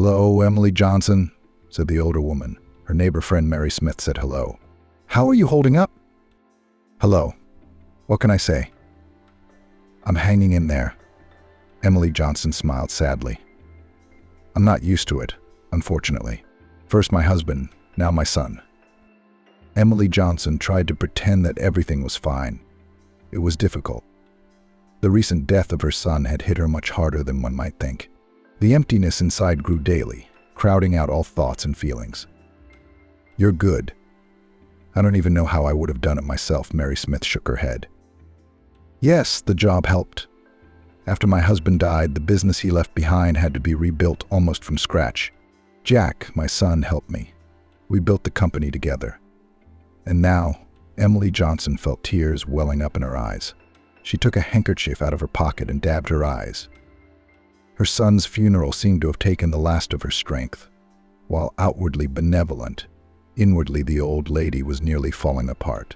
"Hello, Emily Johnson," said the older woman. Her neighbor friend Mary Smith said hello. "How are you holding up?" "Hello. What can I say?" "I'm hanging in there." Emily Johnson smiled sadly. "I'm not used to it, unfortunately. First my husband, now my son." Emily Johnson tried to pretend that everything was fine. It was difficult. The recent death of her son had hit her much harder than one might think. The emptiness inside grew daily, crowding out all thoughts and feelings. "You're good. I don't even know how I would have done it myself," Mary Smith shook her head. "Yes, the job helped. After my husband died, the business he left behind had to be rebuilt almost from scratch. Jack, my son, helped me. We built the company together." And now, Emily Johnson felt tears welling up in her eyes. She took a handkerchief out of her pocket and dabbed her eyes. Her son's funeral seemed to have taken the last of her strength. While outwardly benevolent, inwardly the old lady was nearly falling apart.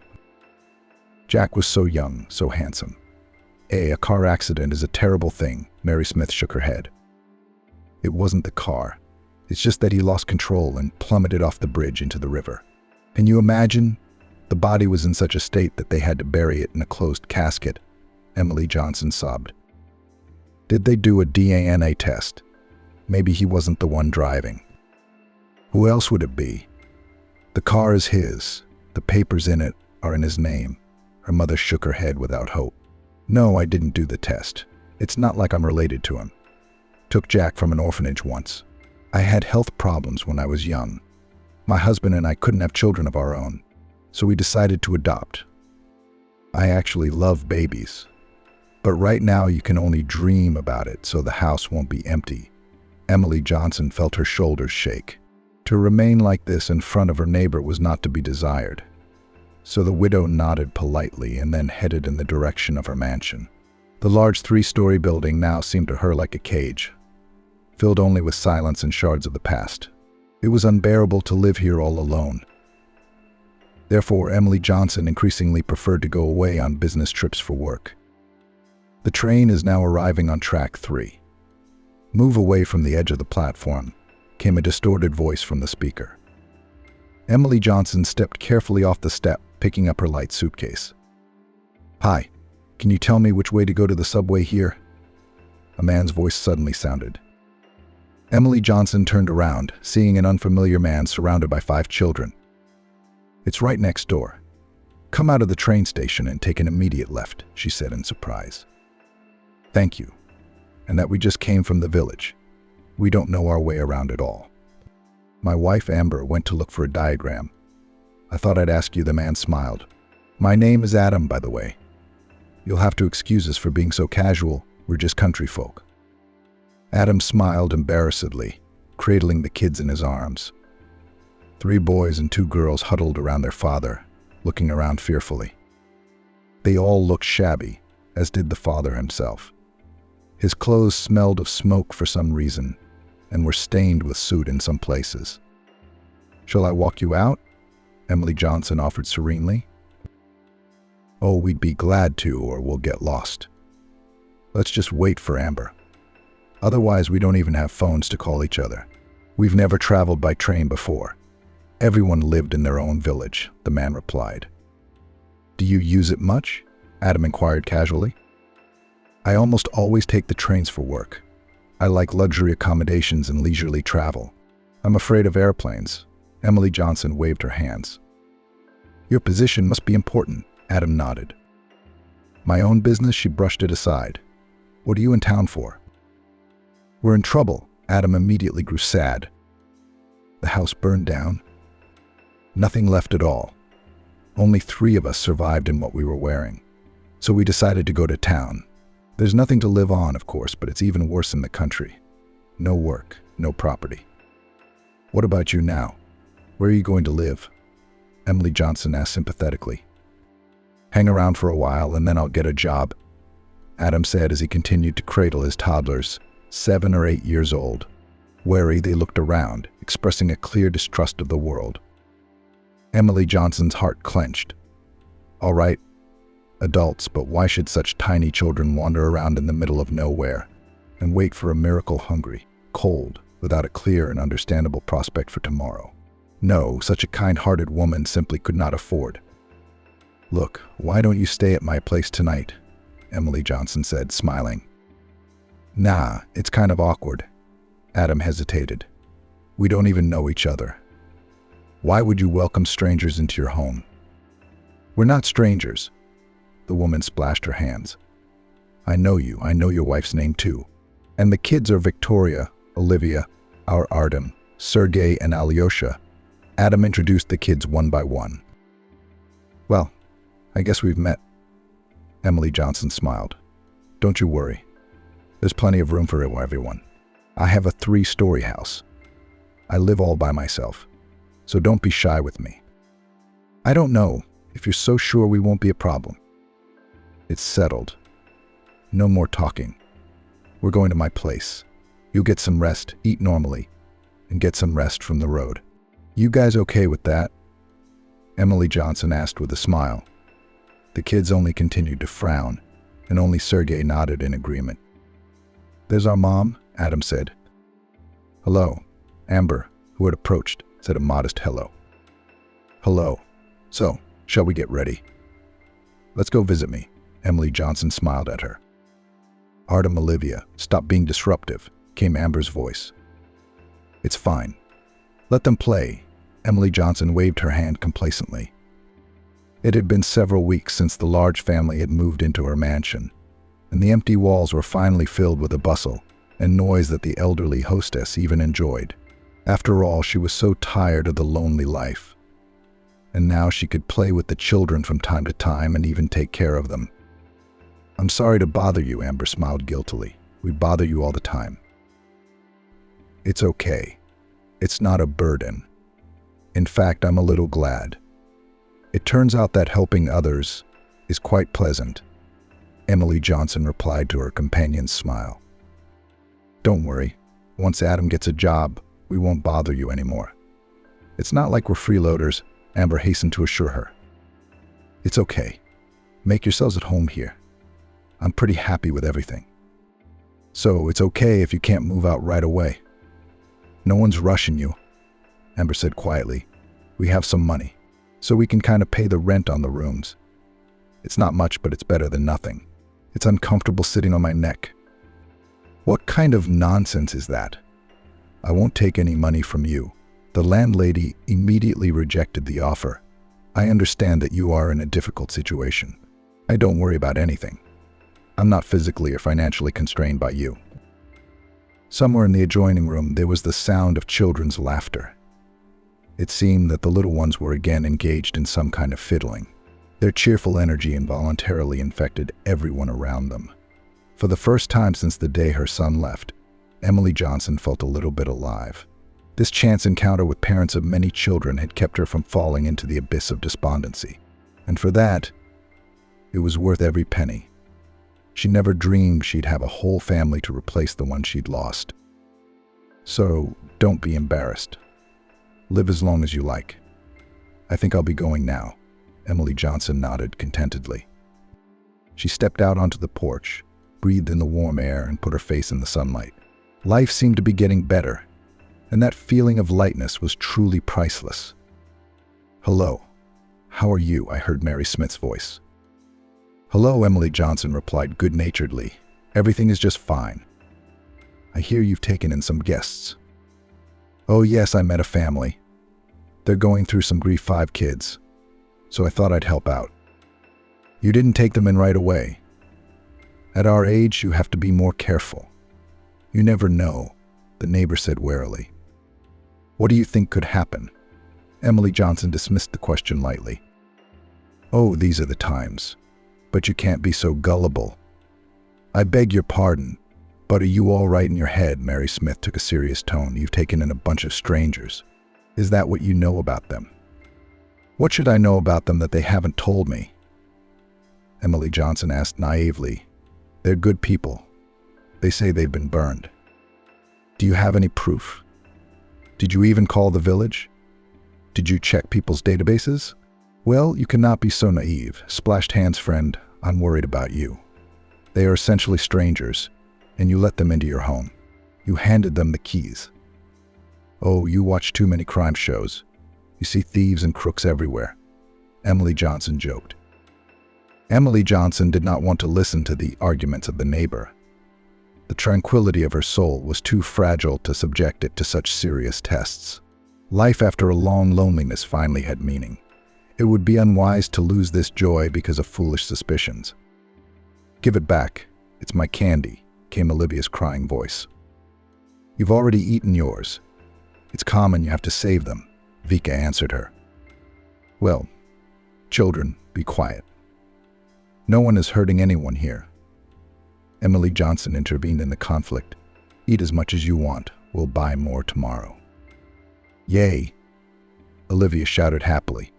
Jack was so young, so handsome. A car accident is a terrible thing, Mary Smith shook her head. It wasn't the car. It's just that he lost control and plummeted off the bridge into the river. Can you imagine? The body was in such a state that they had to bury it in a closed casket, Emily Johnson sobbed. Did they do a DNA test? Maybe he wasn't the one driving. Who else would it be? The car is his. The papers in it are in his name. Her mother shook her head without hope. No, I didn't do the test. It's not like I'm related to him. Took Jack from an orphanage once. I had health problems when I was young. My husband and I couldn't have children of our own, so we decided to adopt. I actually love babies. But right now you can only dream about it so the house won't be empty. Emily Johnson felt her shoulders shake. To remain like this in front of her neighbor was not to be desired. So the widow nodded politely and then headed in the direction of her mansion. The large 3-story building now seemed to her like a cage, filled only with silence and shards of the past. It was unbearable to live here all alone. Therefore, Emily Johnson increasingly preferred to go away on business trips for work. The train is now arriving on track 3. Move away from the edge of the platform, came a distorted voice from the speaker. Emily Johnson stepped carefully off the step, picking up her light suitcase. Hi, can you tell me which way to go to the subway here? A man's voice suddenly sounded. Emily Johnson turned around, seeing an unfamiliar man surrounded by 5 children. It's right next door. Come out of the train station and take an immediate left, she said in surprise. Thank you. And that we just came from the village. We don't know our way around at all. My wife Amber went to look for a diagram. I thought I'd ask you, the man smiled. My name is Adam, by the way. You'll have to excuse us for being so casual, we're just country folk. Adam smiled embarrassedly, cradling the kids in his arms. 3 boys and 2 girls huddled around their father, looking around fearfully. They all looked shabby, as did the father himself. His clothes smelled of smoke for some reason, and were stained with soot in some places. Shall I walk you out? Emily Johnson offered serenely. Oh, we'd be glad to, or we'll get lost. Let's just wait for Amber. Otherwise, we don't even have phones to call each other. We've never traveled by train before. Everyone lived in their own village, the man replied. Do you use it much? Adam inquired casually. I almost always take the trains for work. I like luxury accommodations and leisurely travel. I'm afraid of airplanes. Emily Johnson waved her hands. Your position must be important, Adam nodded. My own business, she brushed it aside. What are you in town for? We're in trouble. Adam immediately grew sad. The house burned down. Nothing left at all. Only 3 of us survived in what we were wearing. So we decided to go to town. There's nothing to live on, of course, but it's even worse in the country. No work, no property. What about you now? Where are you going to live? Emily Johnson asked sympathetically. Hang around for a while and then I'll get a job, Adam said as he continued to cradle his toddlers, 7 or 8 years old. Wary, they looked around, expressing a clear distrust of the world. Emily Johnson's heart clenched. All right, adults, but why should such tiny children wander around in the middle of nowhere and wait for a miracle hungry, cold, without a clear and understandable prospect for tomorrow. No, such a kind-hearted woman simply could not afford. "Look, why don't you stay at my place tonight?" Emily Johnson said, smiling. "Nah, it's kind of awkward." Adam hesitated. "We don't even know each other. Why would you welcome strangers into your home?" "We're not strangers." The woman splashed her hands. "I know you. I know your wife's name too. And the kids are Victoria, Olivia, our Artem, Sergei, and Alyosha." Adam introduced the kids one by one. "Well, I guess we've met." Emily Johnson smiled. "Don't you worry. There's plenty of room for everyone. I have a 3-story house. I live all by myself, so don't be shy with me." "I don't know. If you're so sure, we won't be a problem." "It's settled. No more talking. We're going to my place. You'll get some rest, eat normally, and get some rest from the road. You guys okay with that?" Emily Johnson asked with a smile. The kids only continued to frown, and only Sergei nodded in agreement. "There's our mom," Adam said. "Hello." Amber, who had approached, said a modest hello. "Hello. So, shall we get ready?" "Let's go visit me." Emily Johnson smiled at her. "Artem, Olivia, stop being disruptive," came Amber's voice. "It's fine. Let them play." Emily Johnson waved her hand complacently. It had been several weeks since the large family had moved into her mansion, and the empty walls were finally filled with a bustle and noise that the elderly hostess even enjoyed. After all, she was so tired of the lonely life. And now she could play with the children from time to time and even take care of them. "I'm sorry to bother you," Amber smiled guiltily. "We bother you all the time." "It's okay. It's not a burden. In fact, I'm a little glad. It turns out that helping others is quite pleasant," Emily Johnson replied to her companion's smile. "Don't worry. Once Adam gets a job, we won't bother you anymore. It's not like we're freeloaders," Amber hastened to assure her. "It's okay. Make yourselves at home here. I'm pretty happy with everything. So it's okay if you can't move out right away. No one's rushing you," Amber said quietly. "We have some money, so we can kind of pay the rent on the rooms. It's not much, but it's better than nothing. It's uncomfortable sitting on my neck." "What kind of nonsense is that? I won't take any money from you." The landlady immediately rejected the offer. "I understand that you are in a difficult situation. I don't worry about anything. I'm not physically or financially constrained by you." Somewhere in the adjoining room, there was the sound of children's laughter. It seemed that the little ones were again engaged in some kind of fiddling. Their cheerful energy involuntarily infected everyone around them. For the first time since the day her son left, Emily Johnson felt a little bit alive. This chance encounter with parents of many children had kept her from falling into the abyss of despondency. And for that, it was worth every penny. She never dreamed she'd have a whole family to replace the one she'd lost. So, don't be embarrassed. Live as long as you like. I think I'll be going now." Emily Johnson nodded contentedly. She stepped out onto the porch, breathed in the warm air, and put her face in the sunlight. Life seemed to be getting better, and that feeling of lightness was truly priceless. "Hello. How are you?" I heard Mary Smith's voice. "Hello," Emily Johnson replied good-naturedly. "Everything is just fine. I hear you've taken in some guests." "Oh yes, I met a family. They're going through some grief, 5 kids. So I thought I'd help out." "You didn't take them in right away. At our age, you have to be more careful. You never know," the neighbor said warily. "What do you think could happen?" Emily Johnson dismissed the question lightly. "Oh, these are the times. But you can't be so gullible." "I beg your pardon, but are you all right in your head?" Mary Smith took a serious tone. "You've taken in a bunch of strangers. Is that what you know about them?" "What should I know about them that they haven't told me?" Emily Johnson asked naively. "They're good people. They say they've been burned." "Do you have any proof? Did you even call the village? Did you check people's databases?" "Well, you cannot be so naive. Splashed hands, friend. I'm worried about you. They are essentially strangers, and you let them into your home. You handed them the keys. "Oh, you watch too many crime shows. You see thieves and crooks everywhere," Emily Johnson joked. Emily Johnson did not want to listen to the arguments of the neighbor. The tranquility of her soul was too fragile to subject it to such serious tests. Life after a long loneliness finally had meaning. It would be unwise to lose this joy because of foolish suspicions. "Give it back. It's my candy," came Olivia's crying voice. "You've already eaten yours. It's common, you have to save them," Vika answered her. "Well, children, be quiet. No one is hurting anyone here." Emily Johnson intervened in the conflict. "Eat as much as you want. We'll buy more tomorrow." "Yay!" Olivia shouted happily.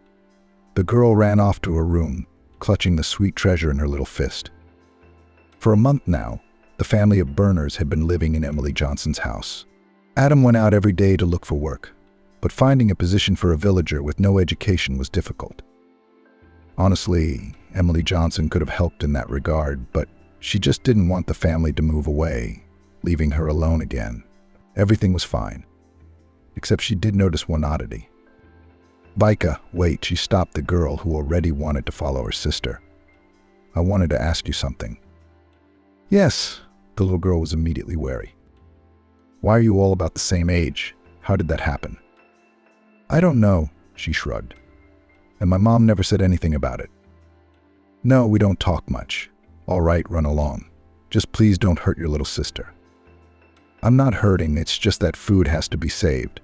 The girl ran off to her room, clutching the sweet treasure in her little fist. For a month now, the family of Burners had been living in Emily Johnson's house. Adam went out every day to look for work, but finding a position for a villager with no education was difficult. Honestly, Emily Johnson could have helped in that regard, but she just didn't want the family to move away, leaving her alone again. Everything was fine, except she did notice one oddity. "Vika, wait," she stopped the girl who already wanted to follow her sister. "I wanted to ask you something." "Yes," the little girl was immediately wary. "Why are you all about the same age? How did that happen?" "I don't know," she shrugged. "And my mom never said anything about it." "No, we don't talk much." "All right, run along. Just please don't hurt your little sister." "I'm not hurting, it's just that food has to be saved.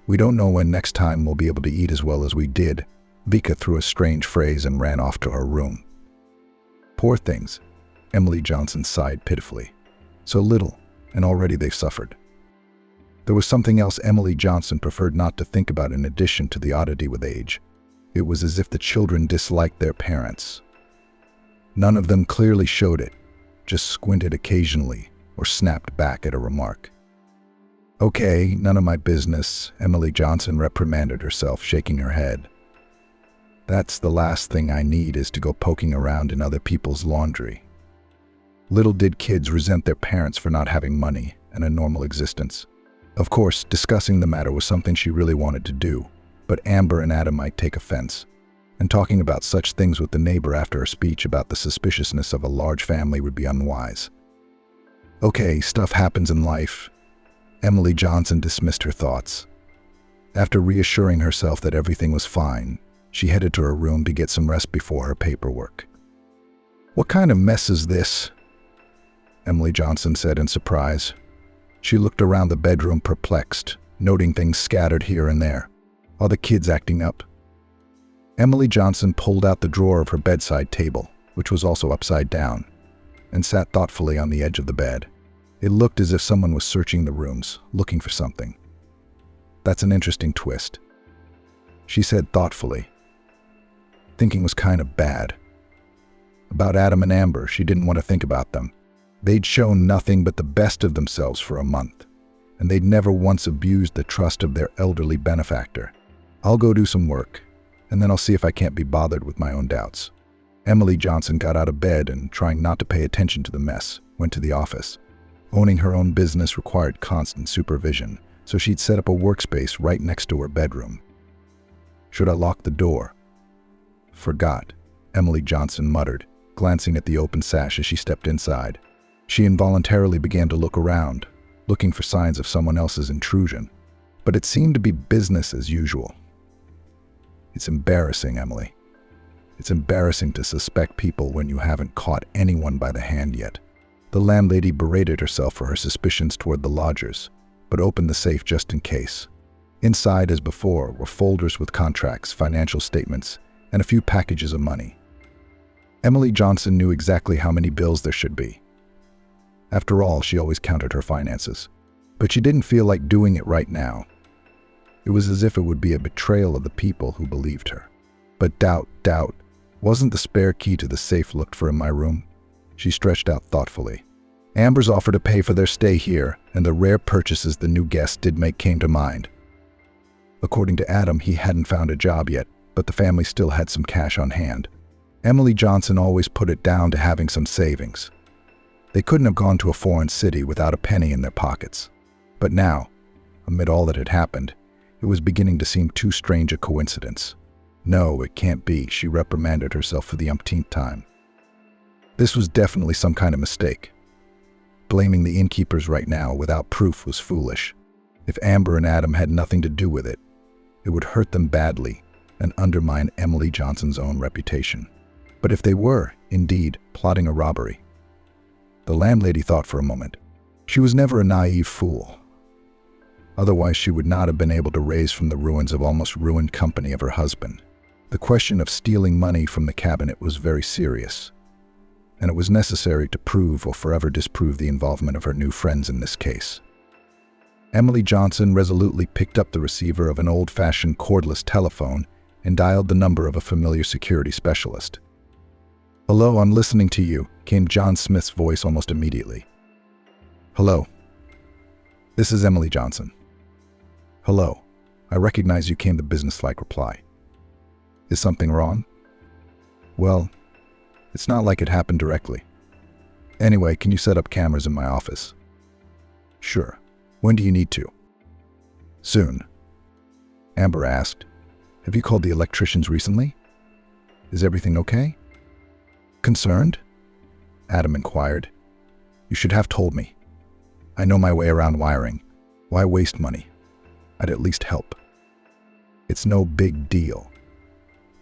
We don't know when next time we'll be able to eat as well as we did." Vika threw a strange phrase and ran off to her room. "Poor things," Emily Johnson sighed pitifully. "So little, and already they've suffered." There was something else Emily Johnson preferred not to think about in addition to the oddity with age. It was as if the children disliked their parents. None of them clearly showed it, just squinted occasionally or snapped back at a remark. "Okay, none of my business," Emily Johnson reprimanded herself, shaking her head. "That's the last thing I need, is to go poking around in other people's laundry." Little did kids resent their parents for not having money and a normal existence. Of course, discussing the matter was something she really wanted to do, but Amber and Adam might take offense, and talking about such things with the neighbor after a speech about the suspiciousness of a large family would be unwise. "Okay, stuff happens in life." Emily Johnson dismissed her thoughts. After reassuring herself that everything was fine, she headed to her room to get some rest before her paperwork. "What kind of mess is this?" Emily Johnson said in surprise. She looked around the bedroom perplexed, noting things scattered here and there. Are the kids acting up? Emily Johnson pulled out the drawer of her bedside table, which was also upside down, and sat thoughtfully on the edge of the bed. It looked as if someone was searching the rooms, looking for something. "That's an interesting twist," she said thoughtfully. Thinking was kind of bad. About Adam and Amber, she didn't want to think about them. They'd shown nothing but the best of themselves for a month, and they'd never once abused the trust of their elderly benefactor. "I'll go do some work, and then I'll see if I can't be bothered with my own doubts." Emily Johnson got out of bed and, trying not to pay attention to the mess, went to the office. Owning her own business required constant supervision, so she'd set up a workspace right next to her bedroom. "Should I lock the door?" "Forgot," Emily Johnson muttered, glancing at the open sash as she stepped inside. She involuntarily began to look around, looking for signs of someone else's intrusion, but it seemed to be business as usual. "It's embarrassing, Emily. It's embarrassing to suspect people when you haven't caught anyone by the hand yet." The landlady berated herself for her suspicions toward the lodgers, but opened the safe just in case. Inside, as before, were folders with contracts, financial statements, and a few packages of money. Emily Johnson knew exactly how many bills there should be. After all, she always counted her finances. But she didn't feel like doing it right now. It was as if it would be a betrayal of the people who believed her. But doubt. Wasn't the spare key to the safe looked for in my room? She stretched out thoughtfully. Amber's offer to pay for their stay here, and the rare purchases the new guest did make came to mind. According to Adam, he hadn't found a job yet, but the family still had some cash on hand. Emily Johnson always put it down to having some savings. They couldn't have gone to a foreign city without a penny in their pockets. But now, Amid all that had happened, it was beginning to seem too strange a coincidence. No, it can't be, she reprimanded herself for the umpteenth time. This was definitely some kind of mistake. Blaming the innkeepers right now without proof was foolish. If Amber and Adam had nothing to do with it, it would hurt them badly and undermine Emily Johnson's own reputation. But if they were, indeed, plotting a robbery, the landlady thought for a moment. She was never a naive fool. Otherwise, she would not have been able to raise from the ruins of almost ruined company of her husband. The question of stealing money from the cabinet was very serious, and it was necessary to prove or forever disprove the involvement of her new friends in this case. Emily Johnson resolutely picked up the receiver of an old-fashioned cordless telephone and dialed the number of a familiar security specialist. "Hello, I'm listening to you," came John Smith's voice almost immediately. "Hello. This is Emily Johnson." "Hello. I recognize you," came the businesslike reply. "Is something wrong?" "Well, it's not like it happened directly. Anyway, can you set up cameras in my office?" "Sure. When do you need to?" "Soon." Amber asked, "Have you called the electricians recently? Is everything okay?" "Concerned?" Adam inquired. "You should have told me. I know my way around wiring. Why waste money? I'd at least help." "It's no big deal.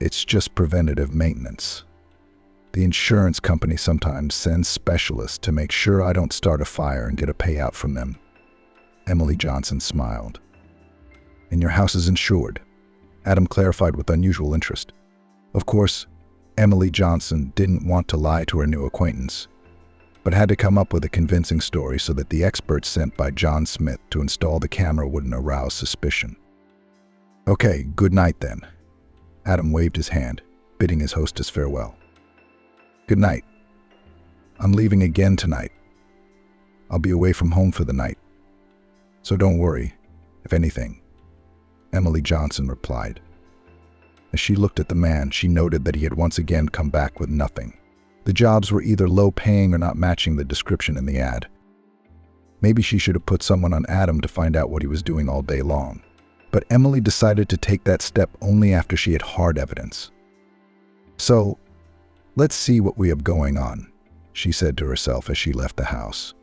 It's just preventative maintenance. The insurance company sometimes sends specialists to make sure I don't start a fire and get a payout from them." Emily Johnson smiled. "And your house is insured?" Adam clarified with unusual interest. Of course, Emily Johnson didn't want to lie to her new acquaintance, but had to come up with a convincing story so that the expert sent by John Smith to install the camera wouldn't arouse suspicion. "Okay, good night then." Adam waved his hand, bidding his hostess farewell. "Good night. I'm leaving again tonight. I'll be away from home for the night. So don't worry, if anything," Emily Johnson replied. As she looked at the man, she noted that he had once again come back with nothing. The jobs were either low-paying or not matching the description in the ad. Maybe she should have put someone on Adam to find out what he was doing all day long. But Emily decided to take that step only after she had hard evidence. "So, let's see what we have going on," she said to herself as she left the house.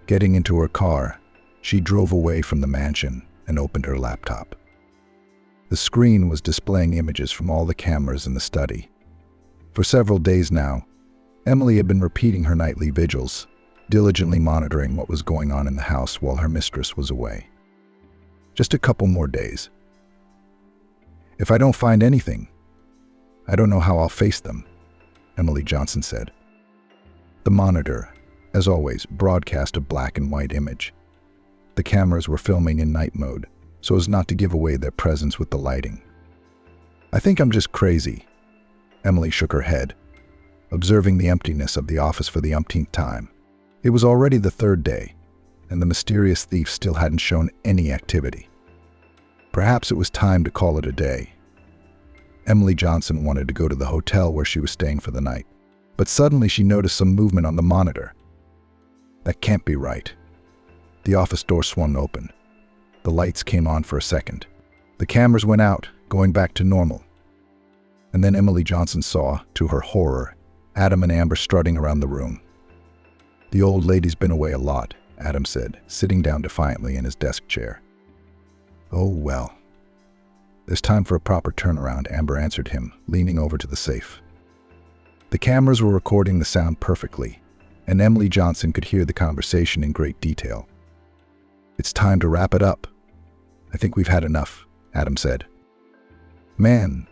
Getting into her car, she drove away from the mansion and opened her laptop. The screen was displaying images from all the cameras in the study. For several days now, Emily had been repeating her nightly vigils, diligently monitoring what was going on in the house while her mistress was away. Just a couple more days. "If I don't find anything, I don't know how I'll face them," Emily Johnson said. The monitor, as always, broadcast a black and white image. The cameras were filming in night mode, so as not to give away their presence with the lighting. "I think I'm just crazy." Emily shook her head, observing the emptiness of the office for the umpteenth time. It was already the third day, and the mysterious thief still hadn't shown any activity. Perhaps it was time to call it a day. Emily Johnson wanted to go to the hotel where she was staying for the night, but suddenly she noticed some movement on the monitor. That can't be right. The office door swung open. The lights came on for a second. The cameras went out, going back to normal. And then Emily Johnson saw, to her horror, Adam and Amber strutting around the room. "The old lady's been away a lot," Adam said, sitting down defiantly in his desk chair. "Oh, well. There's time for a proper turnaround," Amber answered him, leaning over to the safe. The cameras were recording the sound perfectly, and Emily Johnson could hear the conversation in great detail. "It's time to wrap it up. I think we've had enough," Adam said. "Man,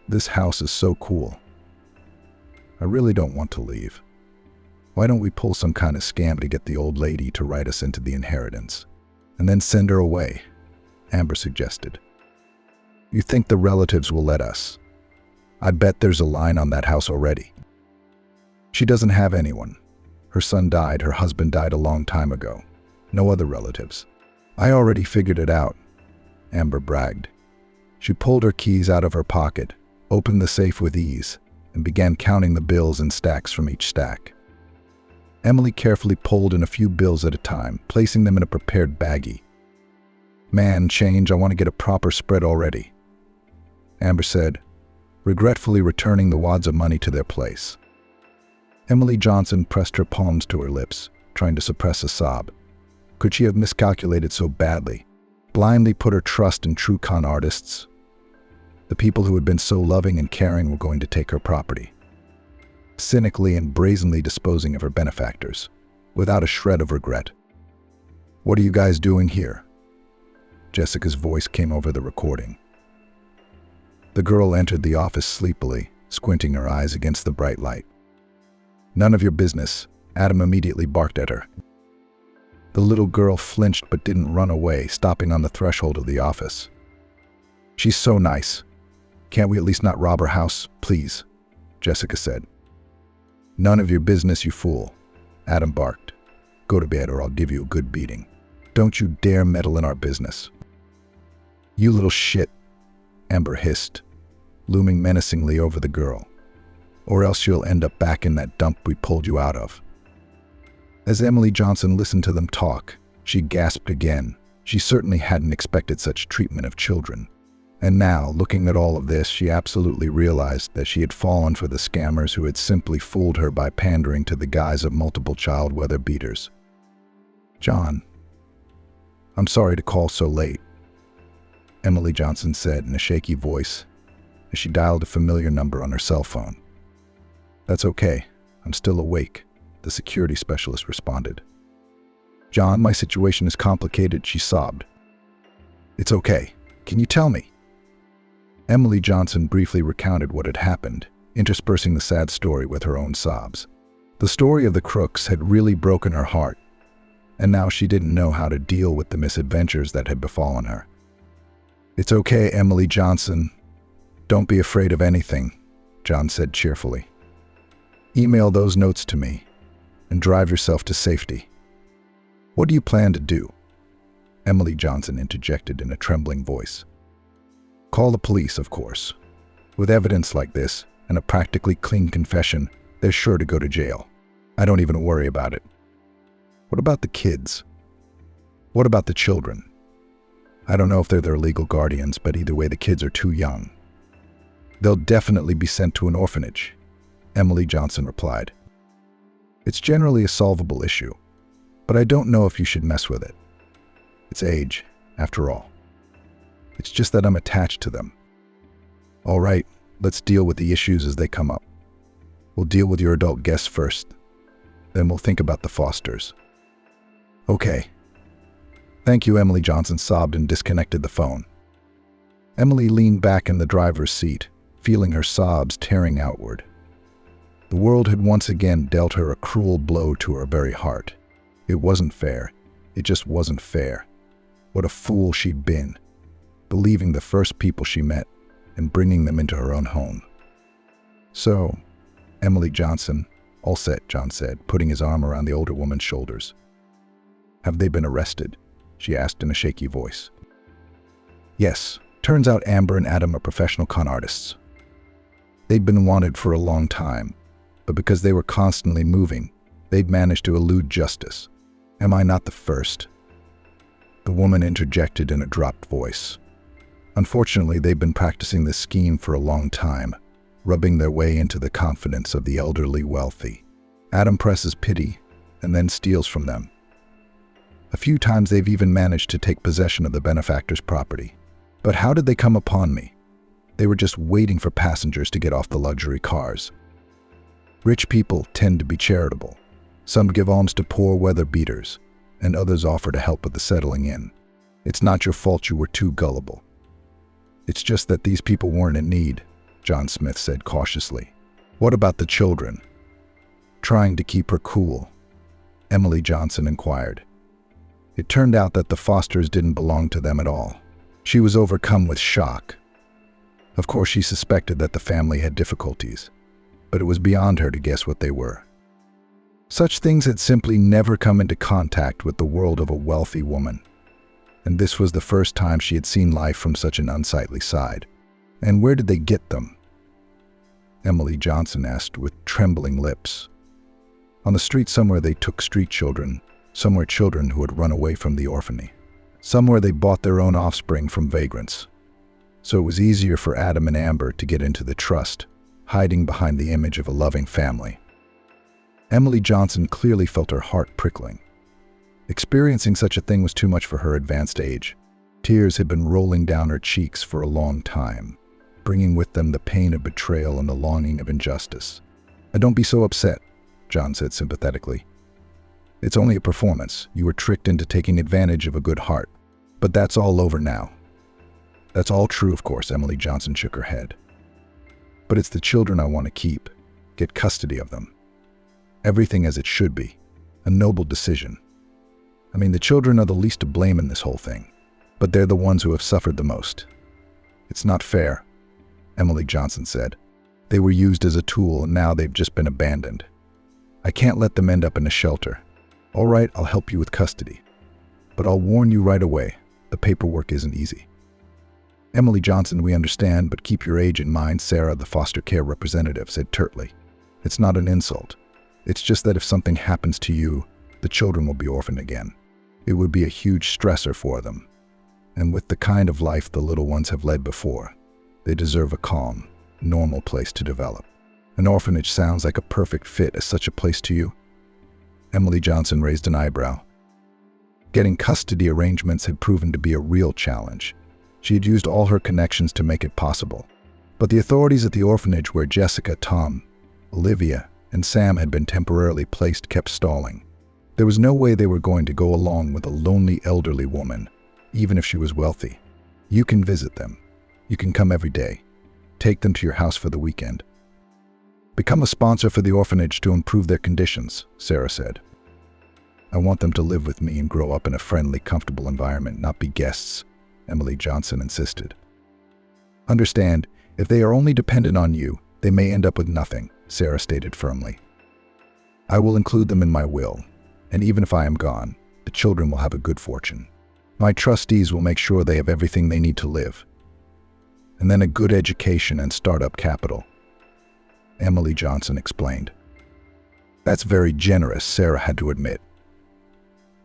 this house is so cool. I really don't want to leave. Why don't we pull some kind of scam to get the old lady to write us into the inheritance, and then send her away?" Amber suggested. "You think the relatives will let us? I bet there's a line on that house already." "She doesn't have anyone. Her son died, her husband died a long time ago. No other relatives. I already figured it out," Amber bragged. She pulled her keys out of her pocket, opened the safe with ease, and began counting the bills in stacks from each stack. Emily carefully pulled in a few bills at a time, placing them in a prepared baggie. Man, change, I want to get a proper spread already, Amber said, regretfully returning the wads of money to their place. Emily Johnson pressed her palms to her lips, trying to suppress a sob. Could she have miscalculated so badly? Blindly put her trust in true con artists? The people who had been so loving and caring were going to take her property, cynically and brazenly disposing of her benefactors, without a shred of regret. "What are you guys doing here?" Jessica's voice came over the recording. The girl entered the office sleepily, squinting her eyes against the bright light. "None of your business," Adam immediately barked at her. The little girl flinched but didn't run away, stopping on the threshold of the office. "She's so nice. Can't we at least not rob her house, please?" Jessica said. "None of your business, you fool," Adam barked. "Go to bed or I'll give you a good beating. Don't you dare meddle in our business." "You little shit," Amber hissed, looming menacingly over the girl. "Or else you'll end up back in that dump we pulled you out of." As Emily Johnson listened to them talk, she gasped again. She certainly hadn't expected such treatment of children. And now, looking at all of this, she absolutely realized that she had fallen for the scammers who had simply fooled her by pandering to the guise of multiple child weather beaters. "John, I'm sorry to call so late," Emily Johnson said in a shaky voice as she dialed a familiar number on her cell phone. "That's okay. I'm still awake," the security specialist responded. "John, my situation is complicated," she sobbed. "It's okay. Can you tell me?" Emily Johnson briefly recounted what had happened, interspersing the sad story with her own sobs. The story of the crooks had really broken her heart, and now she didn't know how to deal with the misadventures that had befallen her. "It's okay, Emily Johnson. Don't be afraid of anything," John said cheerfully. "Email those notes to me and drive yourself to safety." "What do you plan to do?" Emily Johnson interjected in a trembling voice. "Call the police, of course. With evidence like this and a practically clean confession, they're sure to go to jail. I don't even worry about it." "What about the kids? What about the children?" "I don't know if they're their legal guardians, but either way the kids are too young." "They'll definitely be sent to an orphanage," Emily Johnson replied. "It's generally a solvable issue, but I don't know if you should mess with it. It's age, after all. It's just that I'm attached to them." "All right, let's deal with the issues as they come up. We'll deal with your adult guests first, then we'll think about the fosters." "Okay." "Thank you," Emily Johnson sobbed and disconnected the phone. Emily leaned back in the driver's seat, feeling her sobs tearing outward. The world had once again dealt her a cruel blow to her very heart. It wasn't fair. It just wasn't fair. What a fool she'd been, believing the first people she met and bringing them into her own home. "So, Emily Johnson, all set," John said, putting his arm around the older woman's shoulders. "Have they been arrested?" she asked in a shaky voice. "Yes. Turns out Amber and Adam are professional con artists. They'd been wanted for a long time, but because they were constantly moving, they'd managed to elude justice. Am I not the first?" The woman interjected in a dropped voice. "Unfortunately, they've been practicing this scheme for a long time, rubbing their way into the confidence of the elderly wealthy. Adam presses pity and then steals from them. A few times they've even managed to take possession of the benefactor's property. But how did they come upon me? They were just waiting for passengers to get off the luxury cars. Rich people tend to be charitable. Some give alms to poor weather beaters, and others offer to help with the settling in. It's not your fault you were too gullible. It's just that these people weren't in need," John Smith said cautiously. "What about the children?" Trying to keep her cool, Emily Johnson inquired. It turned out that the Fosters didn't belong to them at all. She was overcome with shock. Of course, she suspected that the family had difficulties, but it was beyond her to guess what they were. Such things had simply never come into contact with the world of a wealthy woman, and this was the first time she had seen life from such an unsightly side. "And where did they get them?" Emily Johnson asked with trembling lips. "On the street somewhere they took street children, somewhere children who had run away from the orphanage." Somewhere they bought their own offspring from vagrants. So it was easier for Adam and Amber to get into the trust, hiding behind the image of a loving family. Emily Johnson clearly felt her heart prickling. Experiencing such a thing was too much for her advanced age. Tears had been rolling down her cheeks for a long time, bringing with them the pain of betrayal and the longing of injustice. "Don't be so upset," John said sympathetically. "It's only a performance. You were tricked into taking advantage of a good heart. But that's all over now." "That's all true, of course," Emily Johnson shook her head. "But it's the children I want to keep, get custody of them. Everything as it should be. A noble decision. I mean, the children are the least to blame in this whole thing, but they're the ones who have suffered the most. It's not fair," Emily Johnson said. "They were used as a tool and now they've just been abandoned. I can't let them end up in a shelter. All right, I'll help you with custody. But I'll warn you right away, the paperwork isn't easy." "Emily Johnson, we understand, but keep your age in mind," Sarah, the foster care representative, said tertly. "It's not an insult. It's just that if something happens to you, the children will be orphaned again. It would be a huge stressor for them. And with the kind of life the little ones have led before, they deserve a calm, normal place to develop. An orphanage sounds like a perfect fit as such a place to you?" Emily Johnson raised an eyebrow. Getting custody arrangements had proven to be a real challenge. She had used all her connections to make it possible. But the authorities at the orphanage where Jessica, Tom, Olivia, and Sam had been temporarily placed kept stalling. There was no way they were going to go along with a lonely elderly woman, even if she was wealthy. "You can visit them. You can come every day. Take them to your house for the weekend. Become a sponsor for the orphanage to improve their conditions," Sarah said. "I want them to live with me and grow up in a friendly, comfortable environment, not be guests," Emily Johnson insisted. "Understand, if they are only dependent on you, they may end up with nothing," Sarah stated firmly. "I will include them in my will, and even if I am gone, the children will have a good fortune. My trustees will make sure they have everything they need to live. And then a good education and startup capital," Emily Johnson explained. "That's very generous," Sarah had to admit.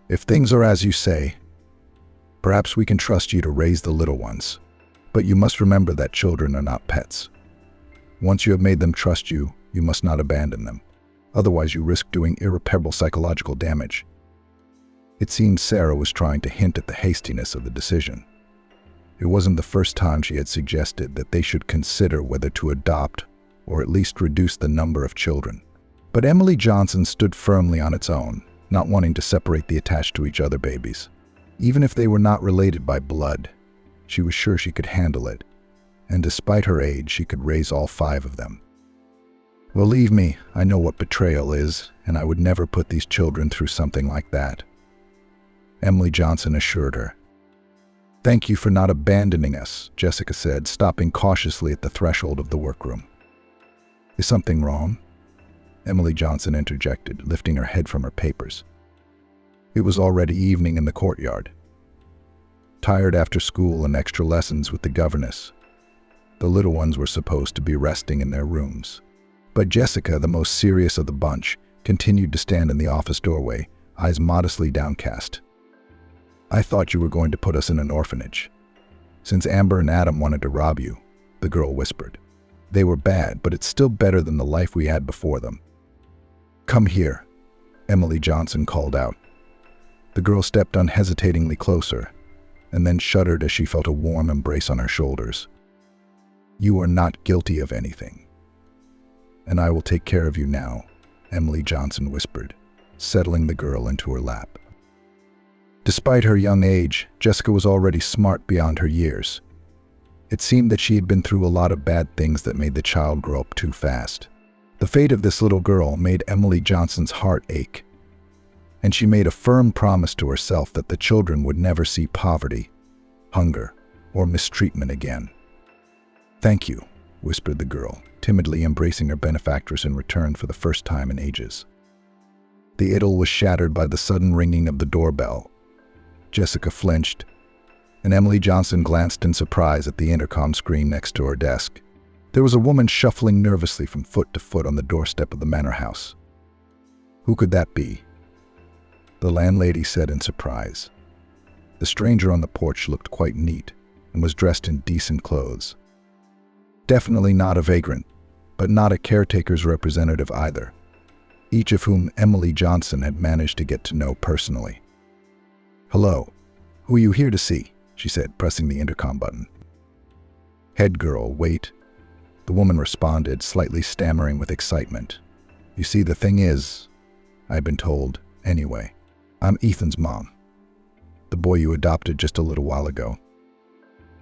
"If things are as you say, perhaps we can trust you to raise the little ones. But you must remember that children are not pets. Once you have made them trust you, you must not abandon them. Otherwise you risk doing irreparable psychological damage." It seemed Sarah was trying to hint at the hastiness of the decision. It wasn't the first time she had suggested that they should consider whether to adopt or at least reduce the number of children. But Emily Johnson stood firmly on its own, not wanting to separate the attached to each other babies. Even if they were not related by blood, she was sure she could handle it, and despite her age, she could raise all 5 of them. "Believe me, I know what betrayal is, and I would never put these children through something like that," Emily Johnson assured her. "Thank you for not abandoning us," Jessica said, stopping cautiously at the threshold of the workroom. "Is something wrong?" Emily Johnson interjected, lifting her head from her papers. It was already evening in the courtyard. Tired after school and extra lessons with the governess, the little ones were supposed to be resting in their rooms. But Jessica, the most serious of the bunch, continued to stand in the office doorway, eyes modestly downcast. "I thought you were going to put us in an orphanage. Since Amber and Adam wanted to rob you," the girl whispered. "They were bad, but it's still better than the life we had before them." "Come here," Emily Johnson called out. The girl stepped unhesitatingly closer, and then shuddered as she felt a warm embrace on her shoulders. "You are not guilty of anything. And I will take care of you now," Emily Johnson whispered, settling the girl into her lap. Despite her young age, Jessica was already smart beyond her years. It seemed that she had been through a lot of bad things that made the child grow up too fast. The fate of this little girl made Emily Johnson's heart ache, and she made a firm promise to herself that the children would never see poverty, hunger, or mistreatment again. "Thank you," whispered the girl, timidly embracing her benefactress in return for the first time in ages. The idyll was shattered by the sudden ringing of the doorbell. Jessica flinched, and Emily Johnson glanced in surprise at the intercom screen next to her desk. There was a woman shuffling nervously from foot to foot on the doorstep of the manor house. "Who could that be?" the landlady said in surprise. The stranger on the porch looked quite neat and was dressed in decent clothes. Definitely not a vagrant, but not a caretaker's representative either, each of whom Emily Johnson had managed to get to know personally. "Hello, who are you here to see?" she said, pressing the intercom button. "Head girl, wait," the woman responded, slightly stammering with excitement. "You see, the thing is, I've been told, anyway. I'm Ethan's mom, the boy you adopted just a little while ago."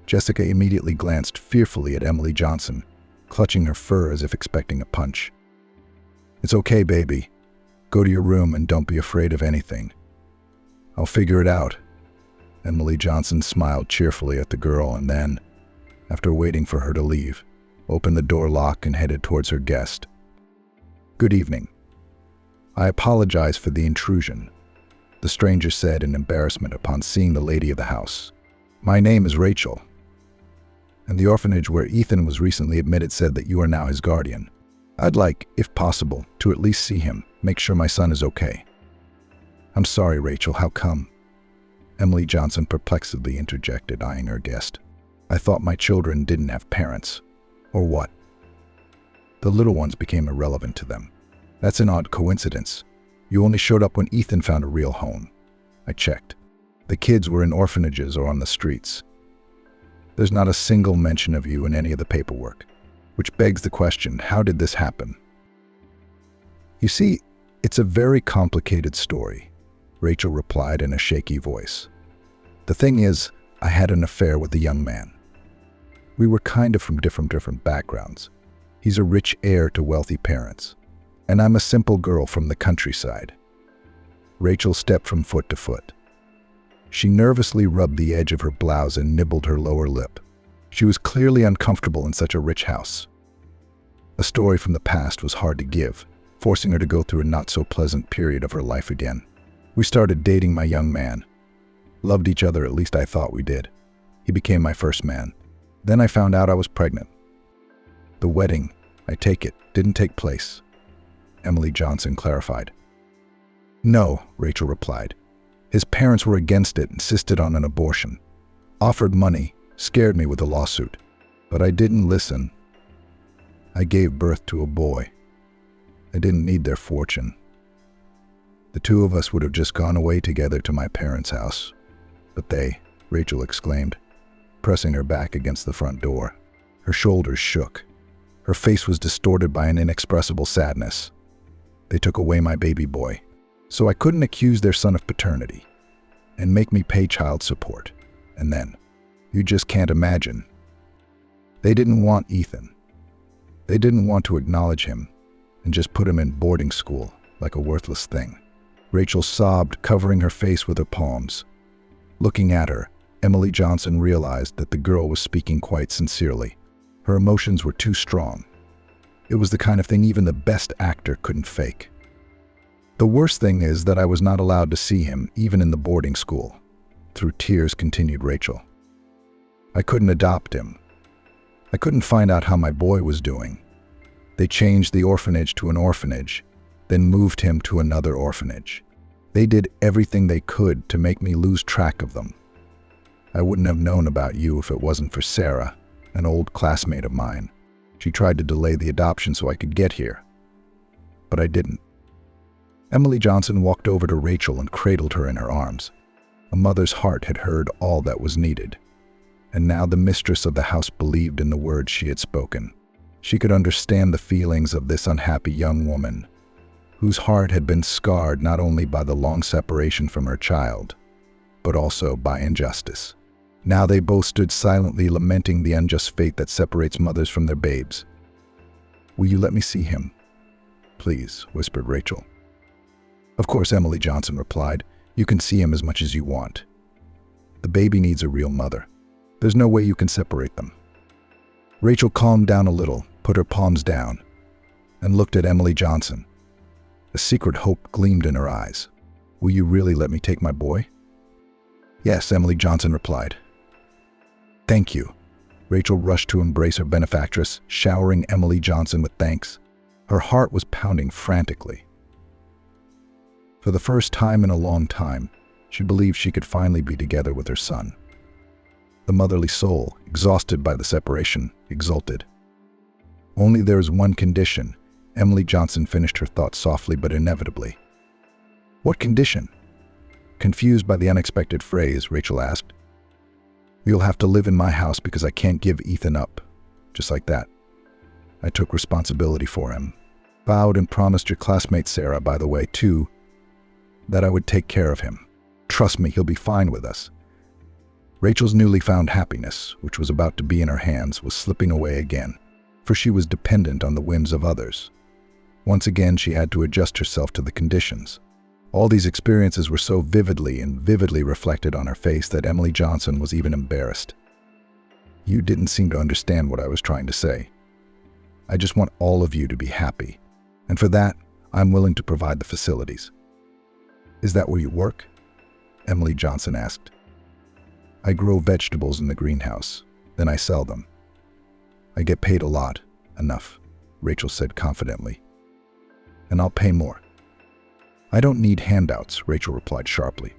Jessica immediately glanced fearfully at Emily Johnson, clutching her fur as if expecting a punch. "It's okay, baby. Go to your room and don't be afraid of anything. I'll figure it out." Emily Johnson smiled cheerfully at the girl and then, after waiting for her to leave, opened the door lock and headed towards her guest. "Good evening. I apologize for the intrusion," the stranger said in embarrassment upon seeing the lady of the house. "My name is Rachel, and the orphanage where Ethan was recently admitted said that you are now his guardian. I'd like, if possible, to at least see him, make sure my son is okay." "I'm sorry, Rachel, how come?" Emily Johnson perplexedly interjected, eyeing her guest. "I thought my children didn't have parents. Or what?" The little ones became irrelevant to them. "That's an odd coincidence. You only showed up when Ethan found a real home. I checked. The kids were in orphanages or on the streets. There's not a single mention of you in any of the paperwork, which begs the question, how did this happen?" "You see, it's a very complicated story," Rachel replied in a shaky voice. "The thing is, I had an affair with a young man. We were kind of from different backgrounds. He's a rich heir to wealthy parents, and I'm a simple girl from the countryside." Rachel stepped from foot to foot. She nervously rubbed the edge of her blouse and nibbled her lower lip. She was clearly uncomfortable in such a rich house. A story from the past was hard to give, forcing her to go through a not-so-pleasant period of her life again. "We started dating my young man. Loved each other, at least I thought we did. He became my first man. Then I found out I was pregnant. The wedding, I take it, didn't take place," Emily Johnson clarified. "No," Rachel replied. "His parents were against it, insisted on an abortion. Offered money, scared me with a lawsuit. But I didn't listen. I gave birth to a boy. I didn't need their fortune. The two of us would have just gone away together to my parents' house. But they," Rachel exclaimed, pressing her back against the front door. Her shoulders shook. Her face was distorted by an inexpressible sadness. "They took away my baby boy, so I couldn't accuse their son of paternity and make me pay child support. And then, you just can't imagine. They didn't want Ethan. They didn't want to acknowledge him and just put him in boarding school like a worthless thing." Rachel sobbed, covering her face with her palms. Looking at her, Emily Johnson realized that the girl was speaking quite sincerely. Her emotions were too strong. It was the kind of thing even the best actor couldn't fake. "The worst thing is that I was not allowed to see him, even in the boarding school," through tears continued Rachel. "I couldn't adopt him. I couldn't find out how my boy was doing. They changed the orphanage to an orphanage, then moved him to another orphanage. They did everything they could to make me lose track of them. I wouldn't have known about you if it wasn't for Sarah, an old classmate of mine. She tried to delay the adoption so I could get here. But I didn't." Emily Johnson walked over to Rachel and cradled her in her arms. A mother's heart had heard all that was needed, and now the mistress of the house believed in the words she had spoken. She could understand the feelings of this unhappy young woman, whose heart had been scarred not only by the long separation from her child, but also by injustice. Now they both stood silently lamenting the unjust fate that separates mothers from their babes. "Will you let me see him?" "Please," whispered Rachel. "Of course," Emily Johnson replied. "You can see him as much as you want. The baby needs a real mother. There's no way you can separate them." Rachel calmed down a little, put her palms down, and looked at Emily Johnson. A secret hope gleamed in her eyes. "Will you really let me take my boy?" "Yes," Emily Johnson replied. "Thank you." Rachel rushed to embrace her benefactress, showering Emily Johnson with thanks. Her heart was pounding frantically. For the first time in a long time, She believed she could finally be together with her son. The motherly soul, exhausted by the separation, exulted. Only there is one condition. Emily Johnson finished her thought softly but inevitably. What condition? Confused by the unexpected phrase, Rachel asked. You'll have to live in my house because I can't give Ethan up. Just like that. I took responsibility for him. Vowed and promised your classmate Sarah, by the way, too, that I would take care of him. Trust me, he'll be fine with us. Rachel's newly found happiness, which was about to be in her hands, was slipping away again, for she was dependent on the whims of others. Once again, she had to adjust herself to the conditions. All these experiences were so vividly reflected on her face that Emily Johnson was even embarrassed. You didn't seem to understand what I was trying to say. I just want all of you to be happy, and for that, I'm willing to provide the facilities. Is that where you work? Emily Johnson asked. I grow vegetables in the greenhouse, then I sell them. I get paid a lot, enough, Rachel said confidently. And I'll pay more. I don't need handouts, Rachel replied sharply.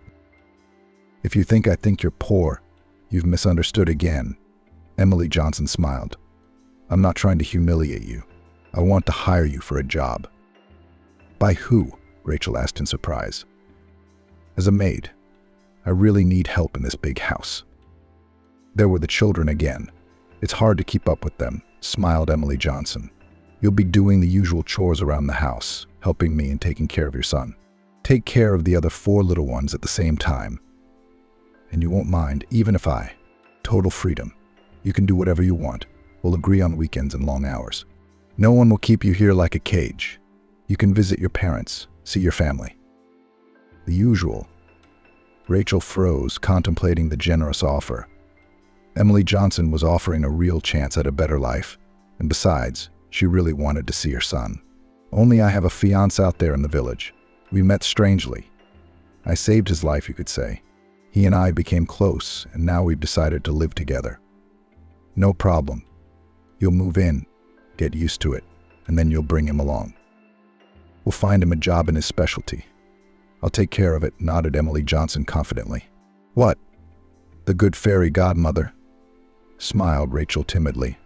If you think I think you're poor, you've misunderstood again. Emily Johnson smiled. I'm not trying to humiliate you. I want to hire you for a job. By who? Rachel asked in surprise. As a maid. I really need help in this big house. There were the children again. It's hard to keep up with them, smiled Emily Johnson. You'll be doing the usual chores around the house, helping me and taking care of your son. Take care of the other 4 little ones at the same time. And you won't mind, even if I. Total freedom. You can do whatever you want. We'll agree on weekends and long hours. No one will keep you here like a cage. You can visit your parents, see your family. The usual. Rachel froze, contemplating the generous offer. Emily Johnson was offering a real chance at a better life, and besides, she really wanted to see her son. Only I have a fiancé out there in the village. We met strangely. I saved his life, you could say. He and I became close, and now we've decided to live together. No problem. You'll move in, get used to it, and then you'll bring him along. We'll find him a job in his specialty. I'll take care of it, nodded Emily Johnson confidently. What? The good fairy godmother? Smiled Rachel timidly.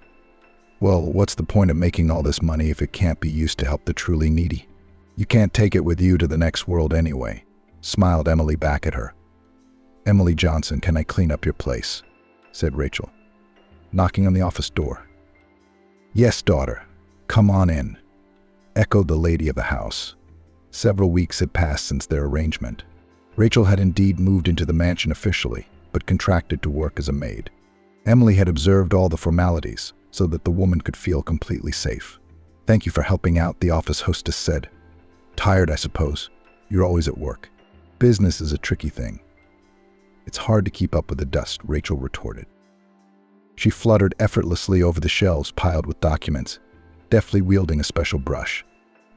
Well, what's the point of making all this money if it can't be used to help the truly needy? You can't take it with you to the next world anyway, smiled Emily back at her. Emily Johnson, can I clean up your place? Said Rachel, knocking on the office door. Yes, daughter. Come on in, echoed the lady of the house. Several weeks had passed since their arrangement. Rachel had indeed moved into the mansion officially, but contracted to work as a maid. Emily had observed all the formalities so that the woman could feel completely safe. Thank you for helping out, the office hostess said. Tired, I suppose. You're always at work. Business is a tricky thing. It's hard to keep up with the dust, Rachel retorted. She fluttered effortlessly over the shelves piled with documents, deftly wielding a special brush.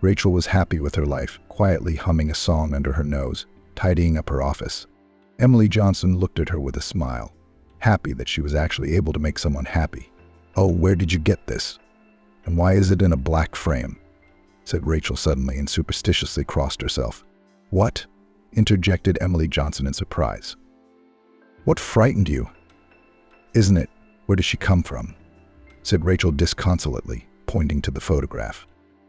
Rachel was happy with her life, quietly humming a song under her nose, tidying up her office. Emily Johnson looked at her with a smile, happy that she was actually able to make someone happy. Oh, where did you get this? And why is it in a black frame? Said Rachel suddenly and superstitiously crossed herself. What? Interjected Emily Johnson in surprise. What frightened you? Isn't it? Where does she come from? Said Rachel disconsolately, pointing to the photograph.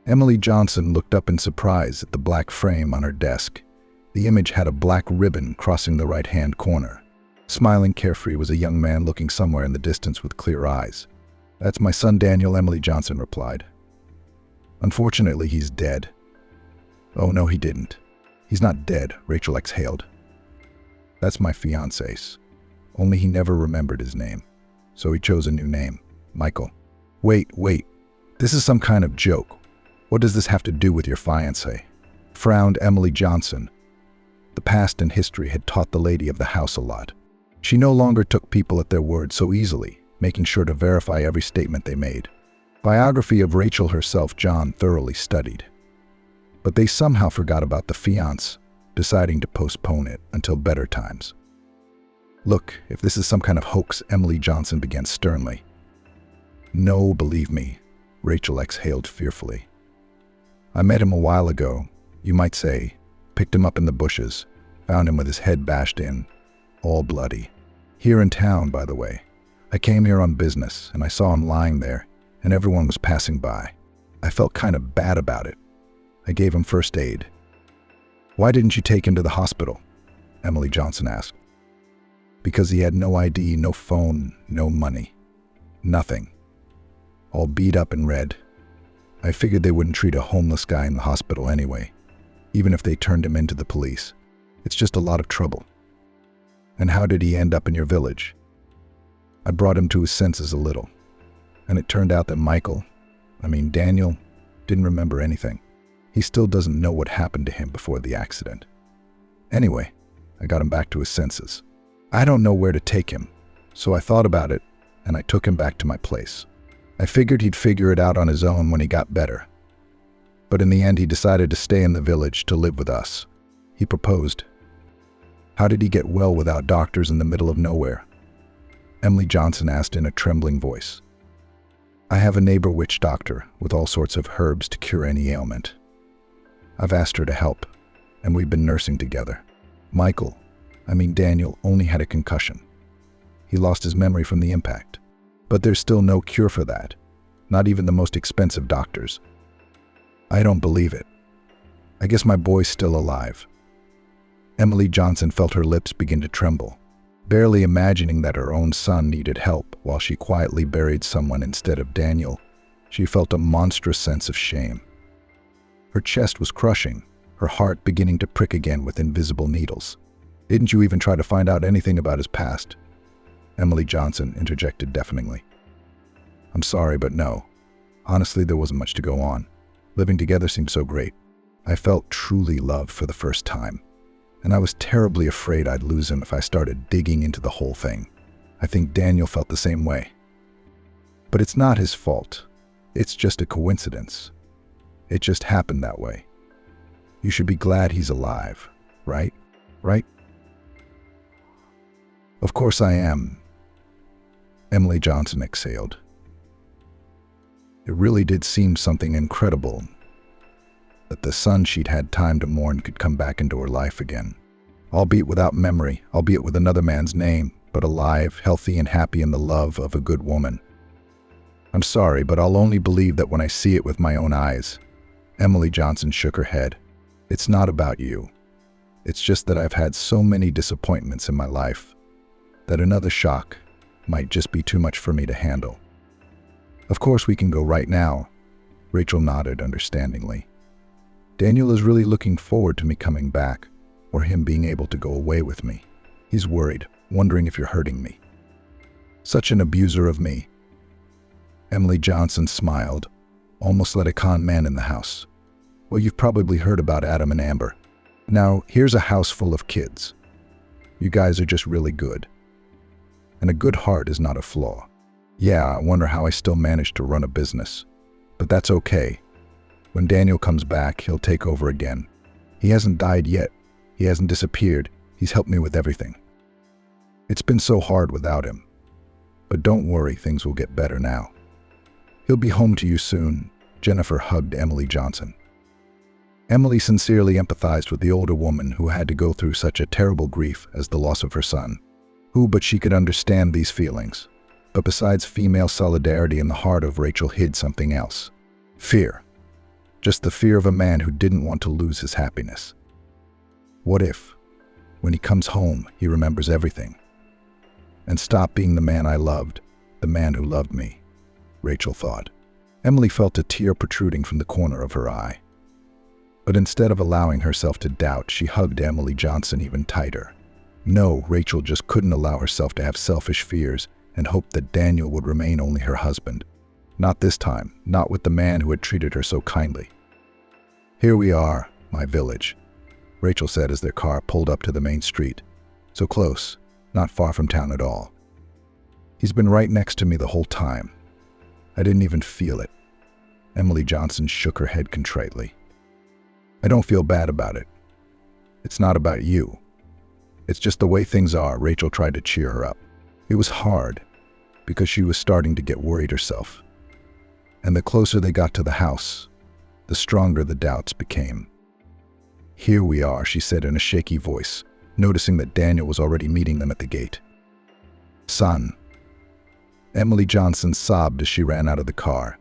Emily Johnson looked up in surprise at the black frame on her desk. The image had a black ribbon crossing the right-hand corner. Smiling carefree was a young man looking somewhere in the distance with clear eyes. That's my son Daniel, Emily Johnson replied. Unfortunately, he's dead. Oh, no, he didn't. He's not dead, Rachel exhaled. That's my fiancé's. Only he never remembered his name, so he chose a new name, Michael. Wait. This is some kind of joke. What does this have to do with your fiancé? Frowned Emily Johnson. The past and history had taught the lady of the house a lot. She no longer took people at their word so easily, making sure to verify every statement they made. Biography of Rachel herself John thoroughly studied. But they somehow forgot about the fiancé, deciding to postpone it until better times. Look, if this is some kind of hoax, Emily Johnson began sternly. No, believe me, Rachel exhaled fearfully. I met him a while ago, you might say, picked him up in the bushes, Found him with his head bashed in, all bloody. Here in town, by the way. I came here on business, and I saw him lying there, and everyone was passing by. I felt kind of bad about it. I gave him first aid. "Why didn't you take him to the hospital?" Emily Johnson asked. "Because he had no ID, no phone, no money. Nothing. All beat up and red. I figured they wouldn't treat a homeless guy in the hospital anyway, even if they turned him into the police. It's just a lot of trouble." "And how did he end up in your village?" "I brought him to his senses a little, and it turned out that Daniel, didn't remember anything. He still doesn't know what happened to him before the accident. Anyway, I got him back to his senses. I don't know where to take him, so I thought about it, and I took him back to my place. I figured he'd figure it out on his own when he got better. But in the end, he decided to stay in the village to live with us. He proposed." "How did he get well without doctors in the middle of nowhere?" Emily Johnson asked in a trembling voice. "I have a neighbor witch doctor with all sorts of herbs to cure any ailment. I've asked her to help, and we've been nursing together. Daniel only had a concussion. He lost his memory from the impact. But there's still no cure for that, not even the most expensive doctors. I don't believe it. I guess my boy's still alive." Emily Johnson felt her lips begin to tremble, barely imagining that her own son needed help while she quietly buried someone instead of Daniel. She felt a monstrous sense of shame. Her chest was crushing, her heart beginning to prick again with invisible needles. "Didn't you even try to find out anything about his past?" Emily Johnson interjected deafeningly. "I'm sorry, but no. Honestly, there wasn't much to go on. Living together seemed so great. I felt truly loved for the first time, and I was terribly afraid I'd lose him if I started digging into the whole thing. I think Daniel felt the same way. But it's not his fault. It's just a coincidence. It just happened that way. You should be glad he's alive, right? Right?" "Of course I am," Emily Johnson exhaled. It really did seem something incredible that the son she'd had time to mourn could come back into her life again, albeit without memory, albeit with another man's name, but alive, healthy, and happy in the love of a good woman. "I'm sorry, but I'll only believe that when I see it with my own eyes." Emily Johnson shook her head. "It's not about you. It's just that I've had so many disappointments in my life that another shock might just be too much for me to handle." "Of course we can go right now," Rachel nodded understandingly. "Daniel is really looking forward to me coming back, or him being able to go away with me. He's worried, wondering if you're hurting me." "Such an abuser of me." Emily Johnson smiled, almost like a con man in the house. "Well, you've probably heard about Adam and Amber. Now, here's a house full of kids. You guys are just really good. And a good heart is not a flaw. Yeah, I wonder how I still managed to run a business. But that's okay. When Daniel comes back, he'll take over again. He hasn't died yet. He hasn't disappeared. He's helped me with everything. It's been so hard without him. But don't worry, things will get better now. He'll be home to you soon." Jennifer hugged Emily Johnson. Emily sincerely empathized with the older woman who had to go through such a terrible grief as the loss of her son. Who but she could understand these feelings? But besides female solidarity in the heart of Rachel hid something else. Fear. Just the fear of a man who didn't want to lose his happiness. What if, when he comes home, he remembers everything? And stop being the man I loved, the man who loved me, Rachel thought. Emily felt a tear protruding from the corner of her eye. But instead of allowing herself to doubt, she hugged Emily Johnson even tighter. No, Rachel just couldn't allow herself to have selfish fears and hope that Daniel would remain only her husband. Not this time, not with the man who had treated her so kindly. "Here we are, my village," Rachel said as their car pulled up to the main street. "So close, not far from town at all. He's been right next to me the whole time. I didn't even feel it." Emily Johnson shook her head contritely. "I don't feel bad about it. It's not about you. It's just the way things are," Rachel tried to cheer her up. It was hard, because she was starting to get worried herself. And the closer they got to the house, the stronger the doubts became. "Here we are," she said in a shaky voice, noticing that Daniel was already meeting them at the gate. "Son." Emily Johnson sobbed as she ran out of the car.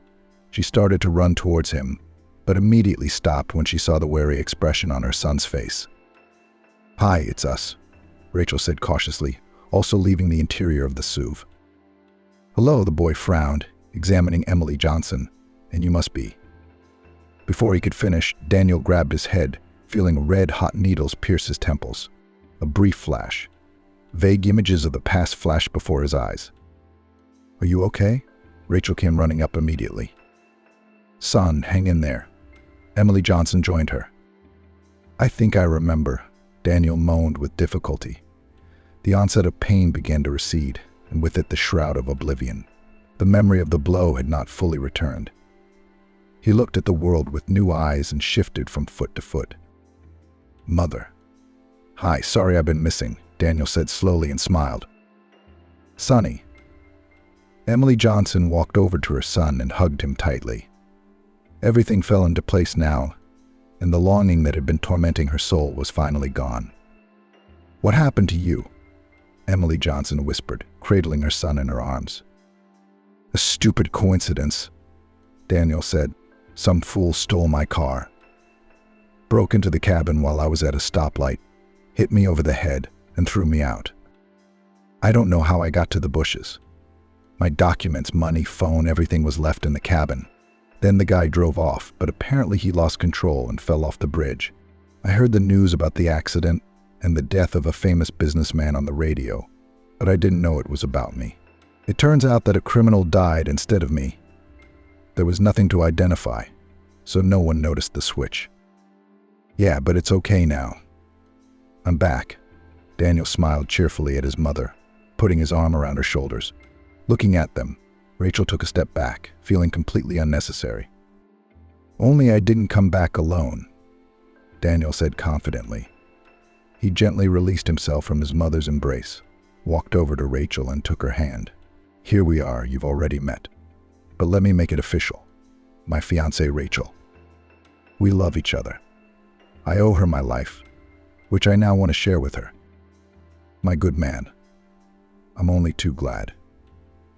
She started to run towards him, but immediately stopped when she saw the wary expression on her son's face. "Hi, it's us," Rachel said cautiously, also leaving the interior of the SUV. "Hello," the boy frowned, examining Emily Johnson. "And you must be." Before he could finish, Daniel grabbed his head, feeling red-hot needles pierce his temples. A brief flash. Vague images of the past flashed before his eyes. "Are you okay?" Rachel came running up immediately. "Son, hang in there." Emily Johnson joined her. "I think I remember," Daniel moaned with difficulty. The onset of pain began to recede, and with it the shroud of oblivion. The memory of the blow had not fully returned. He looked at the world with new eyes and shifted from foot to foot. "Mother." "Hi, sorry I've been missing," Daniel said slowly and smiled. "Sonny." Emily Johnson walked over to her son and hugged him tightly. Everything fell into place now, and the longing that had been tormenting her soul was finally gone. "What happened to you?" Emily Johnson whispered, cradling her son in her arms. "A stupid coincidence," Daniel said. "Some fool stole my car. Broke into the cabin while I was at a stoplight, hit me over the head, and threw me out. I don't know how I got to the bushes. My documents, money, phone, everything was left in the cabin. Then the guy drove off, but apparently he lost control and fell off the bridge. I heard the news about the accident and the death of a famous businessman on the radio, but I didn't know it was about me. It turns out that a criminal died instead of me. There was nothing to identify, so no one noticed the switch. Yeah, but it's okay now. I'm back." Daniel smiled cheerfully at his mother, putting his arm around her shoulders. Looking at them, Rachel took a step back, feeling completely unnecessary. "Only I didn't come back alone," Daniel said confidently. He gently released himself from his mother's embrace, walked over to Rachel and took her hand. "Here we are, you've already met. But let me make it official. My fiancée Rachel. We love each other. I owe her my life, which I now want to share with her. My good man. I'm only too glad."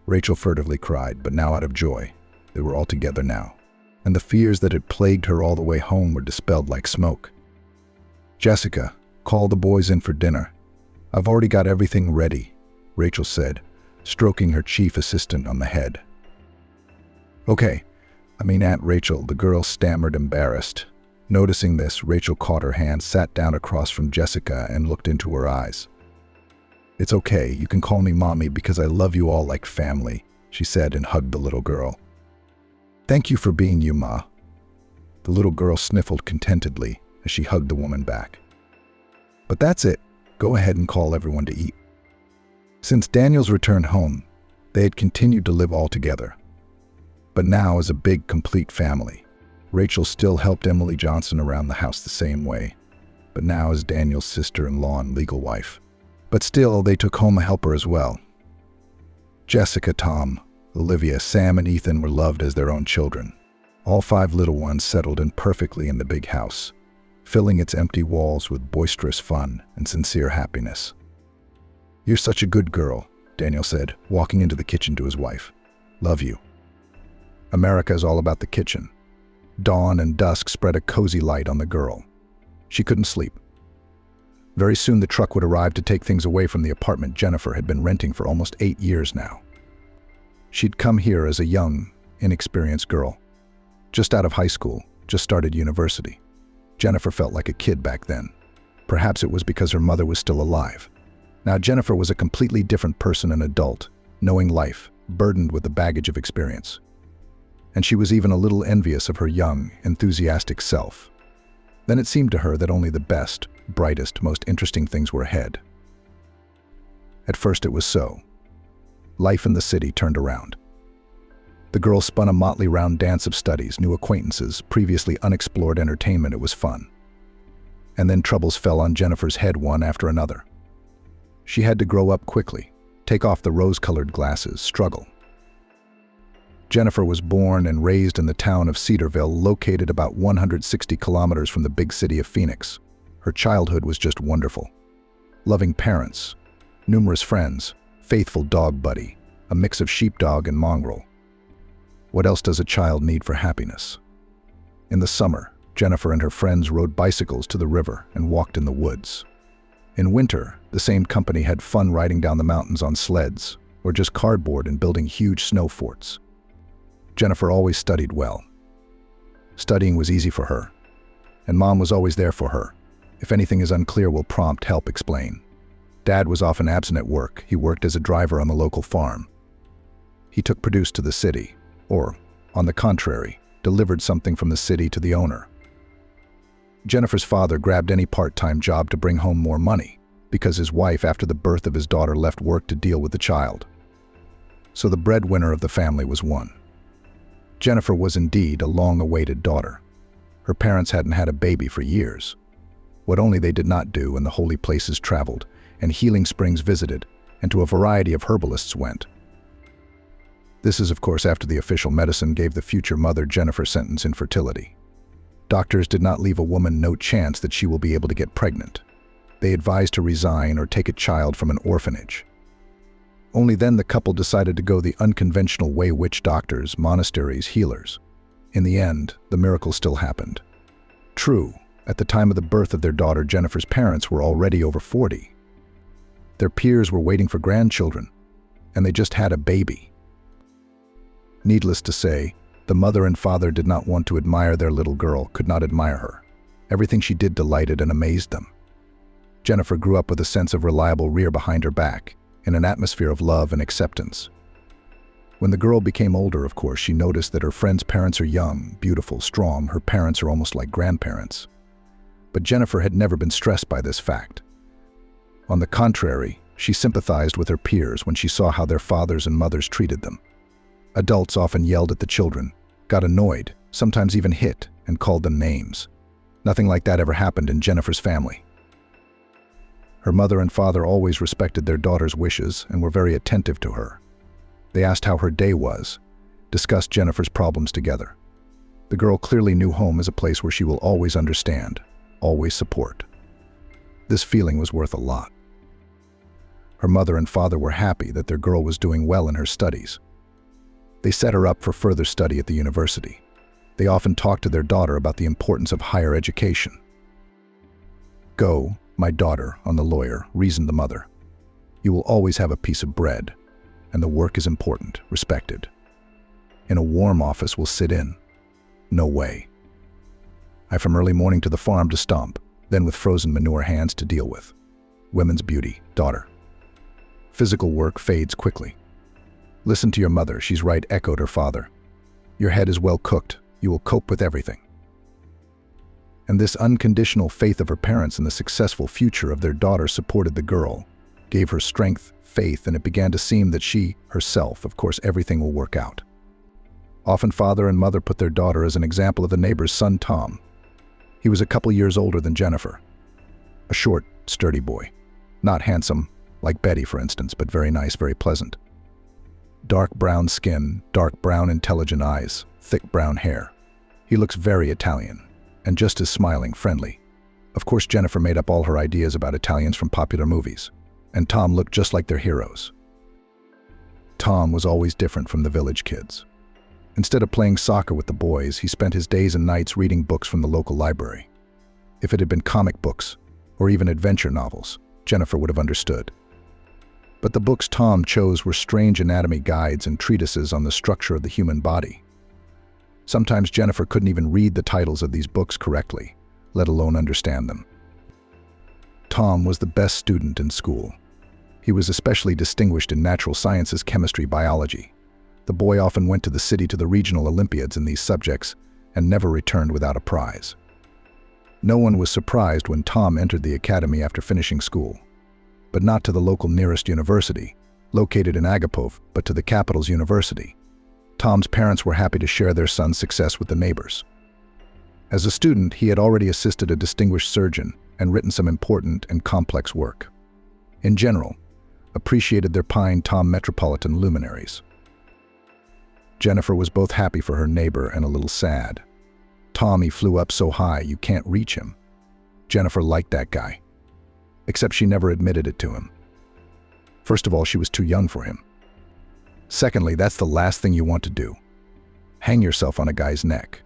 Rachel furtively cried, but now out of joy. They were all together now, and the fears that had plagued her all the way home were dispelled like smoke. "Jessica, call the boys in for dinner. I've already got everything ready," Rachel said, stroking her chief assistant on the head. "Okay, Aunt Rachel," the girl stammered, embarrassed. Noticing this, Rachel caught her hand, sat down across from Jessica, and looked into her eyes. "It's okay, you can call me Mommy because I love you all like family," she said and hugged the little girl. "Thank you for being you, Ma." The little girl sniffled contentedly as she hugged the woman back. "But that's it. Go ahead and call everyone to eat." Since Daniel's return home, they had continued to live all together, but now as a big, complete family. Rachel still helped Emily Johnson around the house the same way, but now as Daniel's sister-in-law and legal wife. But still, they took home a helper as well. Jessica, Tom, Olivia, Sam, and Ethan were loved as their own children. All 5 little ones settled in perfectly in the big house, filling its empty walls with boisterous fun and sincere happiness. "You're such a good girl," Daniel said, walking into the kitchen to his wife. "Love you." America is all about the kitchen. Dawn and dusk spread a cozy light on the girl. She couldn't sleep. Very soon the truck would arrive to take things away from the apartment Jennifer had been renting for almost 8 years now. She'd come here as a young, inexperienced girl. Just out of high school, just started university. Jennifer felt like a kid back then. Perhaps it was because her mother was still alive. Now Jennifer was a completely different person, an adult, knowing life, burdened with the baggage of experience. And she was even a little envious of her young, enthusiastic self. Then it seemed to her that only the best, brightest, most interesting things were ahead. At first it was so. Life in the city turned around. The girl spun a motley round dance of studies, new acquaintances, previously unexplored entertainment. It was fun. And then troubles fell on Jennifer's head one after another. She had to grow up quickly, take off the rose-colored glasses, struggle. Jennifer was born and raised in the town of Cedarville, located about 160 kilometers from the big city of Phoenix. Her childhood was just wonderful. loving parents, numerous friends, faithful dog buddy, a mix of sheepdog and mongrel. What else does a child need for happiness? In the summer, Jennifer and her friends rode bicycles to the river and walked in the woods. In winter, the same company had fun riding down the mountains on sleds, or just cardboard and building huge snow forts. Jennifer always studied well. Studying was easy for her, and Mom was always there for her. If anything is unclear, will prompt, help explain. Dad was often absent at work. He worked as a driver on the local farm. He took produce to the city, or, on the contrary, delivered something from the city to the owner. Jennifer's father grabbed any part-time job to bring home more money, because his wife, after the birth of his daughter, left work to deal with the child. So the breadwinner of the family was one. Jennifer was indeed a long-awaited daughter. Her parents hadn't had a baby for years. What only they did not do, and the holy places traveled, and healing springs visited, and to a variety of herbalists went. This is, of course, after the official medicine gave the future mother Jennifer sentence infertility. Doctors did not leave a woman no chance that she will be able to get pregnant. They advised to resign or take a child from an orphanage. Only then the couple decided to go the unconventional way: witch doctors, monasteries, healers. In the end, the miracle still happened. True, at the time of the birth of their daughter, Jennifer's parents were already over 40. Their peers were waiting for grandchildren, and they just had a baby. Needless to say, the mother and father did not want to admire their little girl, could not admire her. Everything she did delighted and amazed them. Jennifer grew up with a sense of reliable rear behind her back, in an atmosphere of love and acceptance. When the girl became older, of course, she noticed that her friends' parents are young, beautiful, strong. Her parents are almost like grandparents. But Jennifer had never been stressed by this fact. On the contrary, she sympathized with her peers when she saw how their fathers and mothers treated them. Adults often yelled at the children, got annoyed, sometimes even hit, and called them names. Nothing like that ever happened in Jennifer's family. Her mother and father always respected their daughter's wishes and were very attentive to her. They asked how her day was, discussed Jennifer's problems together. The girl clearly knew home as a place where she will always understand, always support. This feeling was worth a lot. Her mother and father were happy that their girl was doing well in her studies. They set her up for further study at the university. They often talked to their daughter about the importance of higher education. "Go, my daughter," on the lawyer, reasoned the mother. "You will always have a piece of bread, and the work is important, respected. In a warm office we'll sit in. No way. I from early morning to the farm to stomp, then with frozen manure hands to deal with. Women's beauty, daughter. Physical work fades quickly. Listen to your mother, she's right," echoed her father. "Your head is well cooked, you will cope with everything." And this unconditional faith of her parents in the successful future of their daughter supported the girl, gave her strength, faith, and it began to seem that she, herself, of course, everything will work out. Often father and mother put their daughter as an example of the neighbor's son, Tom. He was a couple years older than Jennifer. A short, sturdy boy. Not handsome, like Betty, for instance, but very nice, very pleasant. Dark brown skin, dark brown intelligent eyes, thick brown hair. He looks very Italian, and just as smiling, friendly. Of course, Jennifer made up all her ideas about Italians from popular movies, and Tom looked just like their heroes. Tom was always different from the village kids. Instead of playing soccer with the boys, he spent his days and nights reading books from the local library. If it had been comic books, or even adventure novels, Jennifer would have understood. But the books Tom chose were strange anatomy guides and treatises on the structure of the human body. Sometimes Jennifer couldn't even read the titles of these books correctly, let alone understand them. Tom was the best student in school. He was especially distinguished in natural sciences, chemistry, biology. The boy often went to the city to the regional Olympiads in these subjects and never returned without a prize. No one was surprised when Tom entered the academy after finishing school, but not to the local nearest university, located in Agapov, but to the capital's university. Tom's parents were happy to share their son's success with the neighbors. As a student, he had already assisted a distinguished surgeon and written some important and complex work. In general, appreciated their pine Tom metropolitan luminaries. Jennifer was both happy for her neighbor and a little sad. Tommy flew up so high you can't reach him. Jennifer liked that guy. except she never admitted it to him. First of all, she was too young for him. Secondly, that's the last thing you want to do. Hang yourself on a guy's neck.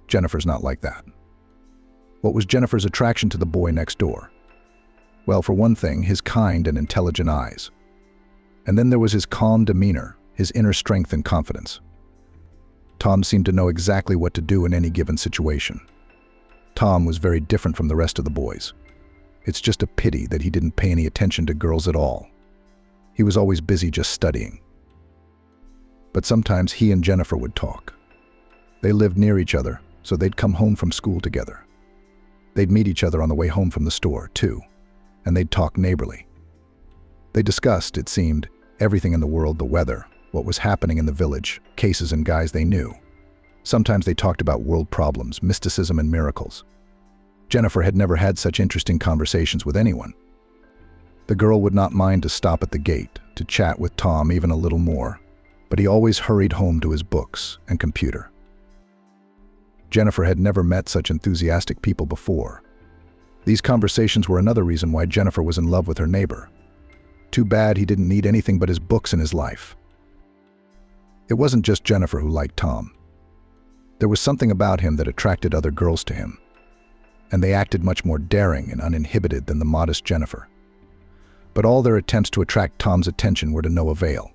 Jennifer's not like that. What was Jennifer's attraction to the boy next door? Well, for one thing, his kind and intelligent eyes. And then there was his calm demeanor, his inner strength and confidence. Tom seemed to know exactly what to do in any given situation. Tom was very different from the rest of the boys. It's just a pity that he didn't pay any attention to girls at all. He was always busy just studying. But sometimes he and Jennifer would talk. They lived near each other, so they'd come home from school together. They'd meet each other on the way home from the store, too, and they'd talk neighborly. They discussed, it seemed, everything in the world, the weather, what was happening in the village, cases and guys they knew. Sometimes they talked about world problems, mysticism and miracles. Jennifer had never had such interesting conversations with anyone. The girl would not mind to stop at the gate, to chat with Tom even a little more, but he always hurried home to his books and computer. Jennifer had never met such enthusiastic people before. These conversations were another reason why Jennifer was in love with her neighbor. Too bad he didn't need anything but his books in his life. It wasn't just Jennifer who liked Tom. There was something about him that attracted other girls to him, and they acted much more daring and uninhibited than the modest Jennifer. But all their attempts to attract Tom's attention were to no avail,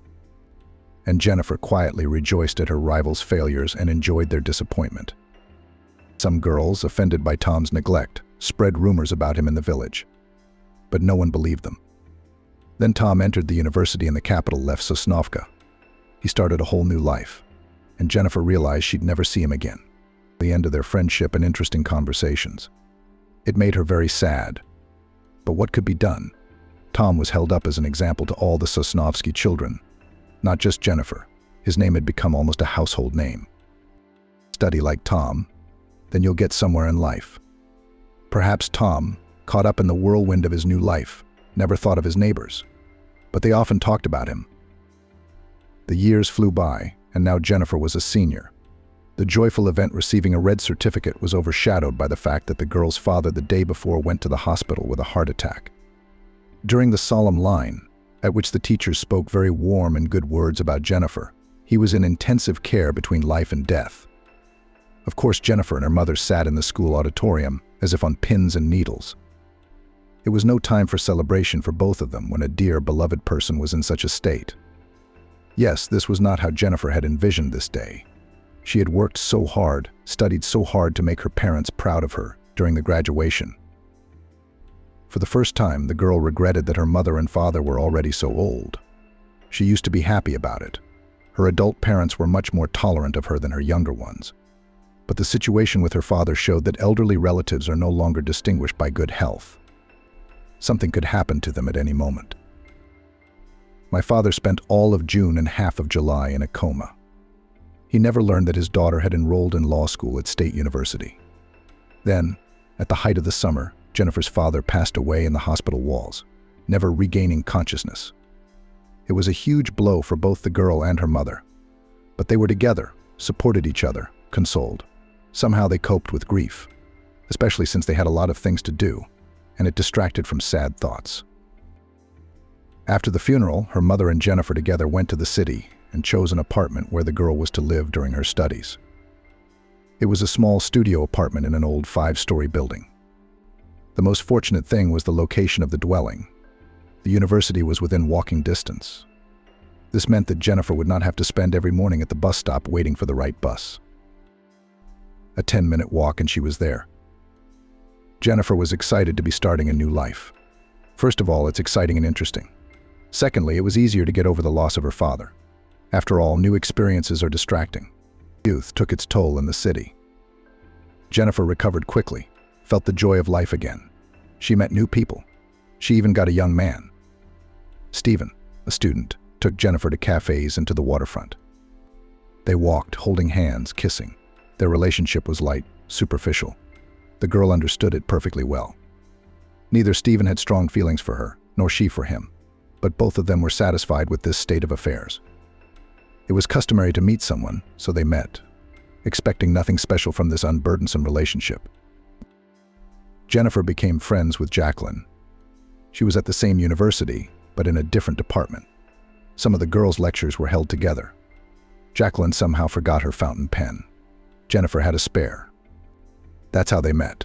and Jennifer quietly rejoiced at her rivals' failures and enjoyed their disappointment. Some girls, offended by Tom's neglect, spread rumors about him in the village, but no one believed them. Then Tom entered the university in the capital, left Sosnovka. He started a whole new life, and Jennifer realized she'd never see him again. The end of their friendship and interesting conversations. It made her very sad. But what could be done? Tom was held up as an example to all the Sosnovsky children, not just Jennifer. His name had become almost a household name. Study like Tom, then you'll get somewhere in life. Perhaps Tom, caught up in the whirlwind of his new life, never thought of his neighbors, but they often talked about him. The years flew by, and now Jennifer was a senior. The joyful event receiving a red certificate was overshadowed by the fact that the girl's father the day before went to the hospital with a heart attack. During the solemn line, at which the teachers spoke very warm and good words about Jennifer, he was in intensive care between life and death. Of course, Jennifer and her mother sat in the school auditorium as if on pins and needles. It was no time for celebration for both of them when a dear, beloved person was in such a state. Yes, this was not how Jennifer had envisioned this day. She had worked so hard, studied so hard to make her parents proud of her during the graduation. For the first time, the girl regretted that her mother and father were already so old. She used to be happy about it. Her adult parents were much more tolerant of her than her younger ones. But the situation with her father showed that elderly relatives are no longer distinguished by good health. Something could happen to them at any moment. My father spent all of June and half of July in a coma. He never learned that his daughter had enrolled in law school at State University. Then, at the height of the summer, Jennifer's father passed away in the hospital walls, never regaining consciousness. It was a huge blow for both the girl and her mother. But they were together, supported each other, consoled. Somehow they coped with grief, especially since they had a lot of things to do, and it distracted from sad thoughts. After the funeral, her mother and Jennifer together went to the city and chose an apartment where the girl was to live during her studies. It was a small studio apartment in an old 5-story building. The most fortunate thing was the location of the dwelling. The university was within walking distance. This meant that Jennifer would not have to spend every morning at the bus stop waiting for the right bus. A 10-minute walk and she was there. Jennifer was excited to be starting a new life. First of all, it's exciting and interesting. Secondly, it was easier to get over the loss of her father. After all, new experiences are distracting. Youth took its toll in the city. Jennifer recovered quickly, felt the joy of life again. She met new people. She even got a young man. Stephen, a student, took Jennifer to cafes and to the waterfront. They walked, holding hands, kissing. Their relationship was light, superficial. The girl understood it perfectly well. Neither Stephen had strong feelings for her, nor she for him, but both of them were satisfied with this state of affairs. It was customary to meet someone, so they met, expecting nothing special from this unburdensome relationship. Jennifer became friends with Jacqueline. She was at the same university, but in a different department. Some of the girls' lectures were held together. Jacqueline somehow forgot her fountain pen. Jennifer had a spare. That's how they met.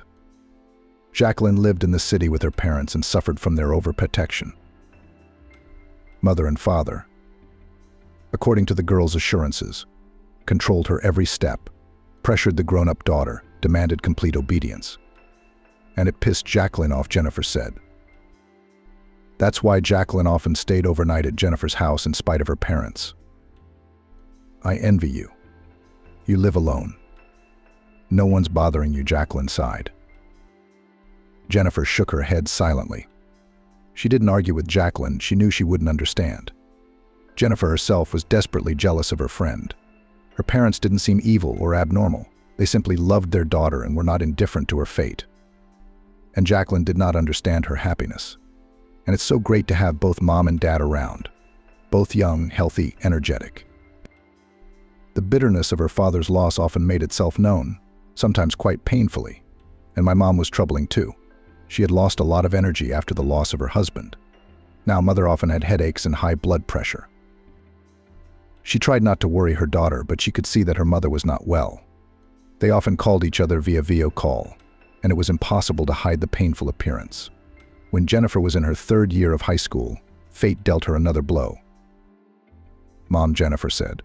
Jacqueline lived in the city with her parents and suffered from their overprotection. Mother and father, according to the girl's assurances, controlled her every step, pressured the grown-up daughter, demanded complete obedience. And it pissed Jacqueline off, Jennifer said. That's why Jacqueline often stayed overnight at Jennifer's house in spite of her parents. I envy you. You live alone. No one's bothering you, Jacqueline sighed. Jennifer shook her head silently. She didn't argue with Jacqueline, she knew she wouldn't understand. Jennifer herself was desperately jealous of her friend. Her parents didn't seem evil or abnormal. They simply loved their daughter and were not indifferent to her fate. And Jacqueline did not understand her happiness. And it's so great to have both mom and dad around. Both young, healthy, energetic. The bitterness of her father's loss often made itself known, sometimes quite painfully. And my mom was troubling too. She had lost a lot of energy after the loss of her husband. Now mother often had headaches and high blood pressure. She tried not to worry her daughter, but she could see that her mother was not well. They often called each other via video call, and it was impossible to hide the painful appearance. When Jennifer was in her 3rd year of high school, fate dealt her another blow. Mom, Jennifer said.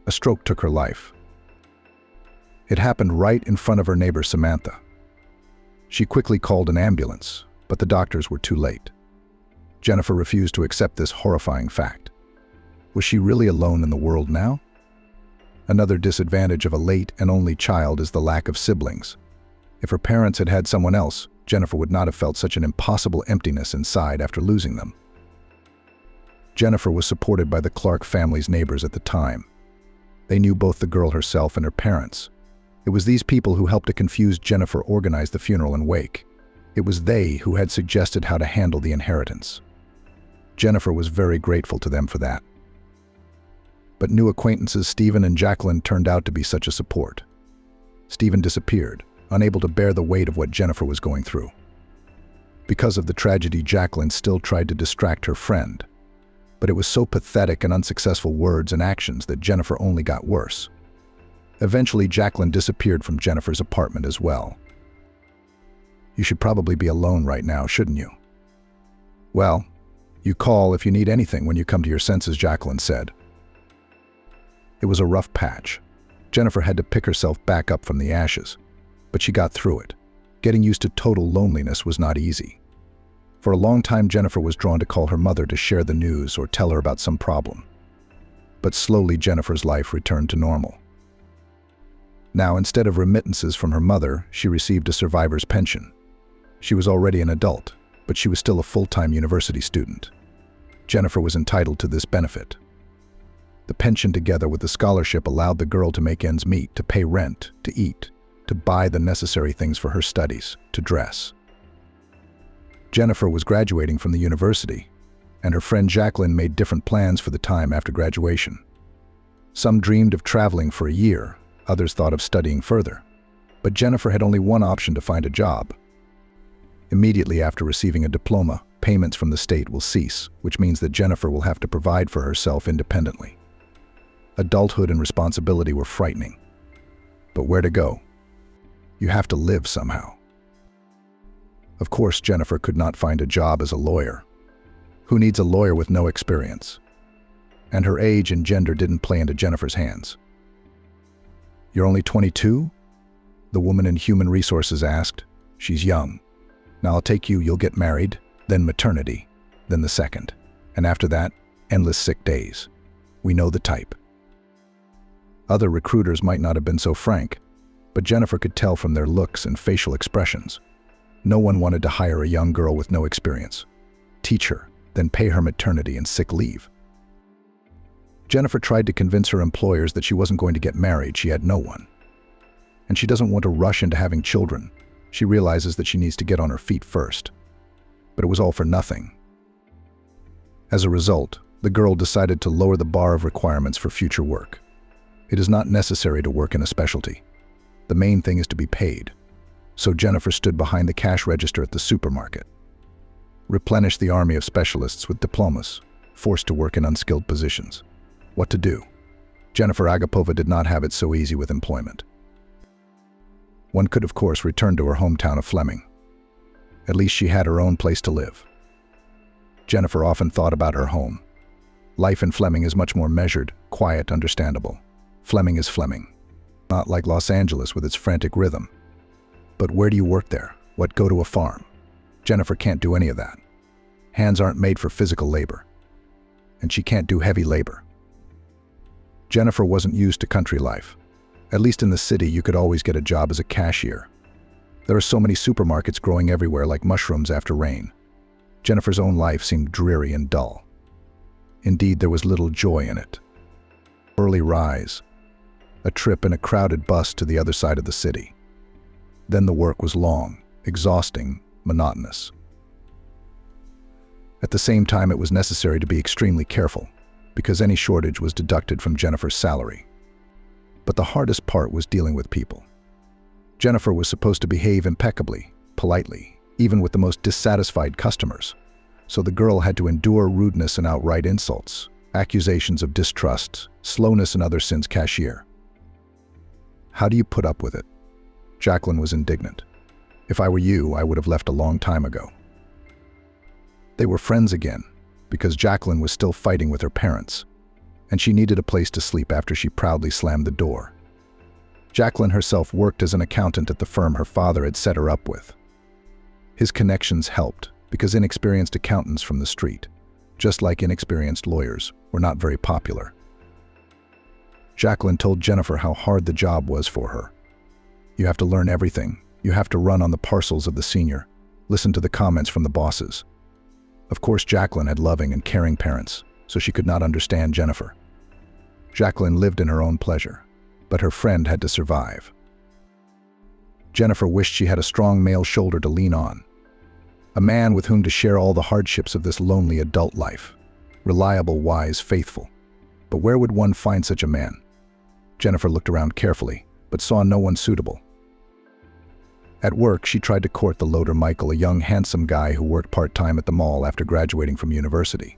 A stroke took her life. It happened right in front of her neighbor Samantha. She quickly called an ambulance, but the doctors were too late. Jennifer refused to accept this horrifying fact. Was she really alone in the world now? Another disadvantage of a late and only child is the lack of siblings. If her parents had had someone else, Jennifer would not have felt such an impossible emptiness inside after losing them. Jennifer was supported by the Clark family's neighbors at the time. They knew both the girl herself and her parents. It was these people who helped a confused Jennifer organize the funeral and wake. It was they who had suggested how to handle the inheritance. Jennifer was very grateful to them for that. But new acquaintances Stephen and Jacqueline turned out to be such a support. Stephen disappeared, unable to bear the weight of what Jennifer was going through. Because of the tragedy, Jacqueline still tried to distract her friend. But it was so pathetic and unsuccessful words and actions that Jennifer only got worse. Eventually, Jacqueline disappeared from Jennifer's apartment as well. You should probably be alone right now, shouldn't you? Well, you call if you need anything when you come to your senses, Jacqueline said. It was a rough patch. Jennifer had to pick herself back up from the ashes, but she got through it. Getting used to total loneliness was not easy. For a long time, Jennifer was drawn to call her mother to share the news or tell her about some problem. But slowly, Jennifer's life returned to normal. Now, instead of remittances from her mother, she received a survivor's pension. She was already an adult, but she was still a full-time university student. Jennifer was entitled to this benefit. The pension, together with the scholarship, allowed the girl to make ends meet, to pay rent, to eat, to buy the necessary things for her studies, to dress. Jennifer was graduating from the university, and her friend Jacqueline made different plans for the time after graduation. Some dreamed of traveling for a year, others thought of studying further. But Jennifer had only one option: to find a job. Immediately after receiving a diploma, payments from the state will cease, which means that Jennifer will have to provide for herself independently. Adulthood and responsibility were frightening. But where to go? You have to live somehow. Of course, Jennifer could not find a job as a lawyer. Who needs a lawyer with no experience? And her age and gender didn't play into Jennifer's hands. You're only 22? The woman in human resources asked. She's young. Now I'll take you, you'll get married, then maternity, then the second. And after that, endless sick days. We know the type. Other recruiters might not have been so frank, but Jennifer could tell from their looks and facial expressions. No one wanted to hire a young girl with no experience. Teach her, then pay her maternity and sick leave. Jennifer tried to convince her employers that she wasn't going to get married, she had no one. And she doesn't want to rush into having children. She realizes that she needs to get on her feet first. But it was all for nothing. As a result, the girl decided to lower the bar of requirements for future work. It is not necessary to work in a specialty. The main thing is to be paid. So Jennifer stood behind the cash register at the supermarket, replenished the army of specialists with diplomas, forced to work in unskilled positions. What to do? Jennifer Agapova did not have it so easy with employment. One could, of course, return to her hometown of Fleming. At least she had her own place to live. Jennifer often thought about her home. Life in Fleming is much more measured, quiet, understandable. Fleming is Fleming. Not like Los Angeles with its frantic rhythm. But where do you work there? What, go to a farm? Jennifer can't do any of that. Hands aren't made for physical labor. And she can't do heavy labor. Jennifer wasn't used to country life. At least in the city, you could always get a job as a cashier. There are so many supermarkets growing everywhere like mushrooms after rain. Jennifer's own life seemed dreary and dull. Indeed, there was little joy in it. Early rise, a trip in a crowded bus to the other side of the city. Then the work was long, exhausting, monotonous. At the same time, it was necessary to be extremely careful, because any shortage was deducted from Jennifer's salary. But the hardest part was dealing with people. Jennifer was supposed to behave impeccably, politely, even with the most dissatisfied customers. So the girl had to endure rudeness and outright insults, accusations of distrust, slowness and other sins. Cashier. How do you put up with it? Jacqueline was indignant. If I were you, I would have left a long time ago. They were friends again, because Jacqueline was still fighting with her parents, and she needed a place to sleep after she proudly slammed the door. Jacqueline herself worked as an accountant at the firm her father had set her up with. His connections helped, because inexperienced accountants from the street, just like inexperienced lawyers, were not very popular. Jacqueline told Jennifer how hard the job was for her. You have to learn everything. You have to run on the parcels of the senior, listen to the comments from the bosses. Of course, Jacqueline had loving and caring parents, so she could not understand Jennifer. Jacqueline lived in her own pleasure, but her friend had to survive. Jennifer wished she had a strong male shoulder to lean on, a man with whom to share all the hardships of this lonely adult life. Reliable, wise, faithful. But where would one find such a man? Jennifer looked around carefully, but saw no one suitable. At work, she tried to court the loader Michael, a young, handsome guy who worked part-time at the mall after graduating from university.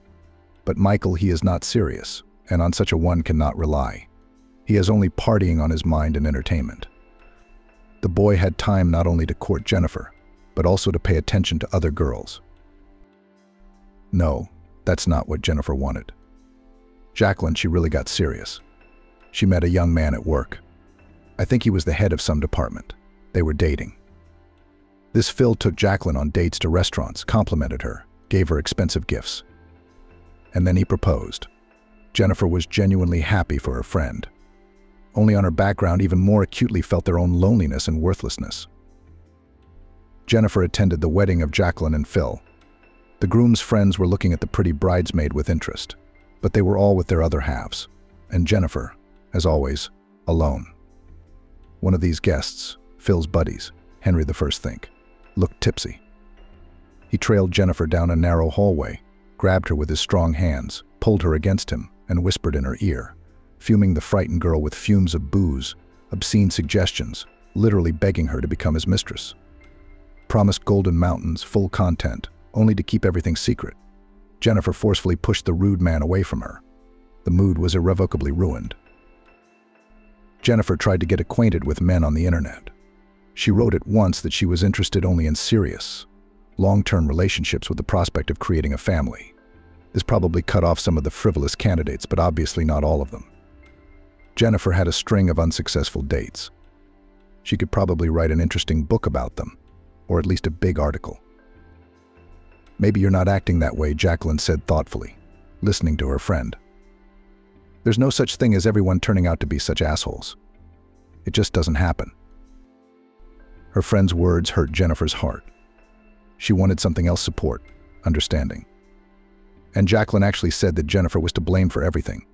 But Michael, he is not serious, and on such a one cannot rely. He has only partying on his mind and entertainment. The boy had time not only to court Jennifer, but also to pay attention to other girls. No, that's not what Jennifer wanted. Jacqueline, she really got serious. She met a young man at work. I think he was the head of some department. They were dating. This Phil took Jacqueline on dates to restaurants, complimented her, gave her expensive gifts. And then he proposed. Jennifer was genuinely happy for her friend. Only on her background even more acutely felt their own loneliness and worthlessness. Jennifer attended the wedding of Jacqueline and Phil. The groom's friends were looking at the pretty bridesmaid with interest, but they were all with their other halves, and Jennifer, as always, alone. One of these guests, Phil's buddies, Henry the First Think, looked tipsy. He trailed Jennifer down a narrow hallway, grabbed her with his strong hands, pulled her against him, and whispered in her ear, fuming the frightened girl with fumes of booze, obscene suggestions, literally begging her to become his mistress. Promised golden mountains, full content, only to keep everything secret. Jennifer forcefully pushed the rude man away from her. The mood was irrevocably ruined. Jennifer tried to get acquainted with men on the internet. She wrote at once that she was interested only in serious, long-term relationships with the prospect of creating a family. This probably cut off some of the frivolous candidates, but obviously not all of them. Jennifer had a string of unsuccessful dates. She could probably write an interesting book about them, or at least a big article. Maybe you're not acting that way, Jacqueline said thoughtfully, listening to her friend. There's no such thing as everyone turning out to be such assholes. It just doesn't happen. Her friend's words hurt Jennifer's heart. She wanted something else: support, understanding. And Jacqueline actually said that Jennifer was to blame for everything,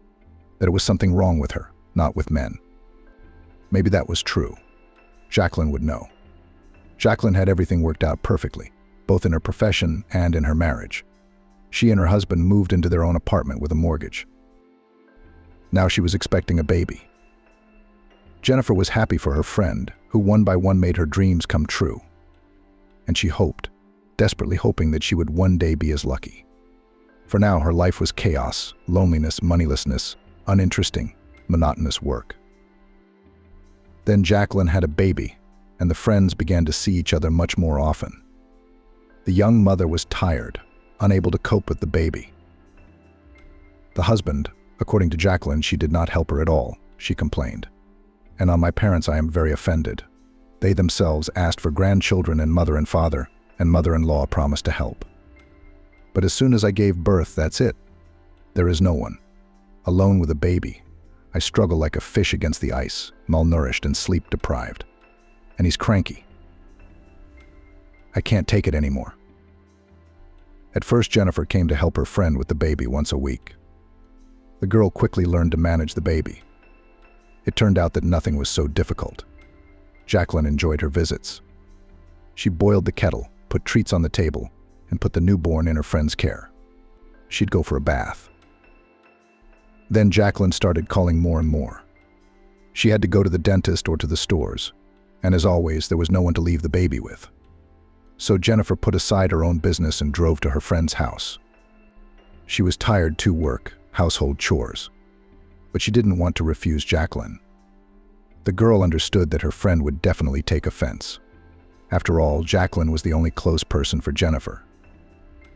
that it was something wrong with her, not with men. Maybe that was true. Jacqueline would know. Jacqueline had everything worked out perfectly, both in her profession and in her marriage. She and her husband moved into their own apartment with a mortgage. Now she was expecting a baby. Jennifer was happy for her friend, who one by one made her dreams come true. And she hoped, desperately hoping that she would one day be as lucky. For now, her life was chaos, loneliness, moneylessness, uninteresting, monotonous work. Then Jacqueline had a baby, and the friends began to see each other much more often. The young mother was tired, unable to cope with the baby. The husband, according to Jacqueline, she did not help her at all, she complained. And on my parents I am very offended. They themselves asked for grandchildren, and father and mother-in-law promised to help. But as soon as I gave birth, that's it. There is no one. Alone with a baby. I struggle like a fish against the ice, malnourished and sleep-deprived. And he's cranky. I can't take it anymore. At first, Jennifer came to help her friend with the baby once a week. The girl quickly learned to manage the baby. It turned out that nothing was so difficult. Jacqueline enjoyed her visits. She boiled the kettle, put treats on the table, and put the newborn in her friend's care. She'd go for a bath. Then Jacqueline started calling more and more. She had to go to the dentist or to the stores, and as always, there was no one to leave the baby with. So Jennifer put aside her own business and drove to her friend's house. She was tired to work, household chores, but she didn't want to refuse Jacqueline. The girl understood that her friend would definitely take offense. After all, Jacqueline was the only close person for Jennifer.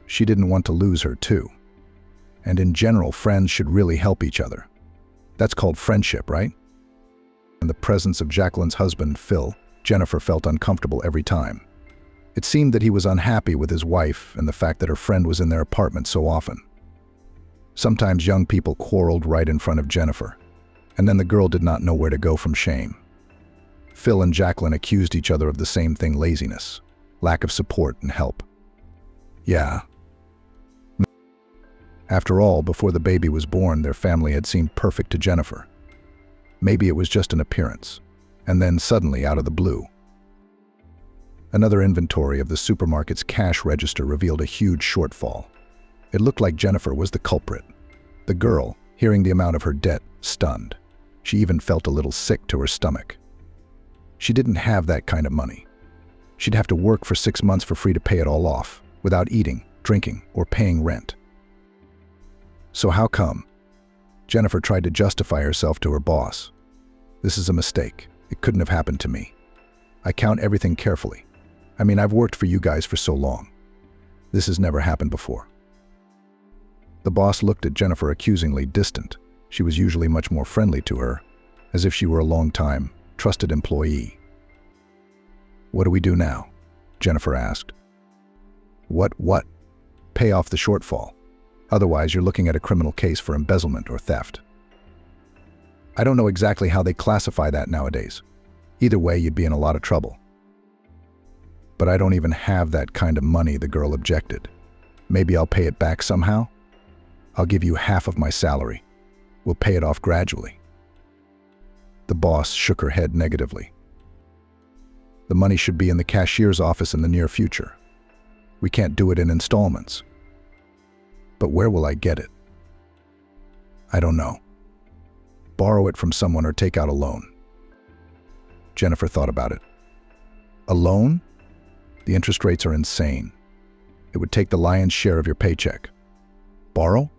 She didn't want to lose her too. And in general, friends should really help each other. That's called friendship, right? In the presence of Jacqueline's husband, Phil, Jennifer felt uncomfortable every time. It seemed that he was unhappy with his wife and the fact that her friend was in their apartment so often. Sometimes young people quarreled right in front of Jennifer, and then the girl did not know where to go from shame. Phil and Jacqueline accused each other of the same thing: laziness, lack of support and help. Yeah. After all, before the baby was born, their family had seemed perfect to Jennifer. Maybe it was just an appearance, and then suddenly, out of the blue, another inventory of the supermarket's cash register revealed a huge shortfall. It looked like Jennifer was the culprit. The girl, hearing the amount of her debt, stunned. She even felt a little sick to her stomach. She didn't have that kind of money. She'd have to work for 6 months for free to pay it all off, without eating, drinking, or paying rent. So how come? Jennifer tried to justify herself to her boss. This is a mistake. It couldn't have happened to me. I count everything carefully. I mean, I've worked for you guys for so long. This has never happened before. The boss looked at Jennifer accusingly, distant. She was usually much more friendly to her, as if she were a long-time, trusted employee. What do we do now? Jennifer asked. What? Pay off the shortfall. Otherwise, you're looking at a criminal case for embezzlement or theft. I don't know exactly how they classify that nowadays. Either way, you'd be in a lot of trouble. But I don't even have that kind of money, the girl objected. Maybe I'll pay it back somehow? I'll give you half of my salary. We'll pay it off gradually. The boss shook her head negatively. The money should be in the cashier's office in the near future. We can't do it in installments. But where will I get it? I don't know. Borrow it from someone or take out a loan. Jennifer thought about it. A loan? The interest rates are insane. It would take the lion's share of your paycheck. Borrow?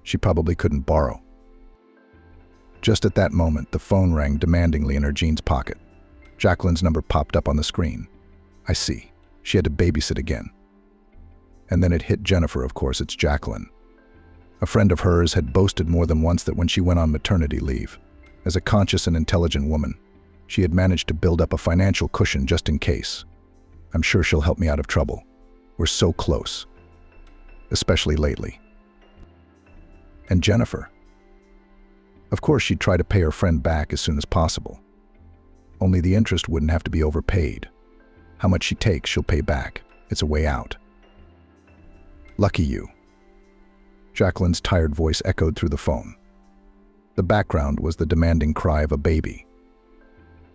She probably couldn't borrow. Just at that moment, the phone rang demandingly in her jeans pocket. Jacqueline's number popped up on the screen. I see. She had to babysit again. And then it hit Jennifer, of course, it's Jacqueline. A friend of hers had boasted more than once that when she went on maternity leave, as a conscious and intelligent woman, she had managed to build up a financial cushion just in case. I'm sure she'll help me out of trouble. We're so close. Especially lately. And Jennifer. Of course, she'd try to pay her friend back as soon as possible. Only the interest wouldn't have to be overpaid. How much she takes, she'll pay back. It's a way out. Lucky you. Jacqueline's tired voice echoed through the phone. The background was the demanding cry of a baby.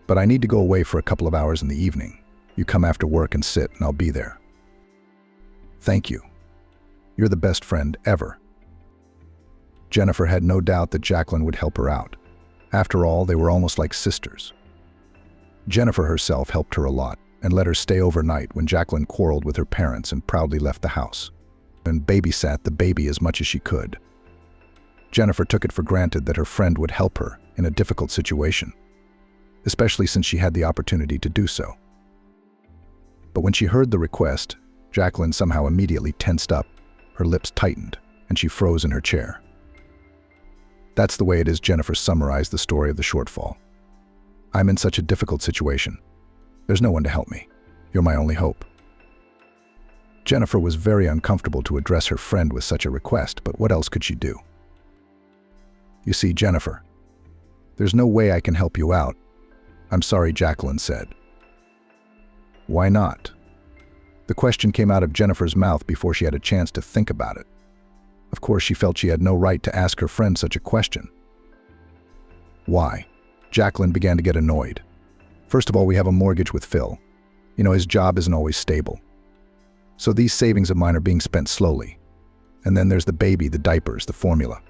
But I need to go away for a couple of hours in the evening. You come after work and sit, and I'll be there. Thank you. You're the best friend ever. Jennifer had no doubt that Jacqueline would help her out. After all, they were almost like sisters. Jennifer herself helped her a lot and let her stay overnight when Jacqueline quarreled with her parents and proudly left the house, and babysat the baby as much as she could. Jennifer took it for granted that her friend would help her in a difficult situation, especially since she had the opportunity to do so. But when she heard the request, Jacqueline somehow immediately tensed up, her lips tightened, and she froze in her chair. That's the way it is. Jennifer summarized the story of the shortfall. I'm in such a difficult situation. There's no one to help me. You're my only hope. Jennifer was very uncomfortable to address her friend with such a request, but what else could she do? You see, Jennifer, there's no way I can help you out. I'm sorry, Jacqueline said. Why not? The question came out of Jennifer's mouth before she had a chance to think about it. Of course, she felt she had no right to ask her friend such a question. Why? Jacqueline began to get annoyed. First of all, we have a mortgage with Phil. You know, his job isn't always stable. So these savings of mine are being spent slowly. And then there's the baby, the diapers, the formula.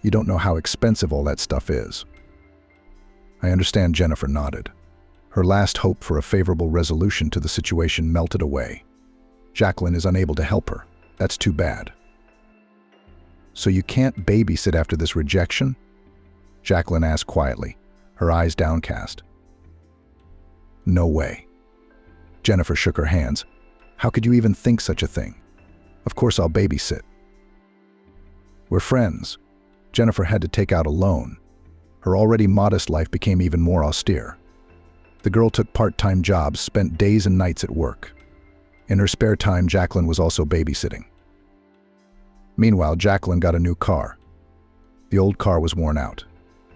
You don't know how expensive all that stuff is. I understand. Jennifer nodded. Her last hope for a favorable resolution to the situation melted away. Jacqueline is unable to help her. That's too bad. So you can't babysit after this rejection? Jacqueline asked quietly, her eyes downcast. No way. Jennifer shook her hands. How could you even think such a thing? Of course I'll babysit. We're friends. Jennifer had to take out a loan. Her already modest life became even more austere. The girl took part-time jobs, spent days and nights at work. In her spare time, Jacqueline was also babysitting. Meanwhile, Jacqueline got a new car. The old car was worn out,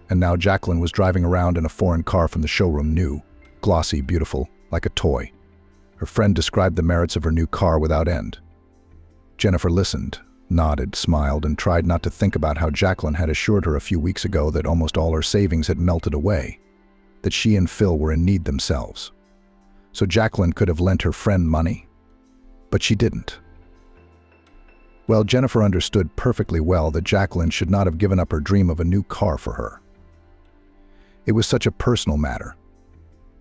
and now Jacqueline was driving around in a foreign car from the showroom, new, glossy, beautiful, like a toy. Her friend described the merits of her new car without end. Jennifer listened, nodded, smiled, and tried not to think about how Jacqueline had assured her a few weeks ago that almost all her savings had melted away, that she and Phil were in need themselves. So Jacqueline could have lent her friend money, but she didn't. Well, Jennifer understood perfectly well that Jacqueline should not have given up her dream of a new car for her. It was such a personal matter.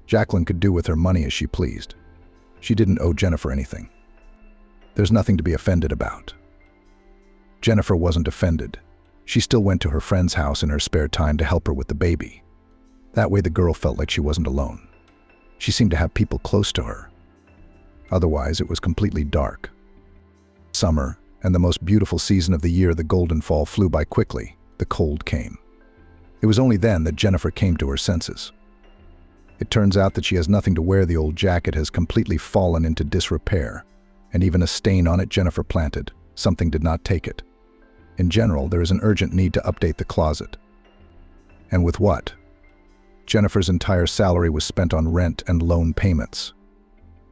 Jacqueline could do with her money as she pleased. She didn't owe Jennifer anything. There's nothing to be offended about. Jennifer wasn't offended. She still went to her friend's house in her spare time to help her with the baby. That way the girl felt like she wasn't alone. She seemed to have people close to her. Otherwise, it was completely dark. Summer, and the most beautiful season of the year, the golden fall, flew by quickly. The cold came. It was only then that Jennifer came to her senses. It turns out that she has nothing to wear. The old jacket has completely fallen into disrepair, and even a stain on it Jennifer planted. Something did not take it. In general, there is an urgent need to update the closet. And with what? Jennifer's entire salary was spent on rent and loan payments.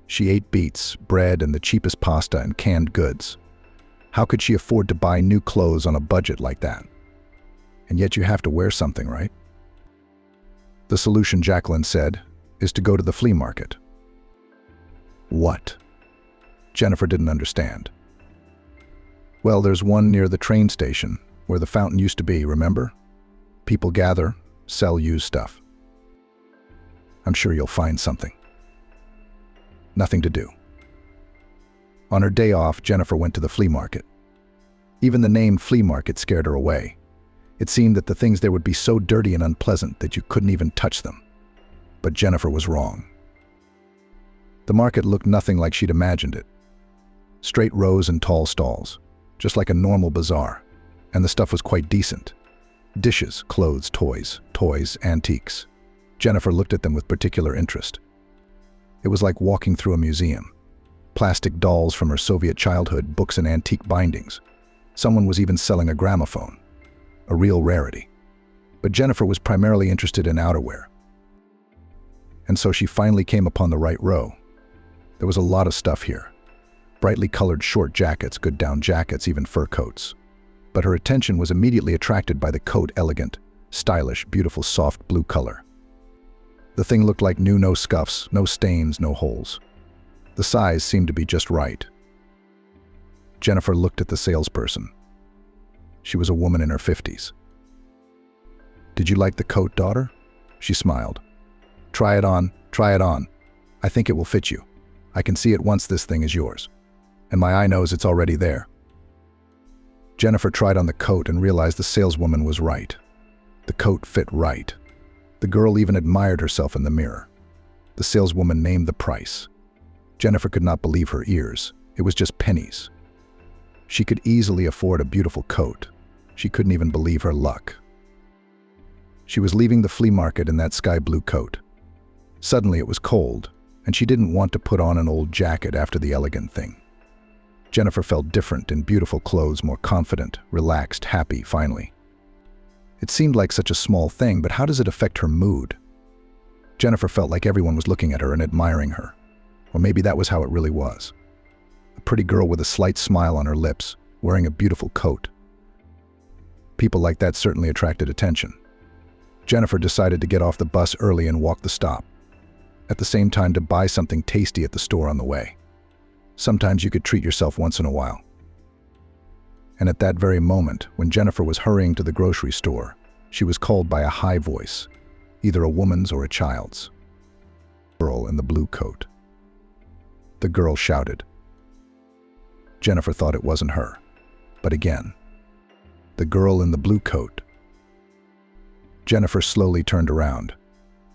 She ate beets, bread, and the cheapest pasta and canned goods. How could she afford to buy new clothes on a budget like that? And yet you have to wear something, right? The solution, Jacqueline said, is to go to the flea market. What? Jennifer didn't understand. Well, there's one near the train station, where the fountain used to be, remember? People gather, sell used stuff. I'm sure you'll find something. Nothing to do. On her day off, Jennifer went to the flea market. Even the name flea market scared her away. It seemed that the things there would be so dirty and unpleasant that you couldn't even touch them. But Jennifer was wrong. The market looked nothing like she'd imagined it. Straight rows and tall stalls, just like a normal bazaar, and the stuff was quite decent. Dishes, clothes, toys, antiques. Jennifer looked at them with particular interest. It was like walking through a museum. Plastic dolls from her Soviet childhood, books and antique bindings. Someone was even selling a gramophone, a real rarity. But Jennifer was primarily interested in outerwear. And so she finally came upon the right row. There was a lot of stuff here. Brightly colored short jackets, good down jackets, even fur coats. But her attention was immediately attracted by the coat, elegant, stylish, beautiful, soft blue color. The thing looked like new, no scuffs, no stains, no holes. The size seemed to be just right. Jennifer looked at the salesperson. She was a woman in her 50s. Did you like the coat, daughter? She smiled. Try it on, try it on. I think it will fit you. I can see it once this thing is yours. And my eye knows it's already there. Jennifer tried on the coat and realized the saleswoman was right. The coat fit right. The girl even admired herself in the mirror. The saleswoman named the price. Jennifer could not believe her ears. It was just pennies. She could easily afford a beautiful coat. She couldn't even believe her luck. She was leaving the flea market in that sky blue coat. Suddenly it was cold, and she didn't want to put on an old jacket after the elegant thing. Jennifer felt different in beautiful clothes, more confident, relaxed, happy, finally. It seemed like such a small thing, but how does it affect her mood? Jennifer felt like everyone was looking at her and admiring her. Or maybe that was how it really was. A pretty girl with a slight smile on her lips, wearing a beautiful coat. People like that certainly attracted attention. Jennifer decided to get off the bus early and walk the stop. At the same time, to buy something tasty at the store on the way. Sometimes you could treat yourself once in a while. And at that very moment, when Jennifer was hurrying to the grocery store, she was called by a high voice, either a woman's or a child's. Girl in the blue coat. The girl shouted. Jennifer thought it wasn't her. But again, the girl in the blue coat. Jennifer slowly turned around.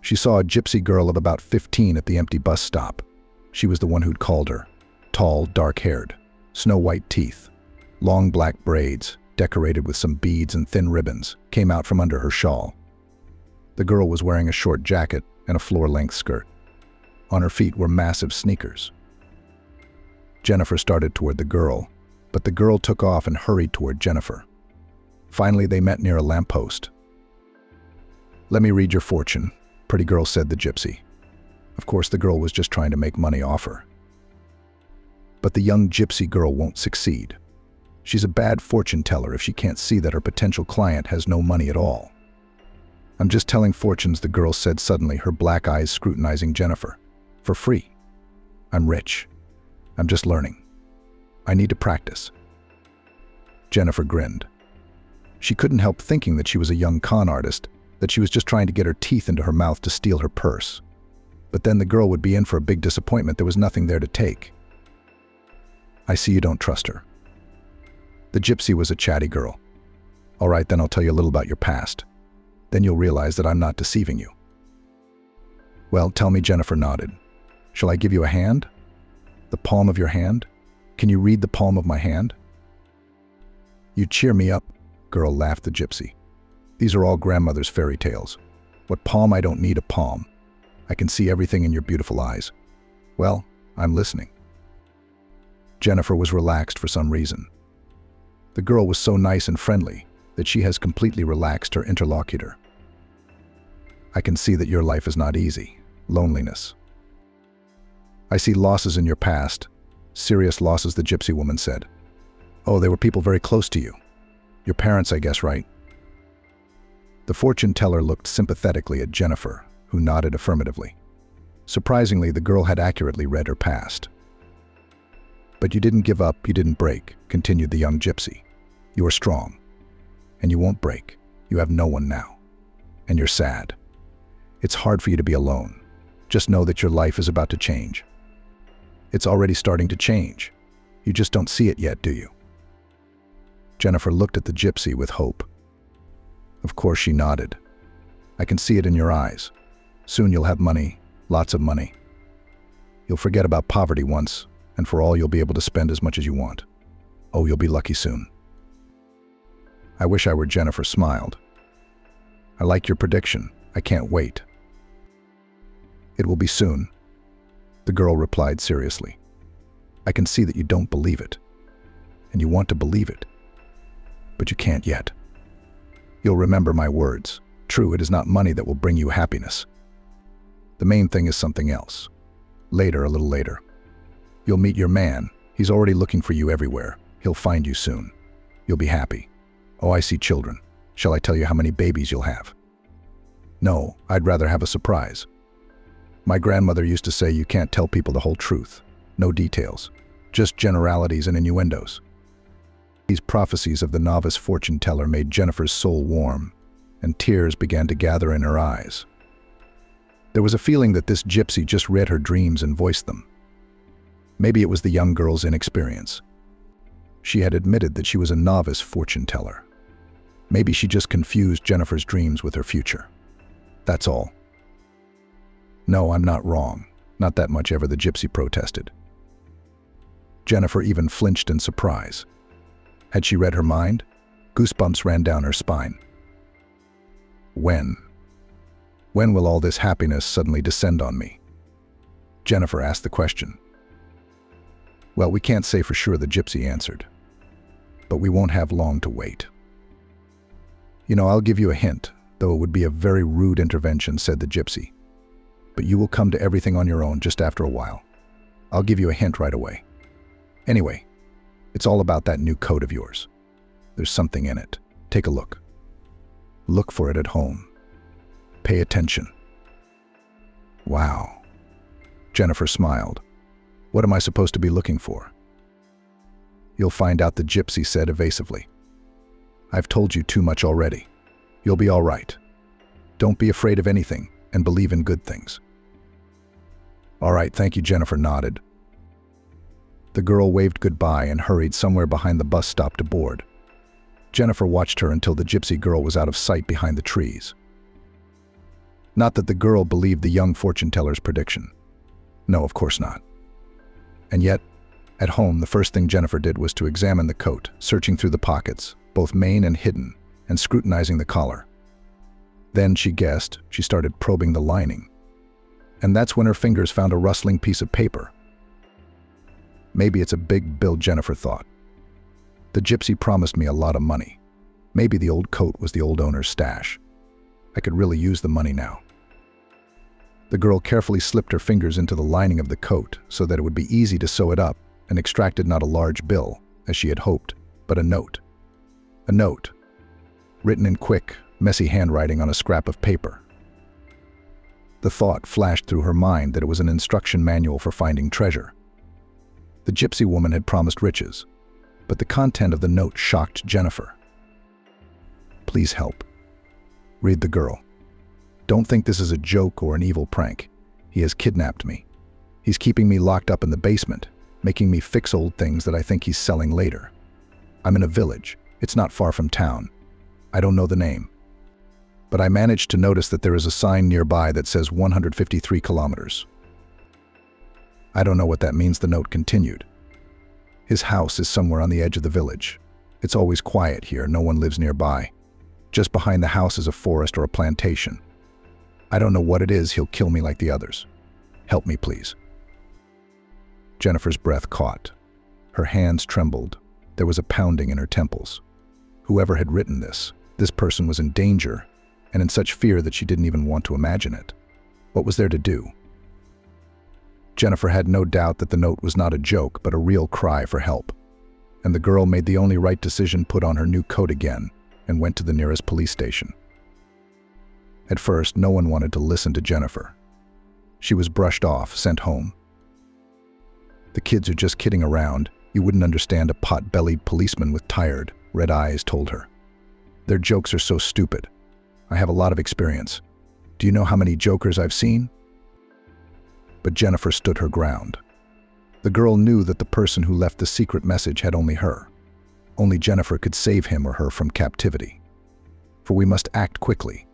She saw a gypsy girl of about 15 at the empty bus stop. She was the one who'd called her. Tall, dark-haired, snow-white teeth, long black braids, decorated with some beads and thin ribbons, came out from under her shawl. The girl was wearing a short jacket and a floor-length skirt. On her feet were massive sneakers. Jennifer started toward the girl, but the girl took off and hurried toward Jennifer. Finally, they met near a lamppost. "Let me read your fortune," pretty girl said the gypsy. Of course, the girl was just trying to make money off her. But the young gypsy girl won't succeed. She's a bad fortune teller if she can't see that her potential client has no money at all. "I'm just telling fortunes," the girl said suddenly, her black eyes scrutinizing Jennifer. "For free. I'm rich. I'm just learning. I need to practice." Jennifer grinned. She couldn't help thinking that she was a young con artist, that she was just trying to get her teeth into her mouth to steal her purse. But then the girl would be in for a big disappointment. There was nothing there to take. "I see you don't trust her." The gypsy was a chatty girl. "All right, then I'll tell you a little about your past. Then you'll realize that I'm not deceiving you." "Well, tell me," Jennifer nodded. "Shall I give you a hand? The palm of your hand? Can you read the palm of my hand?" "You cheer me up," girl laughed the gypsy. "These are all grandmother's fairy tales. What palm? I don't need a palm. I can see everything in your beautiful eyes." "Well, I'm listening." Jennifer was relaxed for some reason. The girl was so nice and friendly that she has completely relaxed her interlocutor. "I can see that your life is not easy. Loneliness. I see losses in your past. Serious losses," the gypsy woman said. "Oh, they were people very close to you. Your parents, I guess, right?" The fortune teller looked sympathetically at Jennifer, who nodded affirmatively. Surprisingly, the girl had accurately read her past. "But you didn't give up, you didn't break," continued the young gypsy. "You are strong, and you won't break. You have no one now, and you're sad. It's hard for you to be alone. Just know that your life is about to change. It's already starting to change. You just don't see it yet, do you?" Jennifer looked at the gypsy with hope. Of course, she nodded. "I can see it in your eyes. Soon you'll have money, lots of money. You'll forget about poverty once, and for all you'll be able to spend as much as you want. Oh, you'll be lucky soon." "I wish I were," Jennifer smiled. "I like your prediction. I can't wait." "It will be soon," the girl replied seriously. "I can see that you don't believe it, and you want to believe it, but you can't yet. You'll remember my words. True, it is not money that will bring you happiness. The main thing is something else. Later, a little later. You'll meet your man. He's already looking for you everywhere. He'll find you soon. You'll be happy. Oh, I see children. Shall I tell you how many babies you'll have?" "No, I'd rather have a surprise. My grandmother used to say you can't tell people the whole truth. No details. Just generalities and innuendos." These prophecies of the novice fortune teller made Jennifer's soul warm, and tears began to gather in her eyes. There was a feeling that this gypsy just read her dreams and voiced them. Maybe it was the young girl's inexperience. She had admitted that she was a novice fortune teller. Maybe she just confused Jennifer's dreams with her future. That's all. No, I'm not wrong. Not that much ever, the gypsy protested. Jennifer even flinched in surprise. Had she read her mind? Goosebumps ran down her spine. When? When will all this happiness suddenly descend on me? Jennifer asked the question. Well, we can't say for sure, the gypsy answered. But we won't have long to wait. You know, I'll give you a hint, though it would be a very rude intervention, said the gypsy. But you will come to everything on your own just after a while. I'll give you a hint right away. Anyway, it's all about that new coat of yours. There's something in it. Take a look. Look for it at home. Pay attention. Wow. Jennifer smiled. What am I supposed to be looking for? You'll find out, the gypsy said evasively. I've told you too much already. You'll be all right. Don't be afraid of anything and believe in good things. All right, thank you, Jennifer nodded. The girl waved goodbye and hurried somewhere behind the bus stop to board. Jennifer watched her until the gypsy girl was out of sight behind the trees. Not that the girl believed the young fortune teller's prediction. No, of course not. And yet, at home, the first thing Jennifer did was to examine the coat, searching through the pockets, both main and hidden, and scrutinizing the collar. Then, she guessed, she started probing the lining. And that's when her fingers found a rustling piece of paper. Maybe it's a big bill, Jennifer thought. The gypsy promised me a lot of money. Maybe the old coat was the old owner's stash. I could really use the money now. The girl carefully slipped her fingers into the lining of the coat so that it would be easy to sew it up, and extracted not a large bill, as she had hoped, but a note. A note, written in quick, messy handwriting on a scrap of paper. The thought flashed through her mind that it was an instruction manual for finding treasure. The gypsy woman had promised riches, but the content of the note shocked Jennifer. Please help. Read the girl. Don't think this is a joke or an evil prank. He has kidnapped me. He's keeping me locked up in the basement, making me fix old things that I think he's selling later. I'm in a village. It's not far from town. I don't know the name. But I managed to notice that there is a sign nearby that says 153 kilometers. I don't know what that means, the note continued. His house is somewhere on the edge of the village. It's always quiet here, no one lives nearby. Just behind the house is a forest or a plantation. I don't know what it is, he'll kill me like the others. Help me, please. Jennifer's breath caught. Her hands trembled. There was a pounding in her temples. Whoever had written this person was in danger, and in such fear that she didn't even want to imagine it. What was there to do? Jennifer had no doubt that the note was not a joke, but a real cry for help. And the girl made the only right decision, put on her new coat again, and went to the nearest police station. At first, no one wanted to listen to Jennifer. She was brushed off, sent home. The kids are just kidding around. You wouldn't understand, a pot-bellied policeman with tired, red eyes told her. Their jokes are so stupid. I have a lot of experience. Do you know how many jokers I've seen? But Jennifer stood her ground. The girl knew that the person who left the secret message had only her. Only Jennifer could save him or her from captivity. For we must act quickly.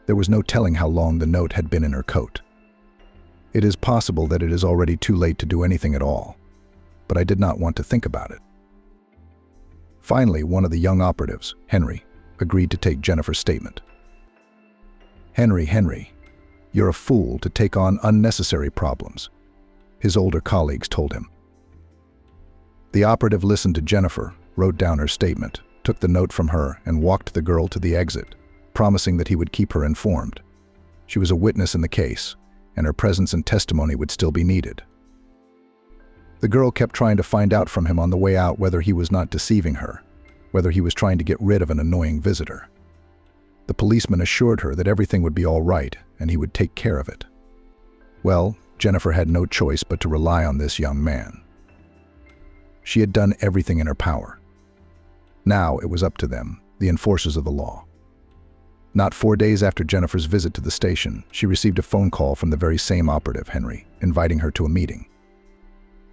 There was no telling how long the note had been in her coat. It is possible that it is already too late to do anything at all, but I did not want to think about it. Finally, one of the young operatives, Henry, agreed to take Jennifer's statement. Henry, you're a fool to take on unnecessary problems, his older colleagues told him. The operative listened to Jennifer, wrote down her statement, took the note from her, and walked the girl to the exit, promising that he would keep her informed. She was a witness in the case, and her presence and testimony would still be needed. The girl kept trying to find out from him on the way out whether he was not deceiving her, whether he was trying to get rid of an annoying visitor. The policeman assured her that everything would be all right and he would take care of it. Well, Jennifer had no choice but to rely on this young man. She had done everything in her power. Now it was up to them, the enforcers of the law. Not 4 days after Jennifer's visit to the station, she received a phone call from the very same operative, Henry, inviting her to a meeting.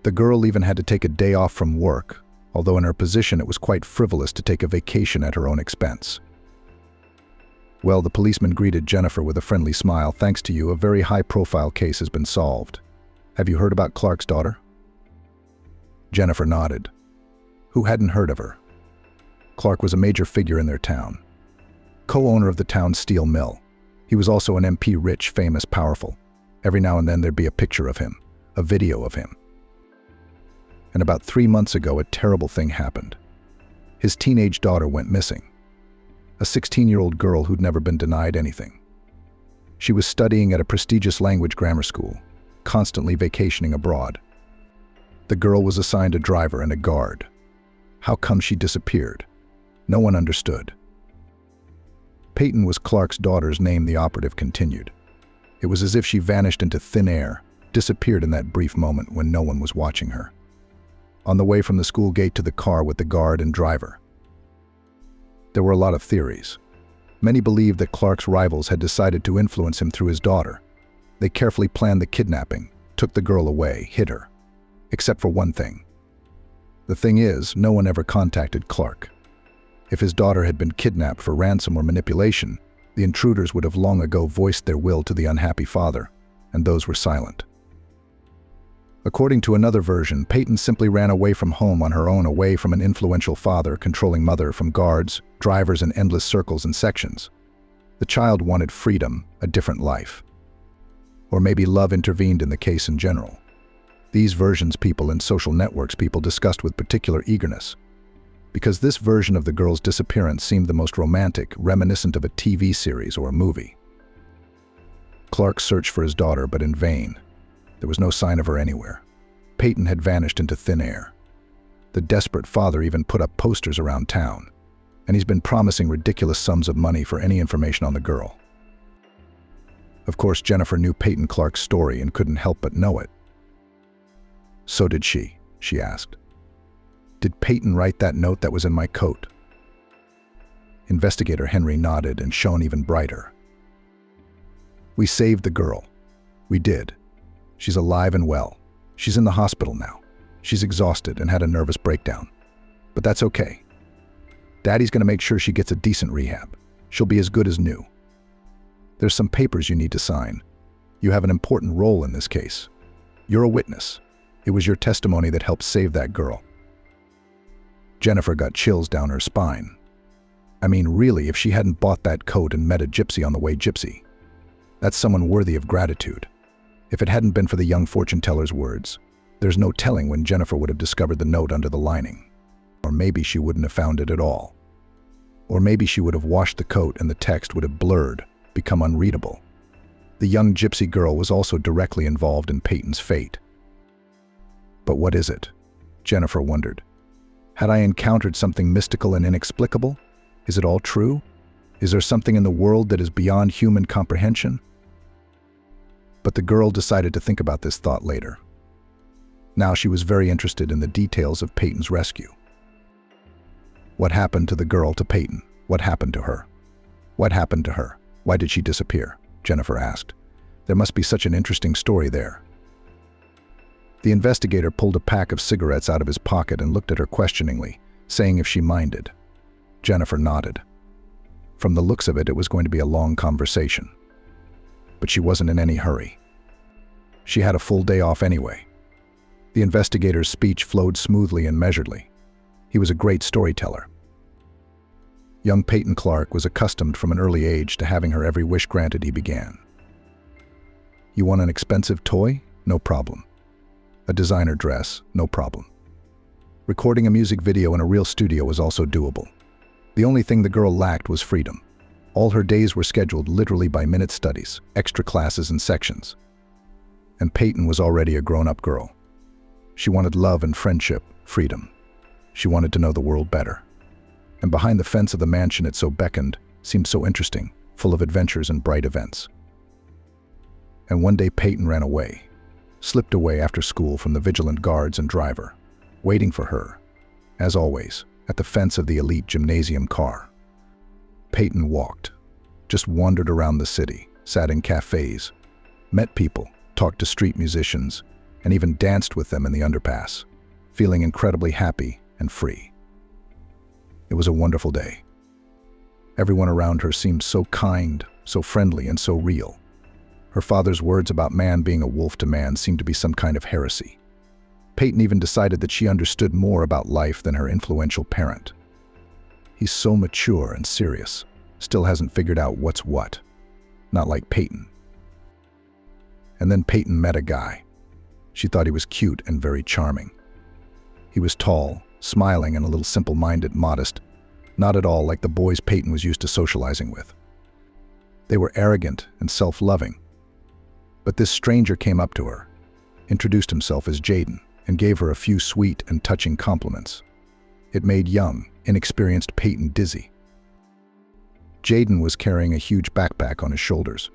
The girl even had to take a day off from work, although in her position it was quite frivolous to take a vacation at her own expense. Well, the policeman greeted Jennifer with a friendly smile. "Thanks to you, a very high-profile case has been solved. Have you heard about Clark's daughter?" Jennifer nodded. Who hadn't heard of her? Clark was a major figure in their town. Co-owner of the town's steel mill. He was also an MP, rich, famous, powerful. Every now and then there'd be a picture of him, a video of him. And about 3 months ago, a terrible thing happened. His teenage daughter went missing. A 16-year-old girl who'd never been denied anything. She was studying at a prestigious language grammar school, constantly vacationing abroad. The girl was assigned a driver and a guard. How come she disappeared? No one understood. Peyton was Clark's daughter's name, the operative continued. It was as if she vanished into thin air, disappeared in that brief moment when no one was watching her. On the way from the school gate to the car with the guard and driver. There were a lot of theories. Many believed that Clark's rivals had decided to influence him through his daughter. They carefully planned the kidnapping, took the girl away, hid her. Except for one thing. The thing is, no one ever contacted Clark. If his daughter had been kidnapped for ransom or manipulation, the intruders would have long ago voiced their will to the unhappy father, and those were silent. According to another version, Peyton simply ran away from home on her own, away from an influential father, controlling mother, from guards, drivers, and endless circles and sections. The child wanted freedom, a different life. Or maybe love intervened in the case in general. These versions people in social networks people discussed with particular eagerness, because this version of the girl's disappearance seemed the most romantic, reminiscent of a TV series or a movie. Clark searched for his daughter, but in vain. There was no sign of her anywhere. Peyton had vanished into thin air. The desperate father even put up posters around town, and he's been promising ridiculous sums of money for any information on the girl. Of course, Jennifer knew Peyton Clark's story and couldn't help but know it. "So did she?" she asked. "Did Peyton write that note that was in my coat?" Investigator Henry nodded and shone even brighter. "We saved the girl. We did. She's alive and well. She's in the hospital now. She's exhausted and had a nervous breakdown. But that's okay. Daddy's going to make sure she gets a decent rehab. She'll be as good as new. There's some papers you need to sign. You have an important role in this case. You're a witness. It was your testimony that helped save that girl." Jennifer got chills down her spine. I mean, really, if she hadn't bought that coat and met a gypsy on the way, gypsy. That's someone worthy of gratitude. If it hadn't been for the young fortune teller's words, there's no telling when Jennifer would have discovered the note under the lining. Or maybe she wouldn't have found it at all. Or maybe she would have washed the coat and the text would have blurred, become unreadable. The young gypsy girl was also directly involved in Peyton's fate. But what is it? Jennifer wondered. Had I encountered something mystical and inexplicable? Is it all true? Is there something in the world that is beyond human comprehension? But the girl decided to think about this thought later. Now she was very interested in the details of Peyton's rescue. What happened to the girl, to Peyton? What happened to her? What happened to her? Why did she disappear? Jennifer asked. There must be such an interesting story there. The investigator pulled a pack of cigarettes out of his pocket and looked at her questioningly, saying if she minded. Jennifer nodded. From the looks of it, it was going to be a long conversation. But she wasn't in any hurry. She had a full day off anyway. The investigator's speech flowed smoothly and measuredly. He was a great storyteller. Young Peyton Clark was accustomed from an early age to having her every wish granted. He began. You want an expensive toy? No problem. A designer dress? No problem. Recording a music video in a real studio was also doable. The only thing the girl lacked was freedom. All her days were scheduled literally by minute studies, extra classes and sections. And Peyton was already a grown-up girl. She wanted love and friendship, freedom. She wanted to know the world better. And behind the fence of the mansion it so beckoned seemed so interesting, full of adventures and bright events. And one day Peyton ran away, slipped away after school from the vigilant guards and driver, waiting for her, as always, at the fence of the elite gymnasium car. Peyton walked, just wandered around the city, sat in cafes, met people, talked to street musicians, and even danced with them in the underpass, feeling incredibly happy and free. It was a wonderful day. Everyone around her seemed so kind, so friendly, and so real. Her father's words about man being a wolf to man seemed to be some kind of heresy. Peyton even decided that she understood more about life than her influential parent. He's so mature and serious, still hasn't figured out what's what. Not like Peyton. And then Peyton met a guy. She thought he was cute and very charming. He was tall, smiling, and a little simple-minded, modest, not at all like the boys Peyton was used to socializing with. They were arrogant and self-loving. But this stranger came up to her, introduced himself as Jaden, and gave her a few sweet and touching compliments. It made young, inexperienced Peyton dizzy. Jaden was carrying a huge backpack on his shoulders.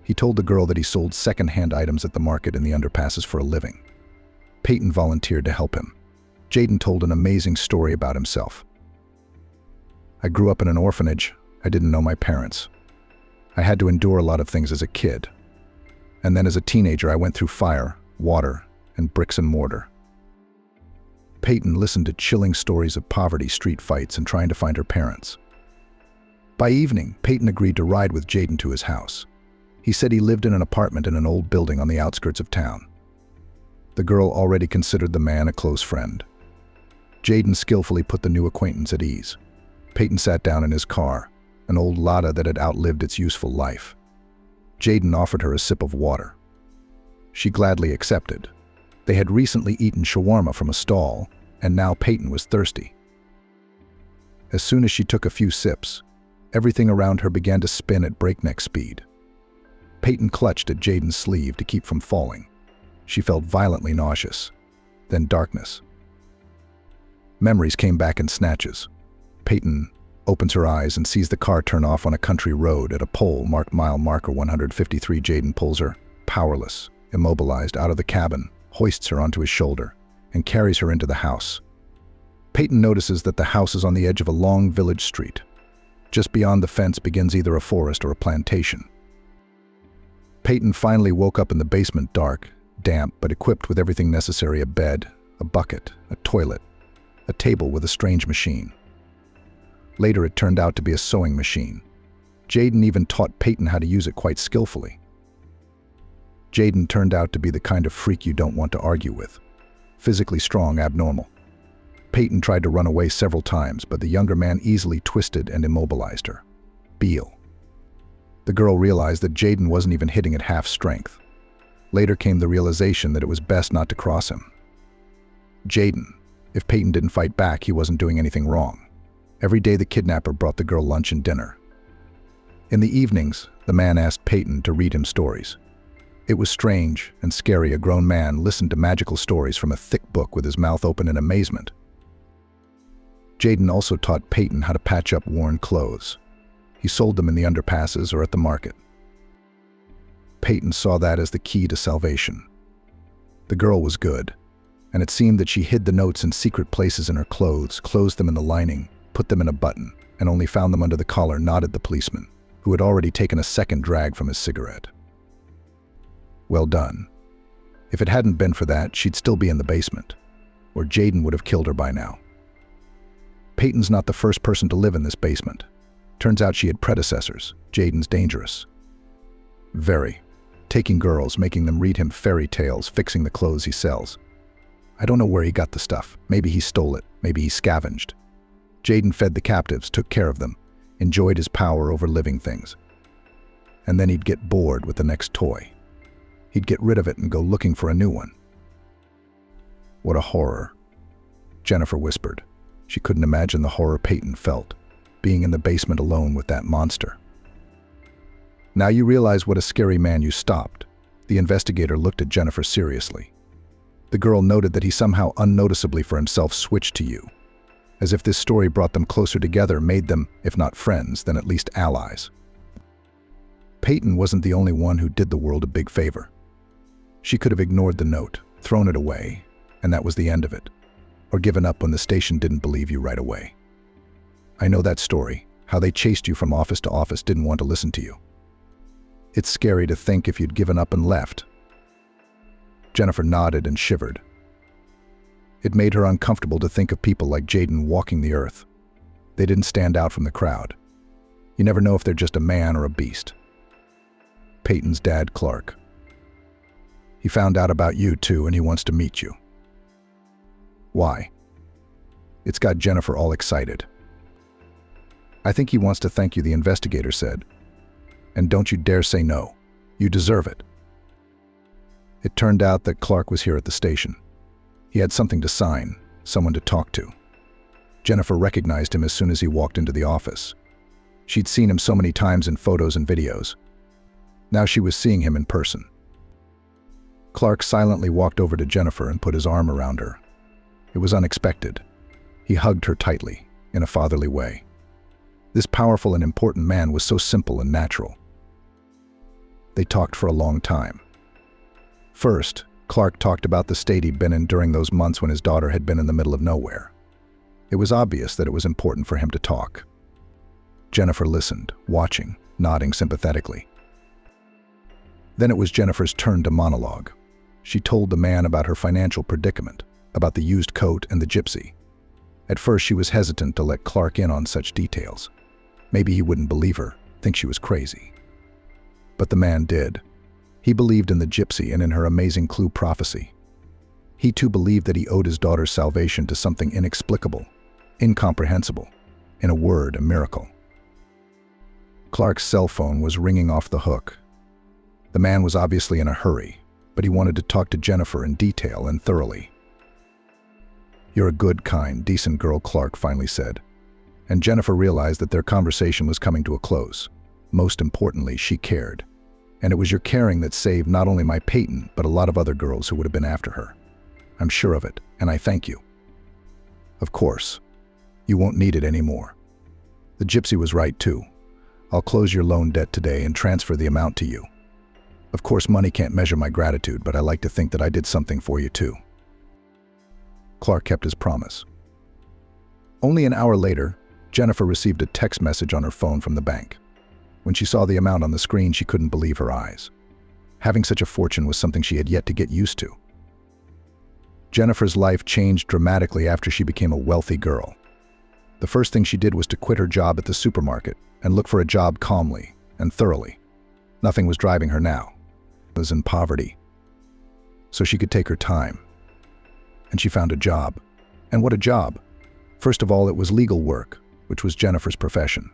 He told the girl that he sold second-hand items at the market in the underpasses for a living. Peyton volunteered to help him. Jaden told an amazing story about himself. I grew up in an orphanage. I didn't know my parents. I had to endure a lot of things as a kid. And then as a teenager, I went through fire, water, and bricks and mortar. Peyton listened to chilling stories of poverty, street fights, and trying to find her parents. By evening, Peyton agreed to ride with Jaden to his house. He said he lived in an apartment in an old building on the outskirts of town. The girl already considered the man a close friend. Jaden skillfully put the new acquaintance at ease. Peyton sat down in his car, an old Lada that had outlived its useful life. Jaden offered her a sip of water. She gladly accepted. They had recently eaten shawarma from a stall, and now Peyton was thirsty. As soon as she took a few sips, everything around her began to spin at breakneck speed. Peyton clutched at Jaden's sleeve to keep from falling. She felt violently nauseous. Then darkness. Memories came back in snatches. Peyton opens her eyes and sees the car turn off on a country road at a pole marked mile marker 153. Jaden pulls her, powerless, immobilized, out of the cabin, hoists her onto his shoulder, and carries her into the house. Peyton notices that the house is on the edge of a long village street. Just beyond the fence begins either a forest or a plantation. Peyton finally woke up in the basement, dark, damp, but equipped with everything necessary: a bed, a bucket, a toilet, a table with a strange machine. Later it turned out to be a sewing machine. Jaden even taught Peyton how to use it quite skillfully. Jaden turned out to be the kind of freak you don't want to argue with. Physically strong, abnormal. Peyton tried to run away several times, but the younger man easily twisted and immobilized her. Beal. The girl realized that Jaden wasn't even hitting at half strength. Later came the realization that it was best not to cross him. Jaden. If Peyton didn't fight back, he wasn't doing anything wrong. Every day the kidnapper brought the girl lunch and dinner. In the evenings, the man asked Peyton to read him stories. It was strange and scary. A grown man listened to magical stories from a thick book with his mouth open in amazement. Jaden also taught Peyton how to patch up worn clothes. He sold them in the underpasses or at the market. Peyton saw that as the key to salvation. The girl was good, and it seemed that she hid the notes in secret places in her clothes, closed them in the lining, put them in a button, and only found them under the collar, nodded the policeman, who had already taken a second drag from his cigarette. Well done. If it hadn't been for that, she'd still be in the basement, or Jaden would have killed her by now. Peyton's not the first person to live in this basement. Turns out she had predecessors. Jaden's dangerous. Very. Taking girls, making them read him fairy tales, fixing the clothes he sells. I don't know where he got the stuff. Maybe he stole it. Maybe he scavenged. Jaden fed the captives, took care of them, enjoyed his power over living things. And then he'd get bored with the next toy. He'd get rid of it and go looking for a new one. What a horror. Jennifer whispered. She couldn't imagine the horror Peyton felt, being in the basement alone with that monster. Now you realize what a scary man you stopped. The investigator looked at Jennifer seriously. The girl noted that he somehow unnoticeably for himself switched to you, as if this story brought them closer together, made them, if not friends, then at least allies. Peyton wasn't the only one who did the world a big favor. She could have ignored the note, thrown it away, and that was the end of it, or given up when the station didn't believe you right away. I know that story, how they chased you from office to office, didn't want to listen to you. It's scary to think if you'd given up and left. Jennifer nodded and shivered. It made her uncomfortable to think of people like Jaden walking the earth. They didn't stand out from the crowd. You never know if they're just a man or a beast. Peyton's dad, Clark. He found out about you too, and he wants to meet you. Why? It's got Jennifer all excited. I think he wants to thank you, the investigator said. And don't you dare say no. You deserve it. It turned out that Clark was here at the station. He had something to sign, someone to talk to. Jennifer recognized him as soon as he walked into the office. She'd seen him so many times in photos and videos. Now she was seeing him in person. Clark silently walked over to Jennifer and put his arm around her. It was unexpected. He hugged her tightly, in a fatherly way. This powerful and important man was so simple and natural. They talked for a long time. First, Clark talked about the state he'd been in during those months when his daughter had been in the middle of nowhere. It was obvious that it was important for him to talk. Jennifer listened, watching, nodding sympathetically. Then it was Jennifer's turn to monologue. She told the man about her financial predicament, about the used coat and the gypsy. At first she was hesitant to let Clark in on such details. Maybe he wouldn't believe her, think she was crazy. But the man did. He believed in the gypsy and in her amazing clue prophecy. He too believed that he owed his daughter's salvation to something inexplicable, incomprehensible, in a word, a miracle. Clark's cell phone was ringing off the hook. The man was obviously in a hurry, but he wanted to talk to Jennifer in detail and thoroughly. "You're a good, kind, decent girl," Clark finally said. And Jennifer realized that their conversation was coming to a close. Most importantly, she cared. And it was your caring that saved not only my Peyton, but a lot of other girls who would have been after her. I'm sure of it, and I thank you. Of course. You won't need it anymore. The gypsy was right too. I'll close your loan debt today and transfer the amount to you. Of course, money can't measure my gratitude, but I like to think that I did something for you too. Clark kept his promise. Only an hour later, Jennifer received a text message on her phone from the bank. When she saw the amount on the screen, she couldn't believe her eyes. Having such a fortune was something she had yet to get used to. Jennifer's life changed dramatically after she became a wealthy girl. The first thing she did was to quit her job at the supermarket and look for a job calmly and thoroughly. Nothing was driving her now. She was in poverty. So she could take her time. And she found a job. And what a job! First of all, it was legal work, which was Jennifer's profession.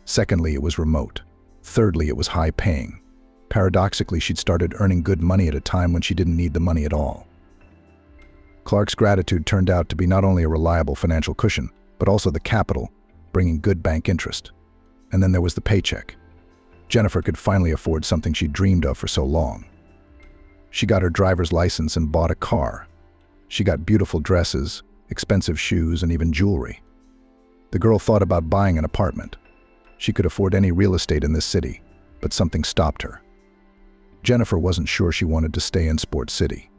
Secondly, it was remote. Thirdly, it was high-paying. Paradoxically, she'd started earning good money at a time when she didn't need the money at all. Clark's gratitude turned out to be not only a reliable financial cushion, but also the capital, bringing good bank interest. And then there was the paycheck. Jennifer could finally afford something she'd dreamed of for so long. She got her driver's license and bought a car. She got beautiful dresses, expensive shoes, and even jewelry. The girl thought about buying an apartment. She could afford any real estate in this city, but something stopped her. Jennifer wasn't sure she wanted to stay in Sport City.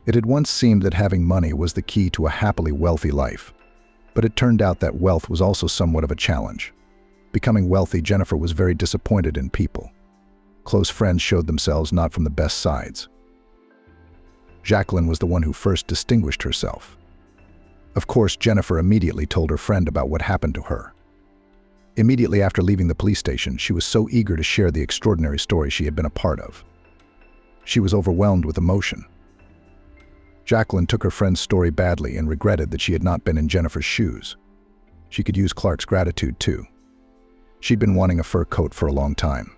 It had once seemed that having money was the key to a happily wealthy life, but it turned out that wealth was also somewhat of a challenge. Becoming wealthy, Jennifer was very disappointed in people. Close friends showed themselves not from the best sides. Jacqueline was the one who first distinguished herself. Of course, Jennifer immediately told her friend about what happened to her. Immediately after leaving the police station, she was so eager to share the extraordinary story she had been a part of. She was overwhelmed with emotion. Jacqueline took her friend's story badly and regretted that she had not been in Jennifer's shoes. She could use Clark's gratitude too. She'd been wanting a fur coat for a long time.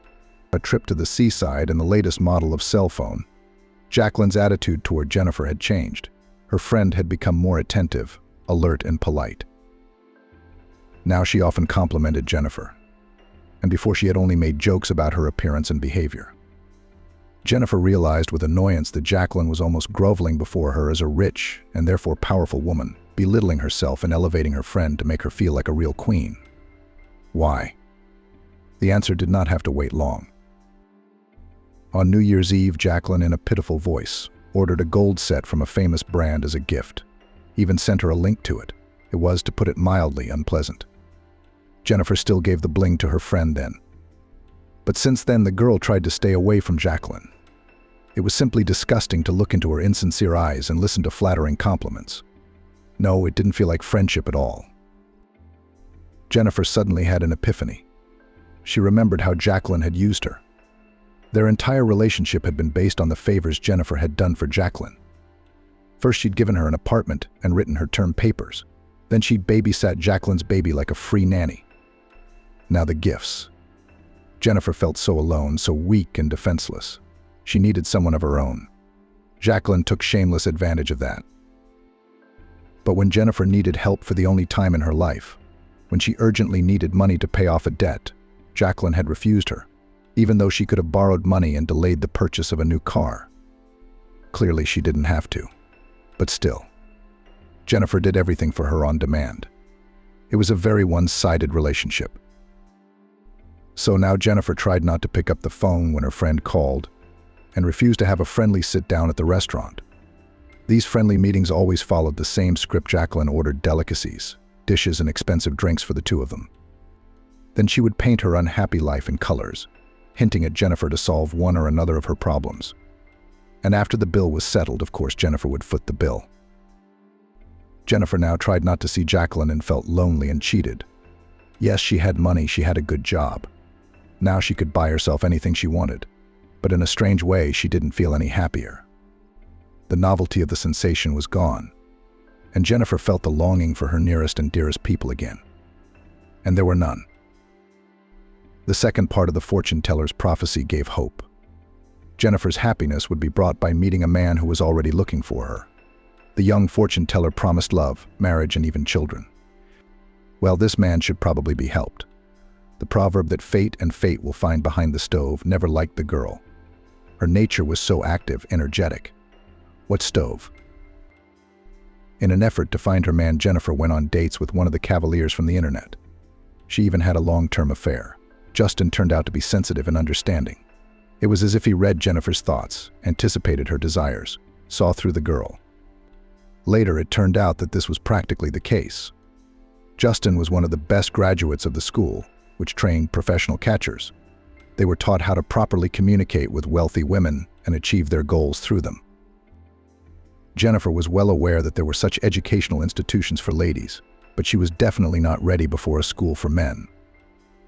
A trip to the seaside and the latest model of cell phone. Jacqueline's attitude toward Jennifer had changed. Her friend had become more attentive, alert, and polite. Now she often complimented Jennifer, and before she had only made jokes about her appearance and behavior. Jennifer realized with annoyance that Jacqueline was almost groveling before her as a rich and therefore powerful woman, belittling herself and elevating her friend to make her feel like a real queen. Why? The answer did not have to wait long. On New Year's Eve, Jacqueline, in a pitiful voice, ordered a gold set from a famous brand as a gift. Even sent her a link to it. It was, to put it mildly, unpleasant. Jennifer still gave the bling to her friend then. But since then, the girl tried to stay away from Jacqueline. It was simply disgusting to look into her insincere eyes and listen to flattering compliments. No, it didn't feel like friendship at all. Jennifer suddenly had an epiphany. She remembered how Jacqueline had used her. Their entire relationship had been based on the favors Jennifer had done for Jacqueline. First, she'd given her an apartment and written her term papers. Then she'd babysat Jacqueline's baby like a free nanny. Now the gifts. Jennifer felt so alone, so weak and defenseless. She needed someone of her own. Jacqueline took shameless advantage of that. But when Jennifer needed help for the only time in her life, when she urgently needed money to pay off a debt, Jacqueline had refused her, even though she could have borrowed money and delayed the purchase of a new car. Clearly, she didn't have to. But still, Jennifer did everything for her on demand. It was a very one-sided relationship. So now Jennifer tried not to pick up the phone when her friend called, and refused to have a friendly sit-down at the restaurant. These friendly meetings always followed the same script. Jacqueline ordered delicacies, dishes, and expensive drinks for the two of them. Then she would paint her unhappy life in colors, hinting at Jennifer to solve one or another of her problems. And after the bill was settled, of course, Jennifer would foot the bill. Jennifer now tried not to see Jacqueline and felt lonely and cheated. Yes, she had money, she had a good job. Now she could buy herself anything she wanted. But in a strange way, she didn't feel any happier. The novelty of the sensation was gone, and Jennifer felt the longing for her nearest and dearest people again. And there were none. The second part of the fortune teller's prophecy gave hope. Jennifer's happiness would be brought by meeting a man who was already looking for her. The young fortune teller promised love, marriage, and even children. Well, this man should probably be helped. The proverb that fate and fate will find behind the stove never liked the girl. Her nature was so active, energetic. What stove? In an effort to find her man, Jennifer went on dates with one of the cavaliers from the internet. She even had a long-term affair. Justin turned out to be sensitive and understanding. It was as if he read Jennifer's thoughts, anticipated her desires, saw through the girl. Later, it turned out that this was practically the case. Justin was one of the best graduates of the school, which trained professional catchers. They were taught how to properly communicate with wealthy women and achieve their goals through them. Jennifer was well aware that there were such educational institutions for ladies, but she was definitely not ready before a school for men.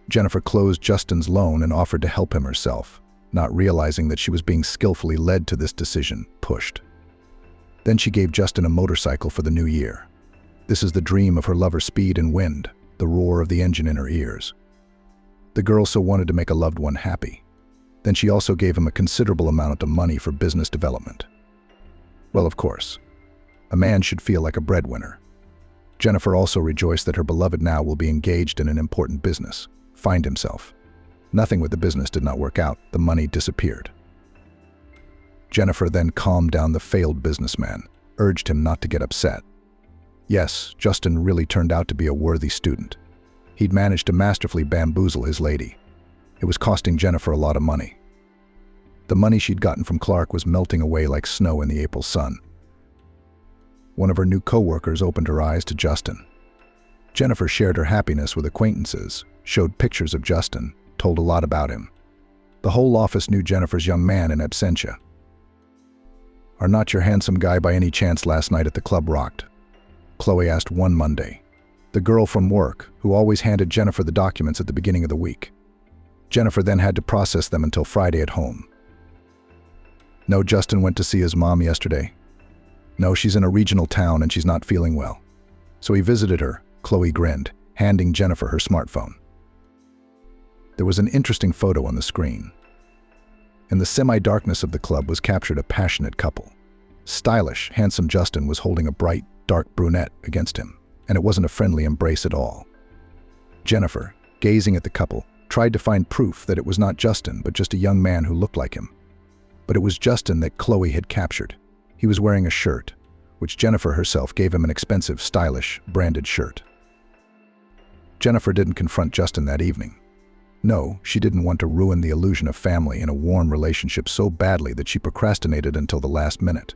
Jennifer closed Justin's loan and offered to help him herself, not realizing that she was being skillfully led to this decision, pushed. Then she gave Justin a motorcycle for the new year. This is the dream of her lover: speed and wind, the roar of the engine in her ears. The girl so wanted to make a loved one happy. Then she also gave him a considerable amount of money for business development. Well, of course, a man should feel like a breadwinner. Jennifer also rejoiced that her beloved now will be engaged in an important business, find himself. Nothing with the business did not work out, the money disappeared. Jennifer then calmed down the failed businessman, urged him not to get upset. Yes, Justin really turned out to be a worthy student. He'd managed to masterfully bamboozle his lady. It was costing Jennifer a lot of money. The money she'd gotten from Clark was melting away like snow in the April sun. One of her new co-workers opened her eyes to Justin. Jennifer shared her happiness with acquaintances, showed pictures of Justin, told a lot about him. The whole office knew Jennifer's young man in absentia. "Are not your handsome guy by any chance last night at the club rocked?" Chloe asked one Monday. The girl from work, who always handed Jennifer the documents at the beginning of the week. Jennifer then had to process them until Friday at home. "No, Justin went to see his mom yesterday. No, she's in a regional town and she's not feeling well. So he visited her," Chloe grinned, handing Jennifer her smartphone. There was an interesting photo on the screen. In the semi-darkness of the club was captured a passionate couple. Stylish, handsome Justin was holding a bright, dark brunette against him, and it wasn't a friendly embrace at all. Jennifer, gazing at the couple, tried to find proof that it was not Justin, but just a young man who looked like him. But it was Justin that Chloe had captured. He was wearing a shirt, which Jennifer herself gave him an expensive, stylish, branded shirt. Jennifer didn't confront Justin that evening. No, she didn't want to ruin the illusion of family in a warm relationship so badly that she procrastinated until the last minute.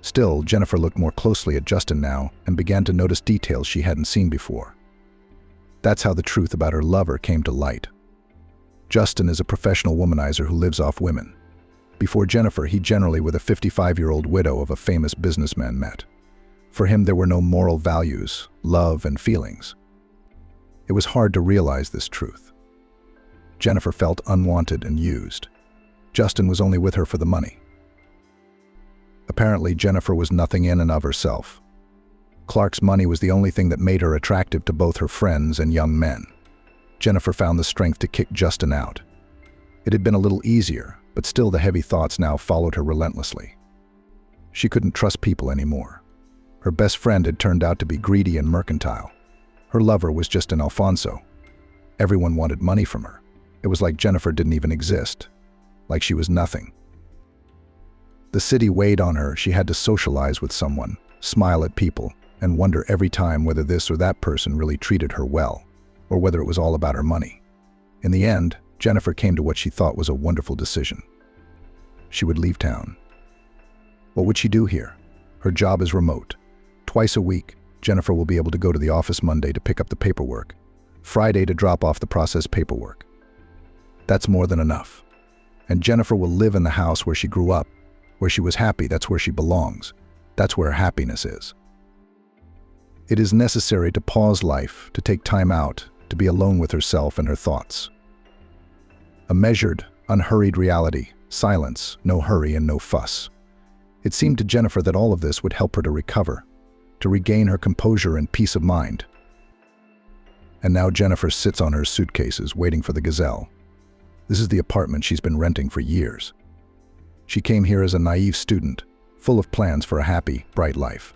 Still, Jennifer looked more closely at Justin now and began to notice details she hadn't seen before. That's how the truth about her lover came to light. Justin is a professional womanizer who lives off women. Before Jennifer, he generally was a 55-year-old widow of a famous businessman met. For him, there were no moral values, love, and feelings. It was hard to realize this truth. Jennifer felt unwanted and used. Justin was only with her for the money. Apparently, Jennifer was nothing in and of herself. Clark's money was the only thing that made her attractive to both her friends and young men. Jennifer found the strength to kick Justin out. It had been a little easier, but still the heavy thoughts now followed her relentlessly. She couldn't trust people anymore. Her best friend had turned out to be greedy and mercantile. Her lover was just an Alfonso. Everyone wanted money from her. It was like Jennifer didn't even exist, like she was nothing. The city weighed on her. She had to socialize with someone, smile at people, and wonder every time whether this or that person really treated her well, or whether it was all about her money. In the end, Jennifer came to what she thought was a wonderful decision. She would leave town. What would she do here? Her job is remote. Twice a week, Jennifer will be able to go to the office Monday to pick up the paperwork, Friday to drop off the processed paperwork. That's more than enough. And Jennifer will live in the house where she grew up, where she was happy. That's where she belongs. That's where happiness is. It is necessary to pause life, to take time out, to be alone with herself and her thoughts. A measured, unhurried reality, silence, no hurry and no fuss. It seemed to Jennifer that all of this would help her to recover, to regain her composure and peace of mind. And now Jennifer sits on her suitcases waiting for the gazelle. This is the apartment she's been renting for years. She came here as a naive student, full of plans for a happy, bright life.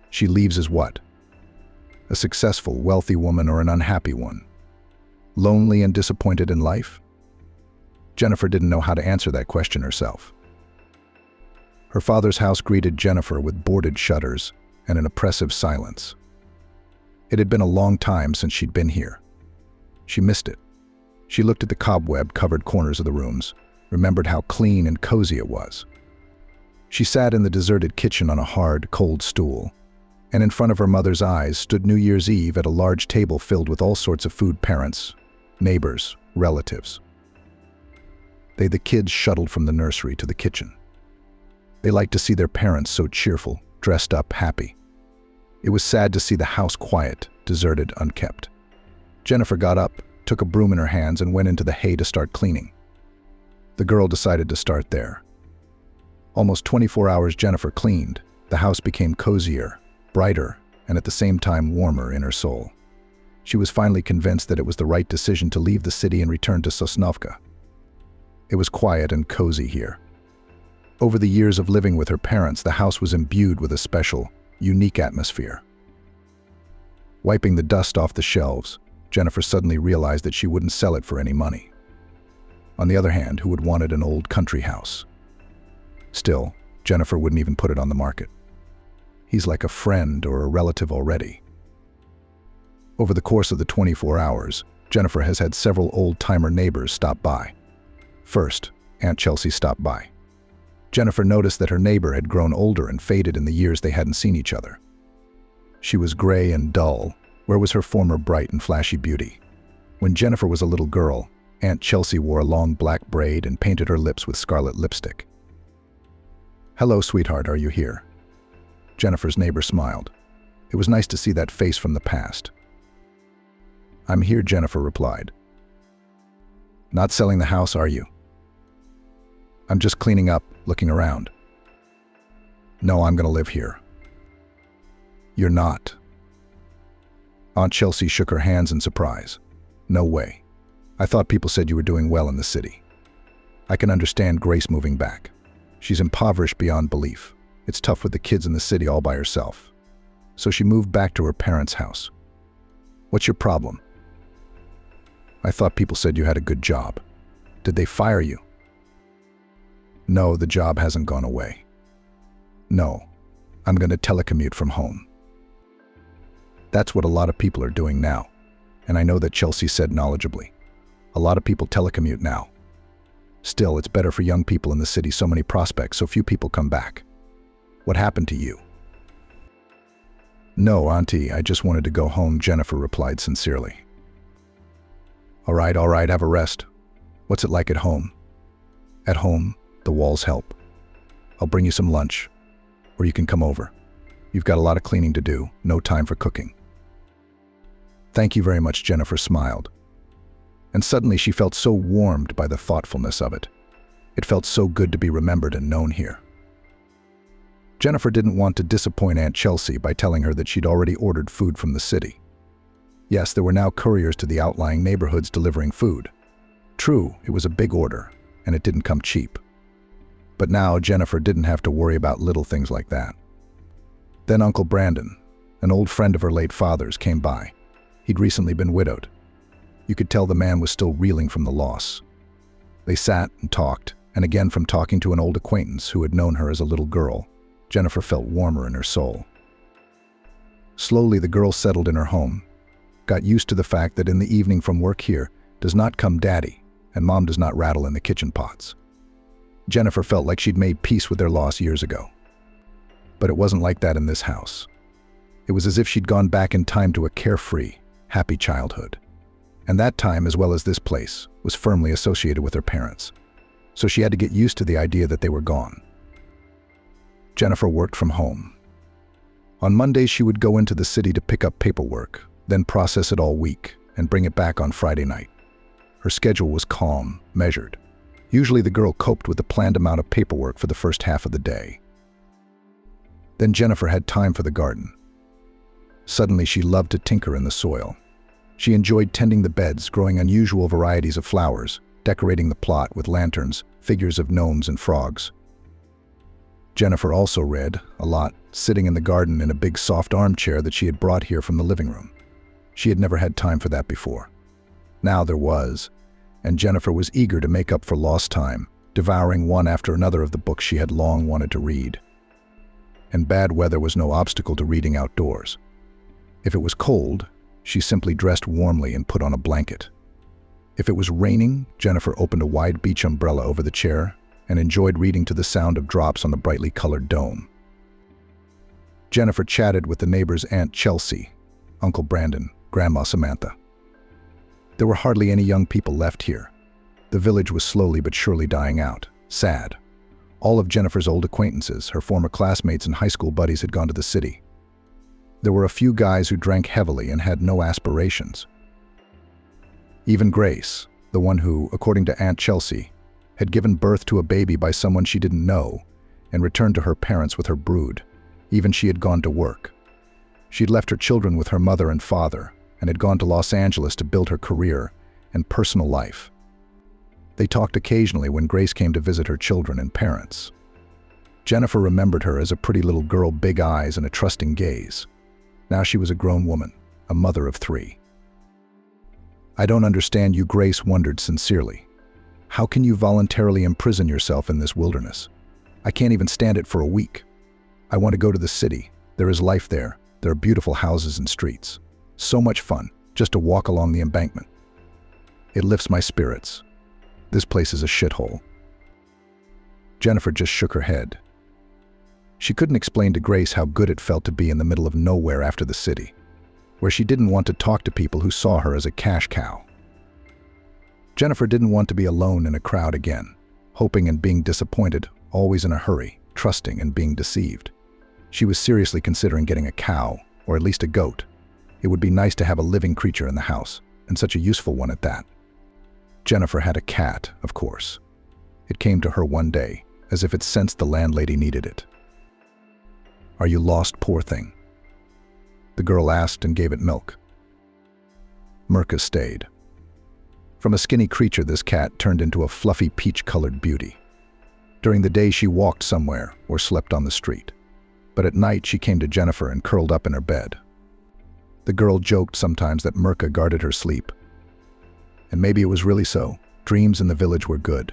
She leaves as what? A successful, wealthy woman or an unhappy one? Lonely and disappointed in life? Jennifer didn't know how to answer that question herself. Her father's house greeted Jennifer with boarded shutters and an oppressive silence. It had been a long time since she'd been here. She missed it. She looked at the cobweb-covered corners of the rooms, remembered how clean and cozy it was. She sat in the deserted kitchen on a hard, cold stool, and in front of her mother's eyes stood New Year's Eve at a large table filled with all sorts of food: parents, neighbors, relatives. The kids shuttled from the nursery to the kitchen. They liked to see their parents so cheerful, dressed up, happy. It was sad to see the house quiet, deserted, unkept. Jennifer got up, took a broom in her hands, and went into the hay to start cleaning. The girl decided to start there. Almost 24 hours Jennifer cleaned, the house became cozier, brighter, and at the same time warmer in her soul. She was finally convinced that it was the right decision to leave the city and return to Sosnovka. It was quiet and cozy here. Over the years of living with her parents, the house was imbued with a special, unique atmosphere. Wiping the dust off the shelves, Jennifer suddenly realized that she wouldn't sell it for any money. On the other hand, who would want an old country house? Still, Jennifer wouldn't even put it on the market. He's like a friend or a relative already. Over the course of the 24 hours, Jennifer has had several old-timer neighbors stop by. First, Aunt Chelsea stopped by. Jennifer noticed that her neighbor had grown older and faded in the years they hadn't seen each other. She was gray and dull. Where was her former bright and flashy beauty? When Jennifer was a little girl, Aunt Chelsea wore a long black braid and painted her lips with scarlet lipstick. "Hello, sweetheart, are you here?" Jennifer's neighbor smiled. It was nice to see that face from the past. "I'm here," Jennifer replied. "Not selling the house, are you?" "I'm just cleaning up, looking around." "No, I'm going to live here." "You're not." Aunt Chelsea shook her hands in surprise. "No way. I thought people said you were doing well in the city." "I can understand Grace moving back. She's impoverished beyond belief. It's tough with the kids in the city all by herself. So she moved back to her parents' house." "What's your problem?" "I thought people said you had a good job. Did they fire you?" "No, the job hasn't gone away." "No, I'm going to telecommute from home." That's what a lot of people are doing now. And I know that Chelsea said knowledgeably. A lot of people telecommute now. Still, it's better for young people in the city, so many prospects, so few people come back. What happened to you? "No, Auntie, I just wanted to go home," Jennifer replied sincerely. All right, have a rest. What's it like at home? At home, the walls help. I'll bring you some lunch, or you can come over. You've got a lot of cleaning to do, no time for cooking. Thank you very much, Jennifer smiled. And suddenly she felt so warmed by the thoughtfulness of it. It felt so good to be remembered and known here. Jennifer didn't want to disappoint Aunt Chelsea by telling her that she'd already ordered food from the city. Yes, there were now couriers to the outlying neighborhoods delivering food. True, it was a big order, and it didn't come cheap. But now Jennifer didn't have to worry about little things like that. Then Uncle Brandon, an old friend of her late father's, came by. He'd recently been widowed. You could tell the man was still reeling from the loss. They sat and talked, and again from talking to an old acquaintance who had known her as a little girl, Jennifer felt warmer in her soul. Slowly the girl settled in her home, got used to the fact that in the evening from work here does not come Daddy, and Mom does not rattle in the kitchen pots. Jennifer felt like she'd made peace with their loss years ago. But it wasn't like that in this house. It was as if she'd gone back in time to a carefree, happy childhood. And that time, as well as this place, was firmly associated with her parents. So she had to get used to the idea that they were gone. Jennifer worked from home. On Mondays, she would go into the city to pick up paperwork, then process it all week, and bring it back on Friday night. Her schedule was calm, measured. Usually the girl coped with the planned amount of paperwork for the first half of the day. Then Jennifer had time for the garden. Suddenly she loved to tinker in the soil. She enjoyed tending the beds, growing unusual varieties of flowers, decorating the plot with lanterns, figures of gnomes and frogs. Jennifer also read, a lot, sitting in the garden in a big soft armchair that she had brought here from the living room. She had never had time for that before. Now there was, and Jennifer was eager to make up for lost time, devouring one after another of the books she had long wanted to read. And bad weather was no obstacle to reading outdoors. If it was cold, she simply dressed warmly and put on a blanket. If it was raining, Jennifer opened a wide beach umbrella over the chair and enjoyed reading to the sound of drops on the brightly colored dome. Jennifer chatted with the neighbor's Aunt Chelsea, Uncle Brandon, Grandma Samantha. There were hardly any young people left here. The village was slowly but surely dying out. Sad. All of Jennifer's old acquaintances, her former classmates and high school buddies, had gone to the city. There were a few guys who drank heavily and had no aspirations. Even Grace, the one who, according to Aunt Chelsea, had given birth to a baby by someone she didn't know and returned to her parents with her brood. Even she had gone to work. She'd left her children with her mother and father and had gone to Los Angeles to build her career and personal life. They talked occasionally when Grace came to visit her children and parents. Jennifer remembered her as a pretty little girl, big eyes and a trusting gaze. Now she was a grown woman, a mother of 3. "I don't understand you," Grace wondered sincerely. "How can you voluntarily imprison yourself in this wilderness? I can't even stand it for a week. I want to go to the city. There is life there. There are beautiful houses and streets. So much fun, just to walk along the embankment. It lifts my spirits. This place is a shithole." Jennifer just shook her head. She couldn't explain to Grace how good it felt to be in the middle of nowhere after the city, where she didn't want to talk to people who saw her as a cash cow. Jennifer didn't want to be alone in a crowd again, hoping and being disappointed, always in a hurry, trusting and being deceived. She was seriously considering getting a cow, or at least a goat. It would be nice to have a living creature in the house, and such a useful one at that. Jennifer had a cat, of course. It came to her one day, as if it sensed the landlady needed it. "Are you lost, poor thing?" the girl asked and gave it milk. Mirka stayed. From a skinny creature, this cat turned into a fluffy peach-colored beauty. During the day she walked somewhere or slept on the street, but at night she came to Jennifer and curled up in her bed. The girl joked sometimes that Mirka guarded her sleep. And maybe it was really so. Dreams in the village were good.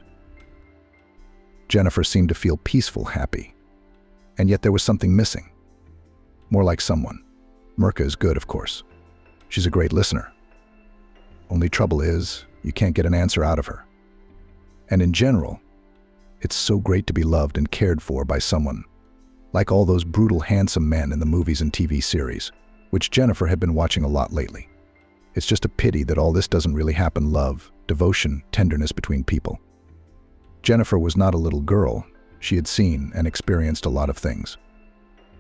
Jennifer seemed to feel peaceful, happy. And yet there was something missing. More like someone. Mirka is good, of course. She's a great listener. Only trouble is, you can't get an answer out of her. And in general, it's so great to be loved and cared for by someone, like all those brutal, handsome men in the movies and TV series, which Jennifer had been watching a lot lately. It's just a pity that all this doesn't really happen. Love, devotion, tenderness between people. Jennifer was not a little girl. She had seen and experienced a lot of things.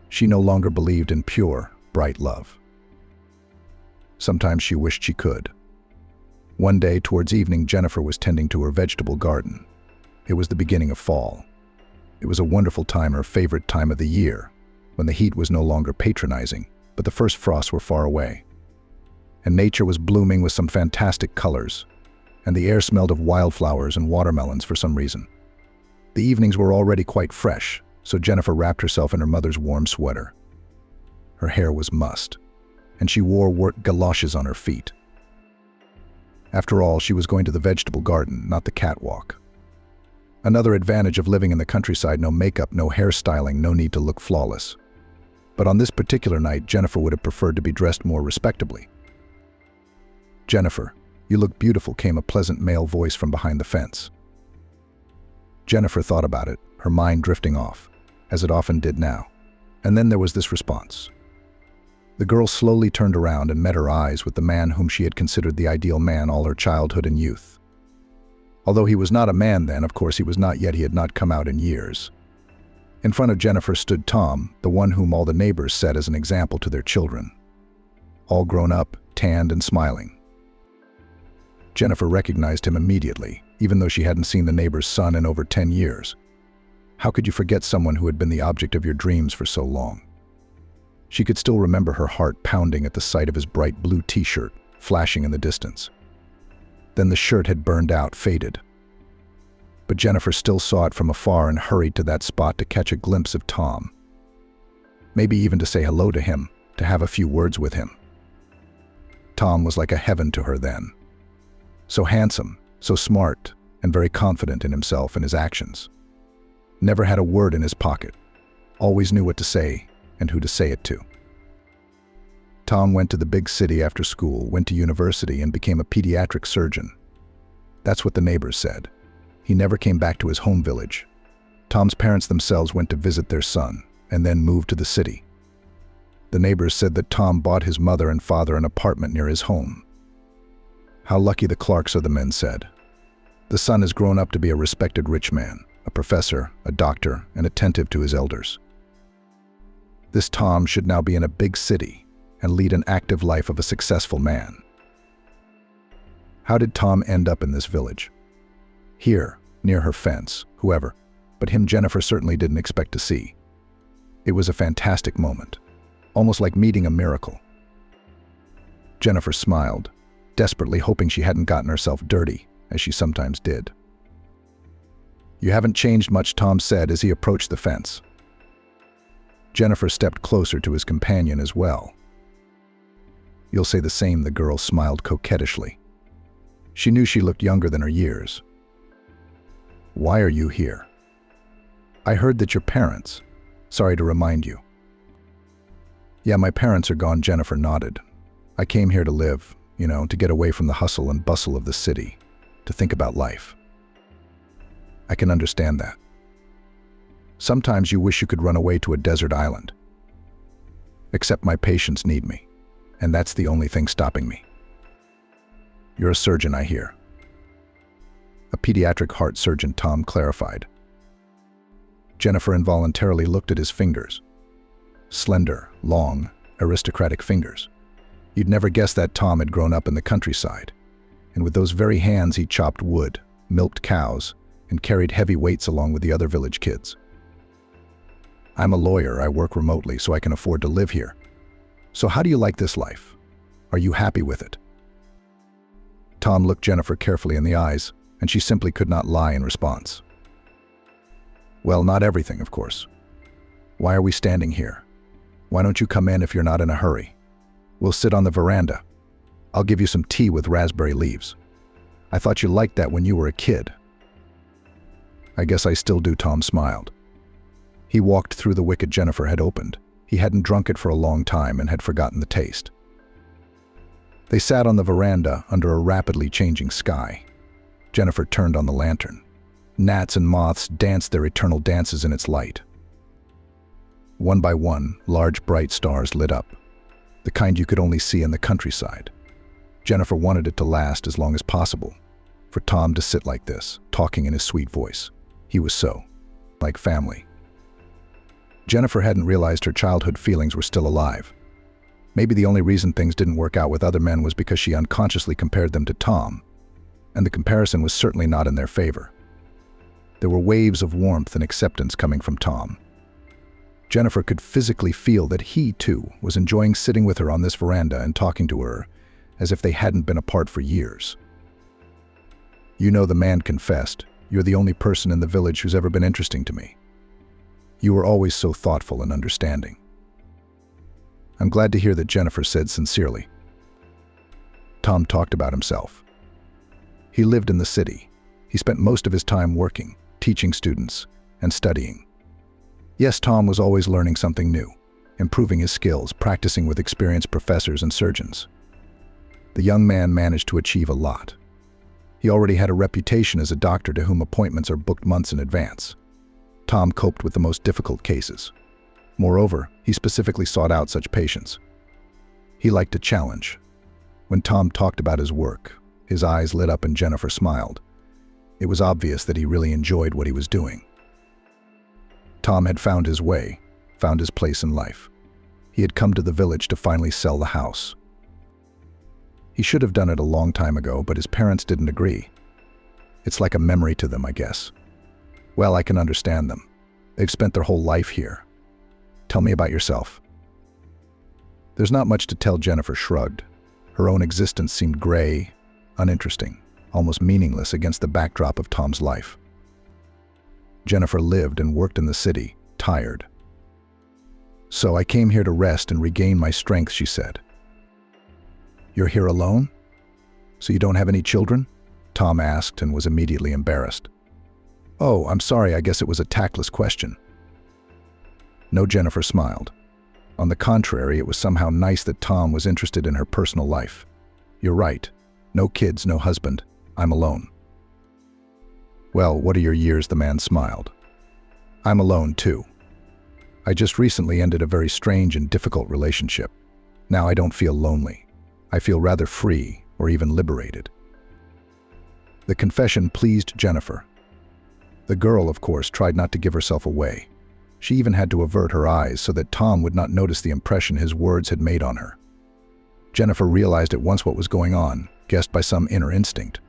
She no longer believed in pure, bright love. Sometimes she wished she could. One day, towards evening, Jennifer was tending to her vegetable garden. It was the beginning of fall. It was a wonderful time, her favorite time of the year, when the heat was no longer patronizing, but the first frosts were far away. And nature was blooming with some fantastic colors, and the air smelled of wildflowers and watermelons for some reason. The evenings were already quite fresh, so Jennifer wrapped herself in her mother's warm sweater. Her hair was mussed, and she wore work galoshes on her feet. After all, she was going to the vegetable garden, not the catwalk. Another advantage of living in the countryside: no makeup, no hairstyling, no need to look flawless. But on this particular night, Jennifer would have preferred to be dressed more respectably. "Jennifer, you look beautiful," came a pleasant male voice from behind the fence. Jennifer thought about it, her mind drifting off, as it often did now. And then there was this response. The girl slowly turned around and met her eyes with the man whom she had considered the ideal man all her childhood and youth. Although he was not a man then, of course he was not yet, he had not come out in years. In front of Jennifer stood Tom, the one whom all the neighbors set as an example to their children. All grown up, tanned and smiling. Jennifer recognized him immediately, even though she hadn't seen the neighbor's son in over 10 years. How could you forget someone who had been the object of your dreams for so long? She could still remember her heart pounding at the sight of his bright blue t-shirt, flashing in the distance. Then the shirt had burned out, faded. But Jennifer still saw it from afar and hurried to that spot to catch a glimpse of Tom. Maybe even to say hello to him, to have a few words with him. Tom was like a heaven to her then. So handsome, so smart, and very confident in himself and his actions. Never had a word in his pocket. Always knew what to say and who to say it to. Tom went to the big city after school, went to university, and became a pediatric surgeon. That's what the neighbors said. He never came back to his home village. Tom's parents themselves went to visit their son, and then moved to the city. The neighbors said that Tom bought his mother and father an apartment near his home. How lucky the Clarks are, the men said. The son has grown up to be a respected rich man, a professor, a doctor, and attentive to his elders. This Tom should now be in a big city and lead an active life of a successful man. How did Tom end up in this village? Here, near her fence, whoever, but him Jennifer certainly didn't expect to see. It was a fantastic moment, almost like meeting a miracle. Jennifer smiled, desperately hoping she hadn't gotten herself dirty, as she sometimes did. "You haven't changed much," Tom said as he approached the fence. Jennifer stepped closer to his companion as well. "You'll say the same," the girl smiled coquettishly. She knew she looked younger than her years. "Why are you here?" "I heard that your parents..." "Sorry to remind you." "Yeah, my parents are gone," Jennifer nodded. "I came here to live, to get away from the hustle and bustle of the city, to think about life." "I can understand that. Sometimes you wish you could run away to a desert island. Except my patients need me, and that's the only thing stopping me." "You're a surgeon, I hear." "A pediatric heart surgeon," Tom clarified. Jennifer involuntarily looked at his fingers. Slender, long, aristocratic fingers. You'd never guess that Tom had grown up in the countryside, and with those very hands he chopped wood, milked cows, and carried heavy weights along with the other village kids. "I'm a lawyer. I work remotely so I can afford to live here. So how do you like this life? Are you happy with it?" Tom looked Jennifer carefully in the eyes, and she simply could not lie in response. "Well, not everything, of course. Why are we standing here? Why don't you come in if you're not in a hurry? We'll sit on the veranda. I'll give you some tea with raspberry leaves. I thought you liked that when you were a kid." "I guess I still do," Tom smiled. He walked through the wicket Jennifer had opened. He hadn't drunk it for a long time and had forgotten the taste. They sat on the veranda under a rapidly changing sky. Jennifer turned on the lantern. Gnats and moths danced their eternal dances in its light. One by one, large bright stars lit up, the kind you could only see in the countryside. Jennifer wanted it to last as long as possible, for Tom to sit like this, talking in his sweet voice. He was so like family. Jennifer hadn't realized her childhood feelings were still alive. Maybe the only reason things didn't work out with other men was because she unconsciously compared them to Tom, and the comparison was certainly not in their favor. There were waves of warmth and acceptance coming from Tom. Jennifer could physically feel that he, too, was enjoying sitting with her on this veranda and talking to her as if they hadn't been apart for years. "You know," the man confessed, "you're the only person in the village who's ever been interesting to me. You were always so thoughtful and understanding." "I'm glad to hear that," Jennifer said sincerely. Tom talked about himself. He lived in the city. He spent most of his time working, teaching students, and studying. Yes, Tom was always learning something new, improving his skills, practicing with experienced professors and surgeons. The young man managed to achieve a lot. He already had a reputation as a doctor to whom appointments are booked months in advance. Tom coped with the most difficult cases. Moreover, he specifically sought out such patients. He liked a challenge. When Tom talked about his work, his eyes lit up and Jennifer smiled. It was obvious that he really enjoyed what he was doing. Tom had found his way, found his place in life. He had come to the village to finally sell the house. He should have done it a long time ago, but his parents didn't agree. It's like a memory to them, I guess. Well, I can understand them. They've spent their whole life here. "Tell me about yourself." "There's not much to tell," Jennifer shrugged. Her own existence seemed gray, uninteresting, almost meaningless against the backdrop of Tom's life. Jennifer lived and worked in the city, tired. "So I came here to rest and regain my strength," she said. "You're here alone? So you don't have any children?" Tom asked and was immediately embarrassed. "Oh, I'm sorry, I guess it was a tactless question." No, Jennifer smiled. On the contrary, it was somehow nice that Tom was interested in her personal life. "You're right. No kids, no husband. I'm alone." "Well, what are your years?" the man smiled. "I'm alone, too. I just recently ended a very strange and difficult relationship. Now I don't feel lonely. I feel rather free, or even liberated." The confession pleased Jennifer. The girl, of course, tried not to give herself away. She even had to avert her eyes so that Tom would not notice the impression his words had made on her. Jennifer realized at once what was going on, guessed by some inner instinct.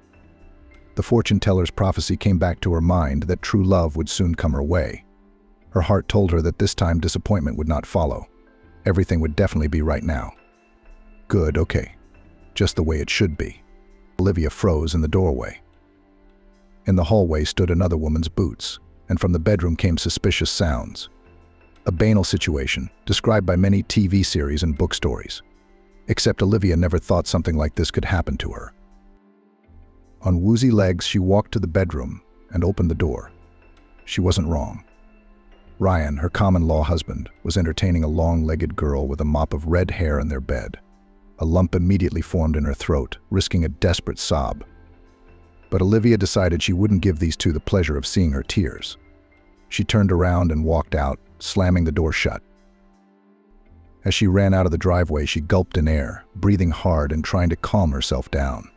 The fortune teller's prophecy came back to her mind that true love would soon come her way. Her heart told her that this time disappointment would not follow. Everything would definitely be right now. Good, okay. Just the way it should be. Olivia froze in the doorway. In the hallway stood another woman's boots, and from the bedroom came suspicious sounds. A banal situation, described by many TV series and book stories. Except Olivia never thought something like this could happen to her. On woozy legs, she walked to the bedroom and opened the door. She wasn't wrong. Ryan, her common-law husband, was entertaining a long-legged girl with a mop of red hair in their bed. A lump immediately formed in her throat, risking a desperate sob. But Olivia decided she wouldn't give these two the pleasure of seeing her tears. She turned around and walked out, slamming the door shut. As she ran out of the driveway, she gulped in air, breathing hard and trying to calm herself down.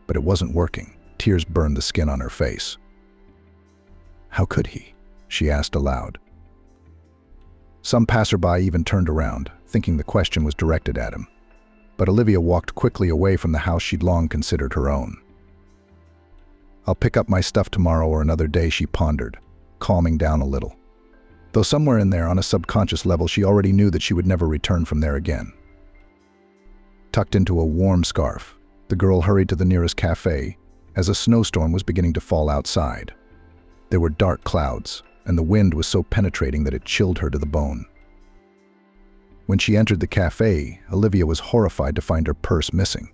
But it wasn't working. Tears burned the skin on her face. "How could he?" she asked aloud. Some passerby even turned around, thinking the question was directed at him. But Olivia walked quickly away from the house she'd long considered her own. "I'll pick up my stuff tomorrow or another day," she pondered, calming down a little. Though somewhere in there, on a subconscious level, she already knew that she would never return from there again. Tucked into a warm scarf, the girl hurried to the nearest cafe as a snowstorm was beginning to fall outside. There were dark clouds, and the wind was so penetrating that it chilled her to the bone. When she entered the cafe, Olivia was horrified to find her purse missing.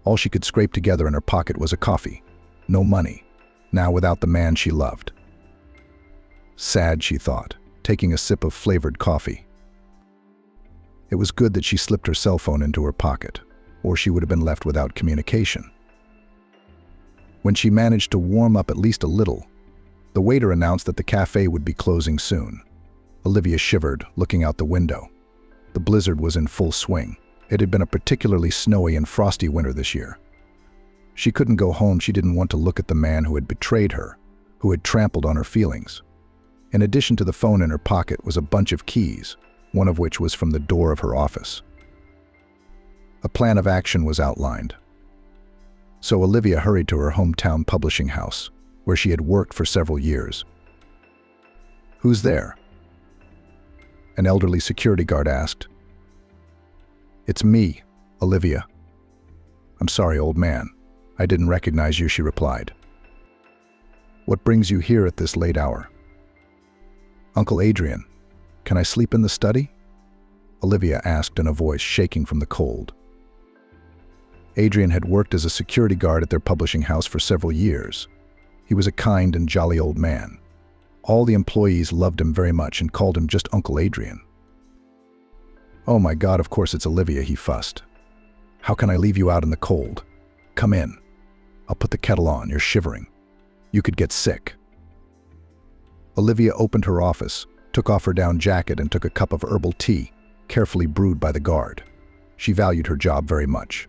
All she could scrape together in her pocket was a coffee. No money, now without the man she loved. Sad, she thought, taking a sip of flavored coffee. It was good that she slipped her cell phone into her pocket, or she would have been left without communication. When she managed to warm up at least a little, the waiter announced that the cafe would be closing soon. Olivia shivered, looking out the window. The blizzard was in full swing. It had been a particularly snowy and frosty winter this year. She couldn't go home. She didn't want to look at the man who had betrayed her, who had trampled on her feelings. In addition to the phone in her pocket was a bunch of keys, one of which was from the door of her office. A plan of action was outlined. So Olivia hurried to her hometown publishing house, where she had worked for several years. "Who's there?" an elderly security guard asked. "It's me, Olivia." "I'm sorry, old man. I didn't recognize you," she replied. "What brings you here at this late hour?" "Uncle Adrian, can I sleep in the study?" Olivia asked in a voice shaking from the cold. Adrian had worked as a security guard at their publishing house for several years. He was a kind and jolly old man. All the employees loved him very much and called him just Uncle Adrian. "Oh my God, of course it's Olivia," he fussed. "How can I leave you out in the cold? Come in. I'll put the kettle on. You're shivering. You could get sick." Olivia opened her office, took off her down jacket and took a cup of herbal tea, carefully brewed by the guard. She valued her job very much.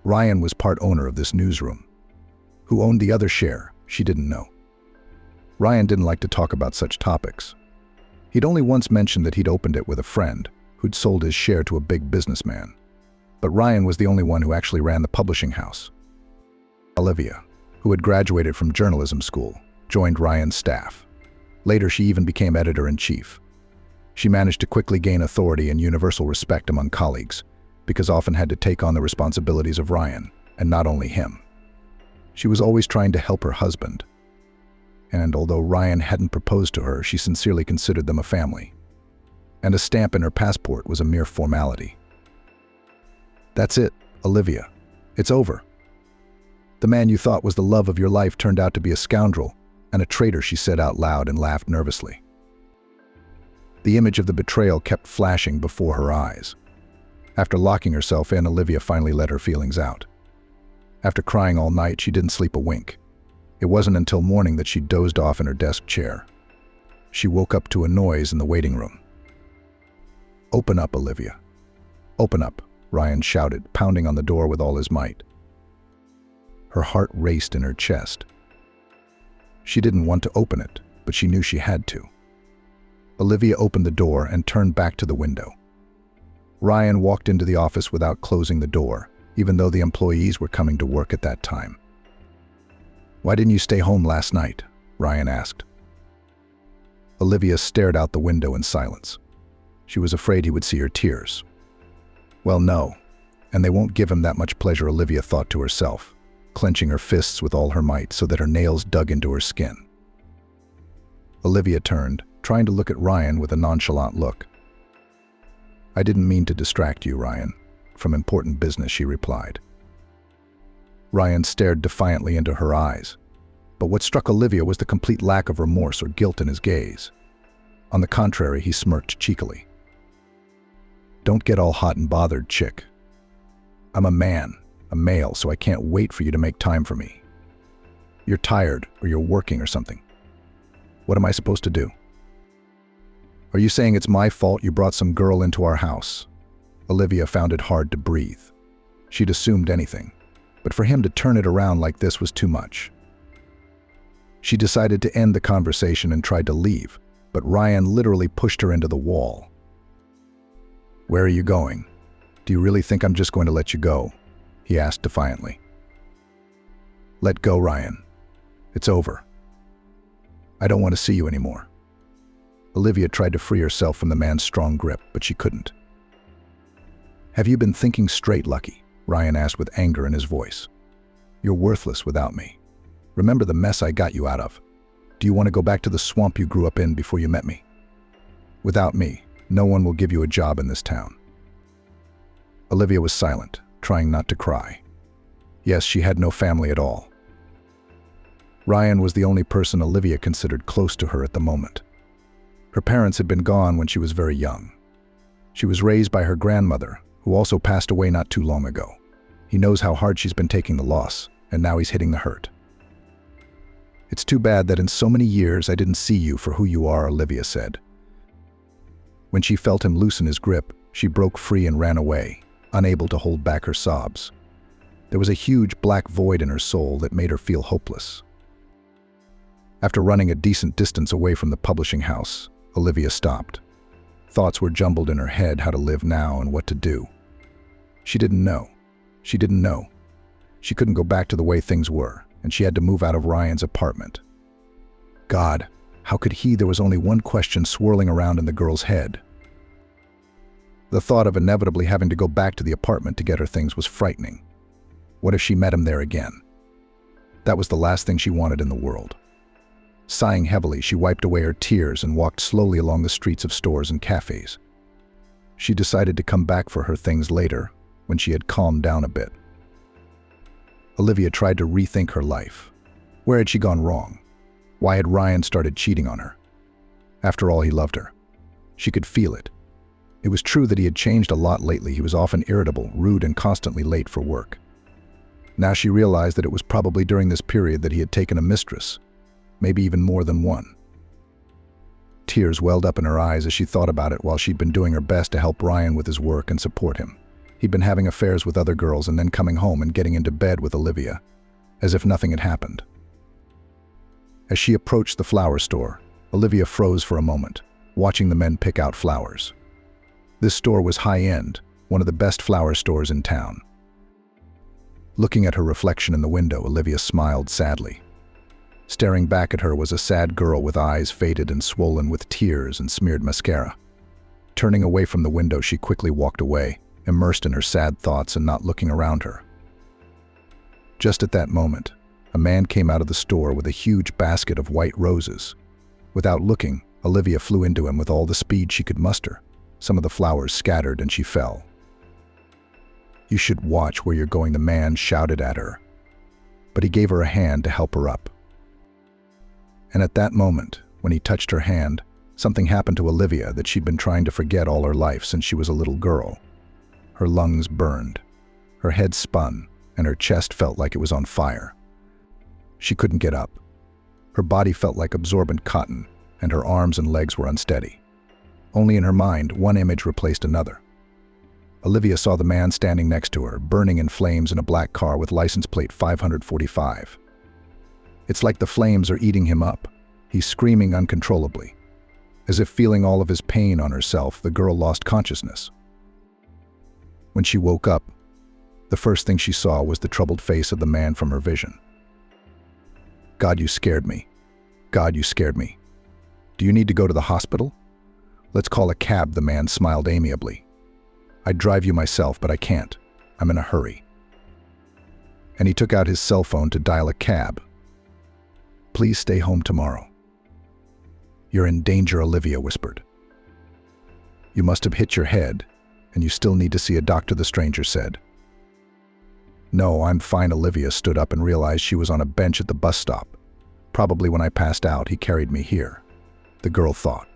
Ryan was part owner of this newsroom. Who owned the other share, she didn't know. Ryan didn't like to talk about such topics. He'd only once mentioned that he'd opened it with a friend who'd sold his share to a big businessman. But Ryan was the only one who actually ran the publishing house. Olivia, who had graduated from journalism school, joined Ryan's staff. Later, she even became editor-in-chief. She managed to quickly gain authority and universal respect among colleagues, because often had to take on the responsibilities of Ryan, and not only him. She was always trying to help her husband. And although Ryan hadn't proposed to her, she sincerely considered them a family. And a stamp in her passport was a mere formality. "That's it, Olivia. It's over. The man you thought was the love of your life turned out to be a scoundrel and a traitor," she said out loud and laughed nervously. The image of the betrayal kept flashing before her eyes. After locking herself in, Olivia finally let her feelings out. After crying all night, she didn't sleep a wink. It wasn't until morning that she dozed off in her desk chair. She woke up to a noise in the waiting room. "Open up, Olivia. Open up," Ryan shouted, pounding on the door with all his might. Her heart raced in her chest. She didn't want to open it, but she knew she had to. Olivia opened the door and turned back to the window. Ryan walked into the office without closing the door, even though the employees were coming to work at that time. "Why didn't you stay home last night?" Ryan asked. Olivia stared out the window in silence. She was afraid he would see her tears. "Well, no, and they won't give him that much pleasure," Olivia thought to herself, clenching her fists with all her might so that her nails dug into her skin. Olivia turned, trying to look at Ryan with a nonchalant look. "I didn't mean to distract you, Ryan, from important business," she replied. Ryan stared defiantly into her eyes, but what struck Olivia was the complete lack of remorse or guilt in his gaze. On the contrary, he smirked cheekily. "Don't get all hot and bothered, chick. I'm a man, a male, so I can't wait for you to make time for me. You're tired, or you're working or something. What am I supposed to do? Are you saying it's my fault you brought some girl into our house?" Olivia found it hard to breathe. She'd assumed anything, but for him to turn it around like this was too much. She decided to end the conversation and tried to leave, but Ryan literally pushed her into the wall. "Where are you going? Do you really think I'm just going to let you go?" he asked defiantly. "Let go, Ryan. It's over. I don't want to see you anymore." Olivia tried to free herself from the man's strong grip, but she couldn't. "Have you been thinking straight, Lucky?" Ryan asked with anger in his voice. "You're worthless without me. Remember the mess I got you out of. Do you want to go back to the swamp you grew up in before you met me? Without me, no one will give you a job in this town." Olivia was silent, trying not to cry. Yes, she had no family at all. Ryan was the only person Olivia considered close to her at the moment. Her parents had been gone when she was very young. She was raised by her grandmother, who also passed away not too long ago. He knows how hard she's been taking the loss, and now he's hitting the hurt. "It's too bad that in so many years I didn't see you for who you are," Olivia said. When she felt him loosen his grip, she broke free and ran away, unable to hold back her sobs. There was a huge black void in her soul that made her feel hopeless. After running a decent distance away from the publishing house, Olivia stopped. Thoughts were jumbled in her head how to live now and what to do. She didn't know. She didn't know. She couldn't go back to the way things were, and she had to move out of Ryan's apartment. God, how could he? There was only one question swirling around in the girl's head. The thought of inevitably having to go back to the apartment to get her things was frightening. What if she met him there again? That was the last thing she wanted in the world. Sighing heavily, she wiped away her tears and walked slowly along the streets of stores and cafes. She decided to come back for her things later, when she had calmed down a bit. Olivia tried to rethink her life. Where had she gone wrong? Why had Ryan started cheating on her? After all, he loved her. She could feel it. It was true that he had changed a lot lately. He was often irritable, rude, and constantly late for work. Now she realized that it was probably during this period that he had taken a mistress, maybe even more than one. Tears welled up in her eyes as she thought about it while she'd been doing her best to help Ryan with his work and support him. He'd been having affairs with other girls and then coming home and getting into bed with Olivia, as if nothing had happened. As she approached the flower store, Olivia froze for a moment, watching the men pick out flowers. This store was high-end, one of the best flower stores in town. Looking at her reflection in the window, Olivia smiled sadly. Staring back at her was a sad girl with eyes faded and swollen with tears and smeared mascara. Turning away from the window, she quickly walked away, immersed in her sad thoughts and not looking around her. Just at that moment, a man came out of the store with a huge basket of white roses. Without looking, Olivia flew into him with all the speed she could muster. Some of the flowers scattered and she fell. "You should watch where you're going," the man shouted at her. But he gave her a hand to help her up. And at that moment, when he touched her hand, something happened to Olivia that she'd been trying to forget all her life since she was a little girl. Her lungs burned, her head spun, and her chest felt like it was on fire. She couldn't get up. Her body felt like absorbent cotton, and her arms and legs were unsteady. Only in her mind, one image replaced another. Olivia saw the man standing next to her, burning in flames in a black car with license plate 545. It's like the flames are eating him up. He's screaming uncontrollably. As if feeling all of his pain on herself, the girl lost consciousness. When she woke up, the first thing she saw was the troubled face of the man from her vision. "God, you scared me. God, you scared me. Do you need to go to the hospital? Let's call a cab," the man smiled amiably. "I'd drive you myself, but I can't. I'm in a hurry." And he took out his cell phone to dial a cab. "Please stay home tomorrow." "You're in danger," Olivia whispered. "You must have hit your head, and you still need to see a doctor," the stranger said. "No, I'm fine." Olivia stood up and realized she was on a bench at the bus stop. "Probably when I passed out, he carried me here," the girl thought.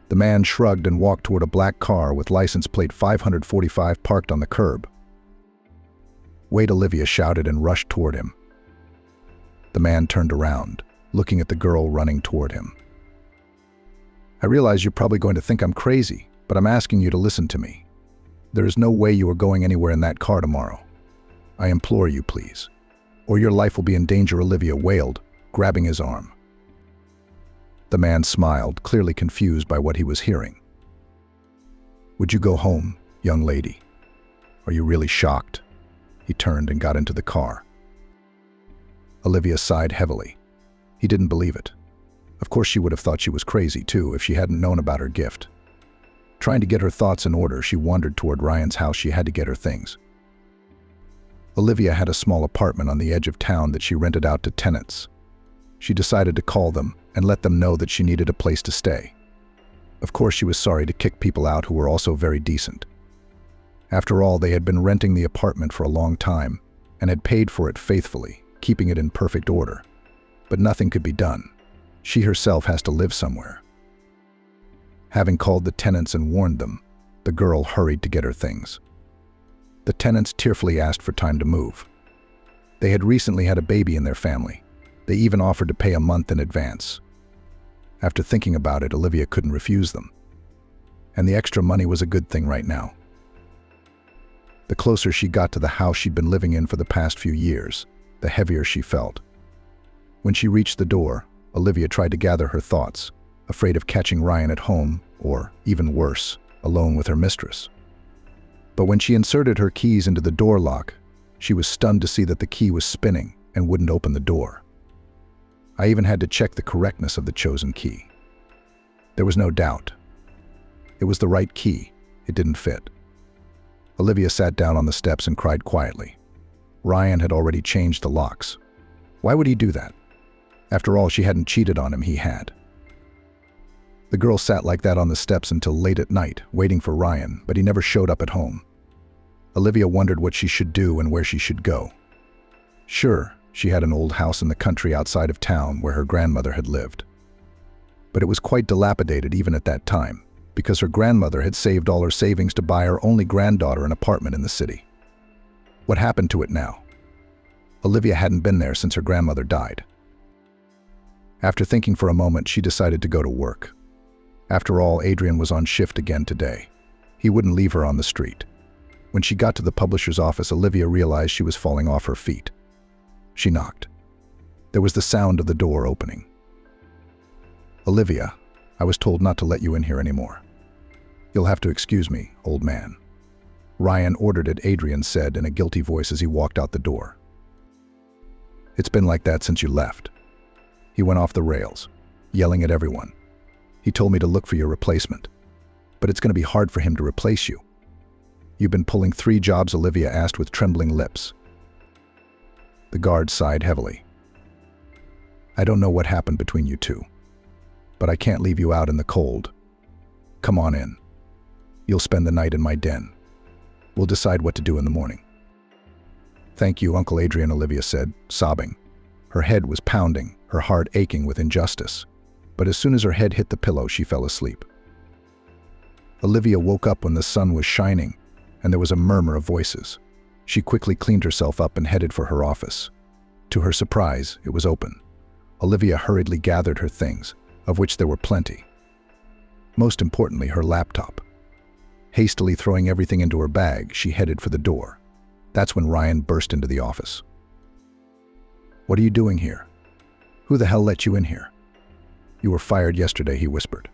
The man shrugged and walked toward a black car with license plate 545 parked on the curb. "Wait," Olivia shouted and rushed toward him. The man turned around, looking at the girl running toward him. "I realize you're probably going to think I'm crazy, but I'm asking you to listen to me. There is no way you are going anywhere in that car tomorrow. I implore you, please. Or your life will be in danger," Olivia wailed, grabbing his arm. The man smiled, clearly confused by what he was hearing. "Would you go home, young lady? Are you really shocked?" He turned and got into the car. Olivia sighed heavily. He didn't believe it. Of course she would have thought she was crazy too if she hadn't known about her gift. Trying to get her thoughts in order, she wandered toward Ryan's house. She had to get her things. Olivia had a small apartment on the edge of town that she rented out to tenants. She decided to call them and let them know that she needed a place to stay. Of course, she was sorry to kick people out who were also very decent. After all, they had been renting the apartment for a long time and had paid for it faithfully, keeping it in perfect order. But nothing could be done. She herself has to live somewhere. Having called the tenants and warned them, the girl hurried to get her things. The tenants tearfully asked for time to move. They had recently had a baby in their family. They even offered to pay a month in advance. After thinking about it, Olivia couldn't refuse them. And the extra money was a good thing right now. The closer she got to the house she'd been living in for the past few years, the heavier she felt. When she reached the door, Olivia tried to gather her thoughts, afraid of catching Ryan at home, or, even worse, alone with her mistress. But when she inserted her keys into the door lock, she was stunned to see that the key was spinning and wouldn't open the door. I even had to check the correctness of the chosen key. There was no doubt. It was the right key. It didn't fit. Olivia sat down on the steps and cried quietly. Ryan had already changed the locks. Why would he do that? After all, she hadn't cheated on him, he had. The girl sat like that on the steps until late at night, waiting for Ryan, but he never showed up at home. Olivia wondered what she should do and where she should go. Sure, she had an old house in the country outside of town where her grandmother had lived. But it was quite dilapidated even at that time, because her grandmother had saved all her savings to buy her only granddaughter an apartment in the city. What happened to it now? Olivia hadn't been there since her grandmother died. After thinking for a moment, she decided to go to work. After all, Adrian was on shift again today. He wouldn't leave her on the street. When she got to the publisher's office, Olivia realized she was falling off her feet. She knocked. There was the sound of the door opening. "Olivia, I was told not to let you in here anymore. You'll have to excuse me, old man." Ryan ordered it, Adrian said in a guilty voice as he walked out the door. "It's been like that since you left." He went off the rails, yelling at everyone. "He told me to look for your replacement. But it's going to be hard for him to replace you. You've been pulling 3 jobs," Olivia asked with trembling lips. The guard sighed heavily. "I don't know what happened between you two, but I can't leave you out in the cold. Come on in. You'll spend the night in my den. We'll decide what to do in the morning." "Thank you, Uncle Adrian," Olivia said, sobbing. Her head was pounding, her heart aching with injustice. But as soon as her head hit the pillow, she fell asleep. Olivia woke up when the sun was shining, and there was a murmur of voices. She quickly cleaned herself up and headed for her office. To her surprise, it was open. Olivia hurriedly gathered her things, of which there were plenty. Most importantly, her laptop. Hastily throwing everything into her bag, she headed for the door. That's when Ryan burst into the office. "What are you doing here? Who the hell let you in here?" "You were fired yesterday," he whispered.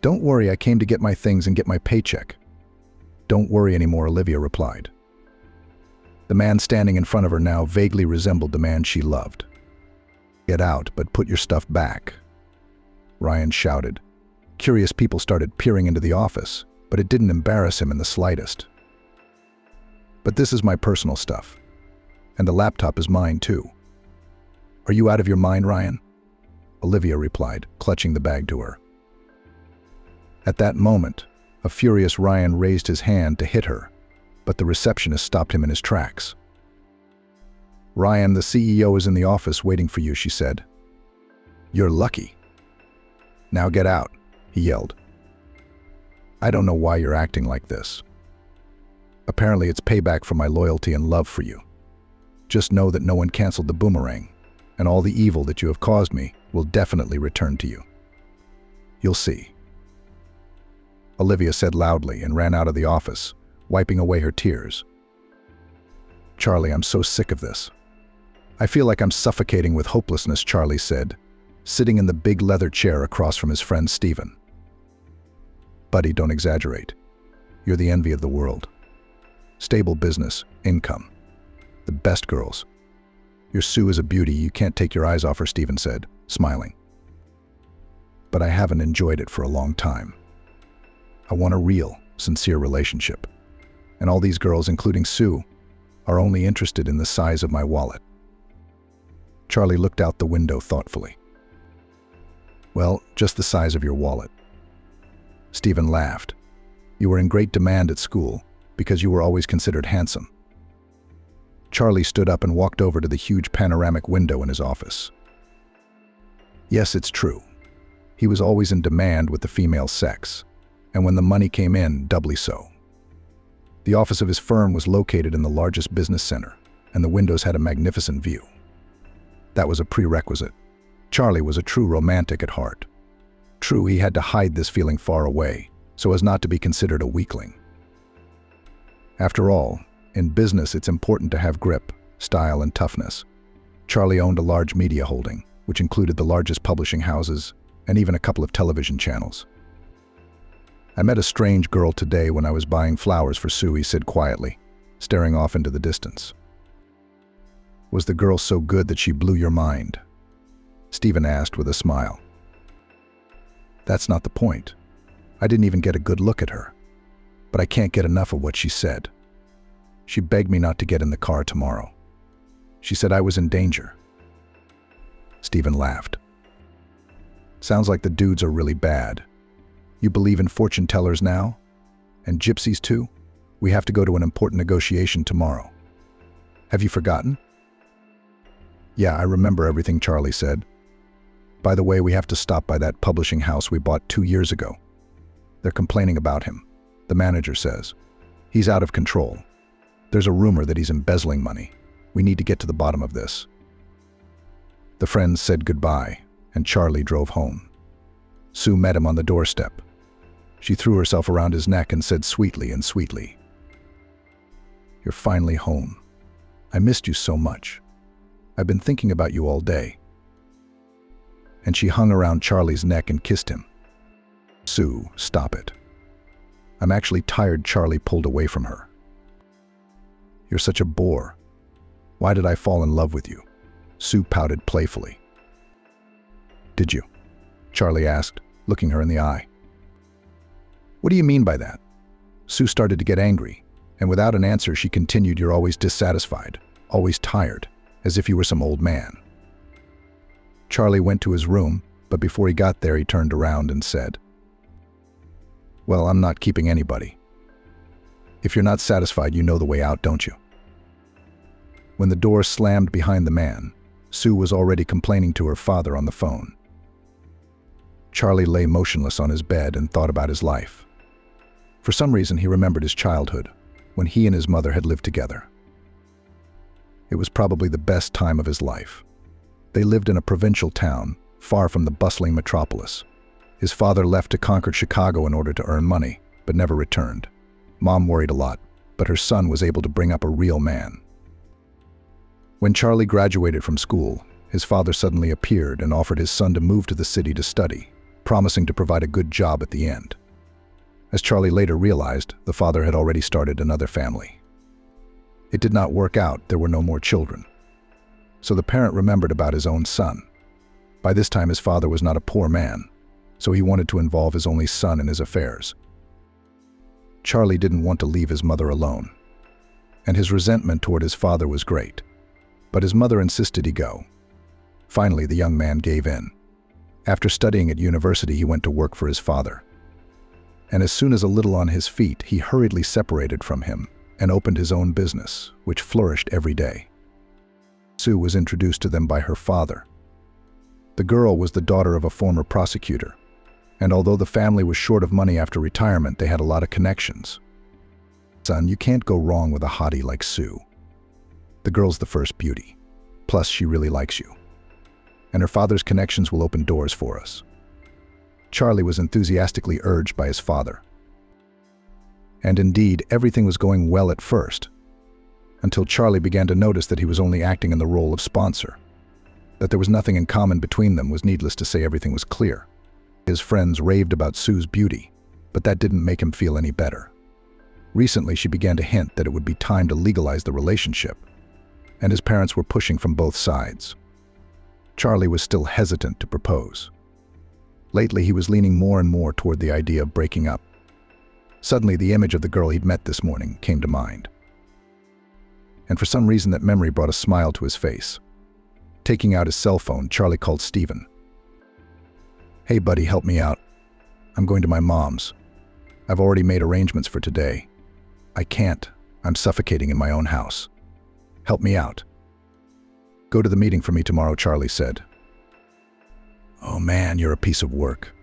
"Don't worry, I came to get my things and get my paycheck." "Don't worry anymore," Olivia replied. The man standing in front of her now vaguely resembled the man she loved. "Get out, but put your stuff back," Ryan shouted. Curious people started peering into the office, but it didn't embarrass him in the slightest. "But this is my personal stuff. And the laptop is mine too." "Are you out of your mind, Ryan?" Olivia replied, clutching the bag to her. At that moment, a furious Ryan raised his hand to hit her, but the receptionist stopped him in his tracks. "Ryan, the CEO is in the office waiting for you," she said. "You're lucky." "Now get out," he yelled. "I don't know why you're acting like this. Apparently it's payback for my loyalty and love for you. Just know that no one canceled the boomerang, and all the evil that you have caused me will definitely return to you. You'll see." Olivia said loudly and ran out of the office, wiping away her tears. "Charlie, I'm so sick of this. I feel like I'm suffocating with hopelessness," Charlie said, sitting in the big leather chair across from his friend Stephen. "Buddy, don't exaggerate. You're the envy of the world. Stable business, income, the best girls. Your Sue is a beauty, you can't take your eyes off her," Stephen said, smiling. "But I haven't enjoyed it for a long time. I want a real, sincere relationship. And all these girls, including Sue, are only interested in the size of my wallet." Charlie looked out the window thoughtfully. "Well, just the size of your wallet." Stephen laughed. "You were in great demand at school because you were always considered handsome." Charlie stood up and walked over to the huge panoramic window in his office. "Yes, it's true. He was always in demand with the female sex, and when the money came in, doubly so. The office of his firm was located in the largest business center, and the windows had a magnificent view. That was a prerequisite. Charlie was a true romantic at heart. True, he had to hide this feeling far away, so as not to be considered a weakling. After all, in business it's important to have grip, style, and toughness. Charlie owned a large media holding, which included the largest publishing houses and even a couple of television channels. "I met a strange girl today when I was buying flowers for Sue," he said quietly, staring off into the distance. "Was the girl so good that she blew your mind?" Stephen asked with a smile. "That's not the point. I didn't even get a good look at her. But I can't get enough of what she said. She begged me not to get in the car tomorrow. She said I was in danger." Stephen laughed. "Sounds like the dudes are really bad. You believe in fortune tellers now? And gypsies too? We have to go to an important negotiation tomorrow. Have you forgotten?" "Yeah, I remember everything," Charlie said. "By the way, we have to stop by that publishing house we bought 2 years ago. They're complaining about him, the manager says. He's out of control. There's a rumor that he's embezzling money. We need to get to the bottom of this." The friends said goodbye, and Charlie drove home. Sue met him on the doorstep. She threw herself around his neck and said sweetly, "You're finally home. I missed you so much. I've been thinking about you all day." And she hung around Charlie's neck and kissed him. "Sue, stop it. I'm actually tired." Charlie pulled away from her. "You're such a bore. Why did I fall in love with you?" Sue pouted playfully. "Did you?" Charlie asked, looking her in the eye. "What do you mean by that?" Sue started to get angry, and without an answer she continued, "You're always dissatisfied, always tired, as if you were some old man." Charlie went to his room, but before he got there he turned around and said, "Well, I'm not keeping anybody. If you're not satisfied, you know the way out, don't you?" When the door slammed behind the man, Sue was already complaining to her father on the phone. Charlie lay motionless on his bed and thought about his life. For some reason, he remembered his childhood, when he and his mother had lived together. It was probably the best time of his life. They lived in a provincial town, far from the bustling metropolis. His father left to conquer Chicago in order to earn money, but never returned. Mom worried a lot, but her son was able to bring up a real man. When Charlie graduated from school, his father suddenly appeared and offered his son to move to the city to study, promising to provide a good job at the end. As Charlie later realized, the father had already started another family. It did not work out. There were no more children. So the parent remembered about his own son. By this time, his father was not a poor man, so he wanted to involve his only son in his affairs. Charlie didn't want to leave his mother alone, and his resentment toward his father was great. But his mother insisted he go. Finally, the young man gave in. After studying at university, he went to work for his father. And as soon as a little on his feet, he hurriedly separated from him and opened his own business, which flourished every day. Sue was introduced to them by her father. The girl was the daughter of a former prosecutor, and although the family was short of money after retirement, they had a lot of connections. "Son, you can't go wrong with a hottie like Sue. The girl's the first beauty. Plus, she really likes you. And her father's connections will open doors for us." Charlie was enthusiastically urged by his father. And indeed, everything was going well at first, until Charlie began to notice that he was only acting in the role of sponsor. That there was nothing in common between them was needless to say. Everything was clear. His friends raved about Sue's beauty, but that didn't make him feel any better. Recently, she began to hint that it would be time to legalize the relationship, and his parents were pushing from both sides. Charlie was still hesitant to propose. Lately, he was leaning more and more toward the idea of breaking up. Suddenly, the image of the girl he'd met this morning came to mind. And for some reason, that memory brought a smile to his face. Taking out his cell phone, Charlie called Stephen. "Hey, buddy, help me out. I'm going to my mom's. I've already made arrangements for today. I can't. I'm suffocating in my own house. Help me out." "Go to the meeting for me tomorrow," Charlie said. "Oh man, you're a piece of work.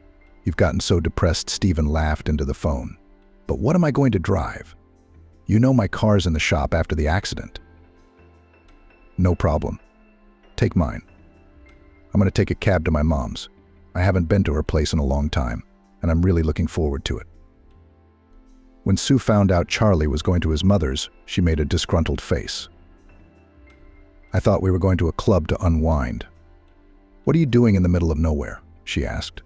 You've gotten so depressed." Stephen laughed into the phone. "But what am I going to drive? You know my car's in the shop after the accident." "No problem. Take mine. I'm going to take a cab to my mom's. I haven't been to her place in a long time, and I'm really looking forward to it." When Sue found out Charlie was going to his mother's, she made a disgruntled face. "I thought we were going to a club to unwind." "What are you doing in the middle of nowhere?" she asked.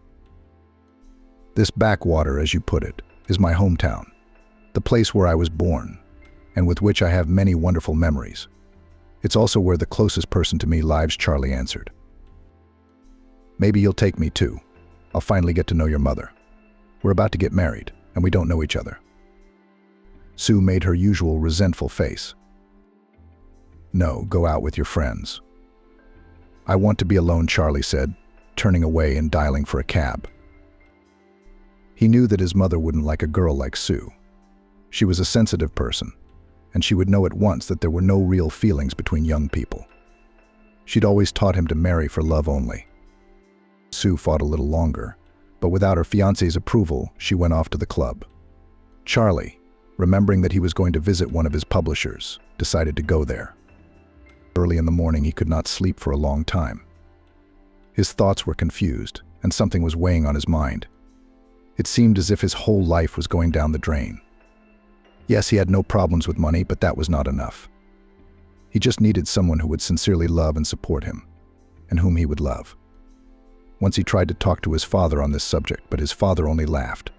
"This backwater, as you put it, is my hometown, the place where I was born, and with which I have many wonderful memories. It's also where the closest person to me lives," Charlie answered. "Maybe you'll take me too. I'll finally get to know your mother. We're about to get married, and we don't know each other." Sue made her usual resentful face. "No, go out with your friends." "I want to be alone," Charlie said, turning away and dialing for a cab. He knew that his mother wouldn't like a girl like Sue. She was a sensitive person, and she would know at once that there were no real feelings between young people. She'd always taught him to marry for love only. Sue fought a little longer, but without her fiancé's approval, she went off to the club. Charlie, remembering that he was going to visit one of his publishers, decided to go there. Early in the morning, he could not sleep for a long time. His thoughts were confused, and something was weighing on his mind. It seemed as if his whole life was going down the drain. Yes, he had no problems with money, but that was not enough. He just needed someone who would sincerely love and support him, and whom he would love. Once he tried to talk to his father on this subject, but his father only laughed.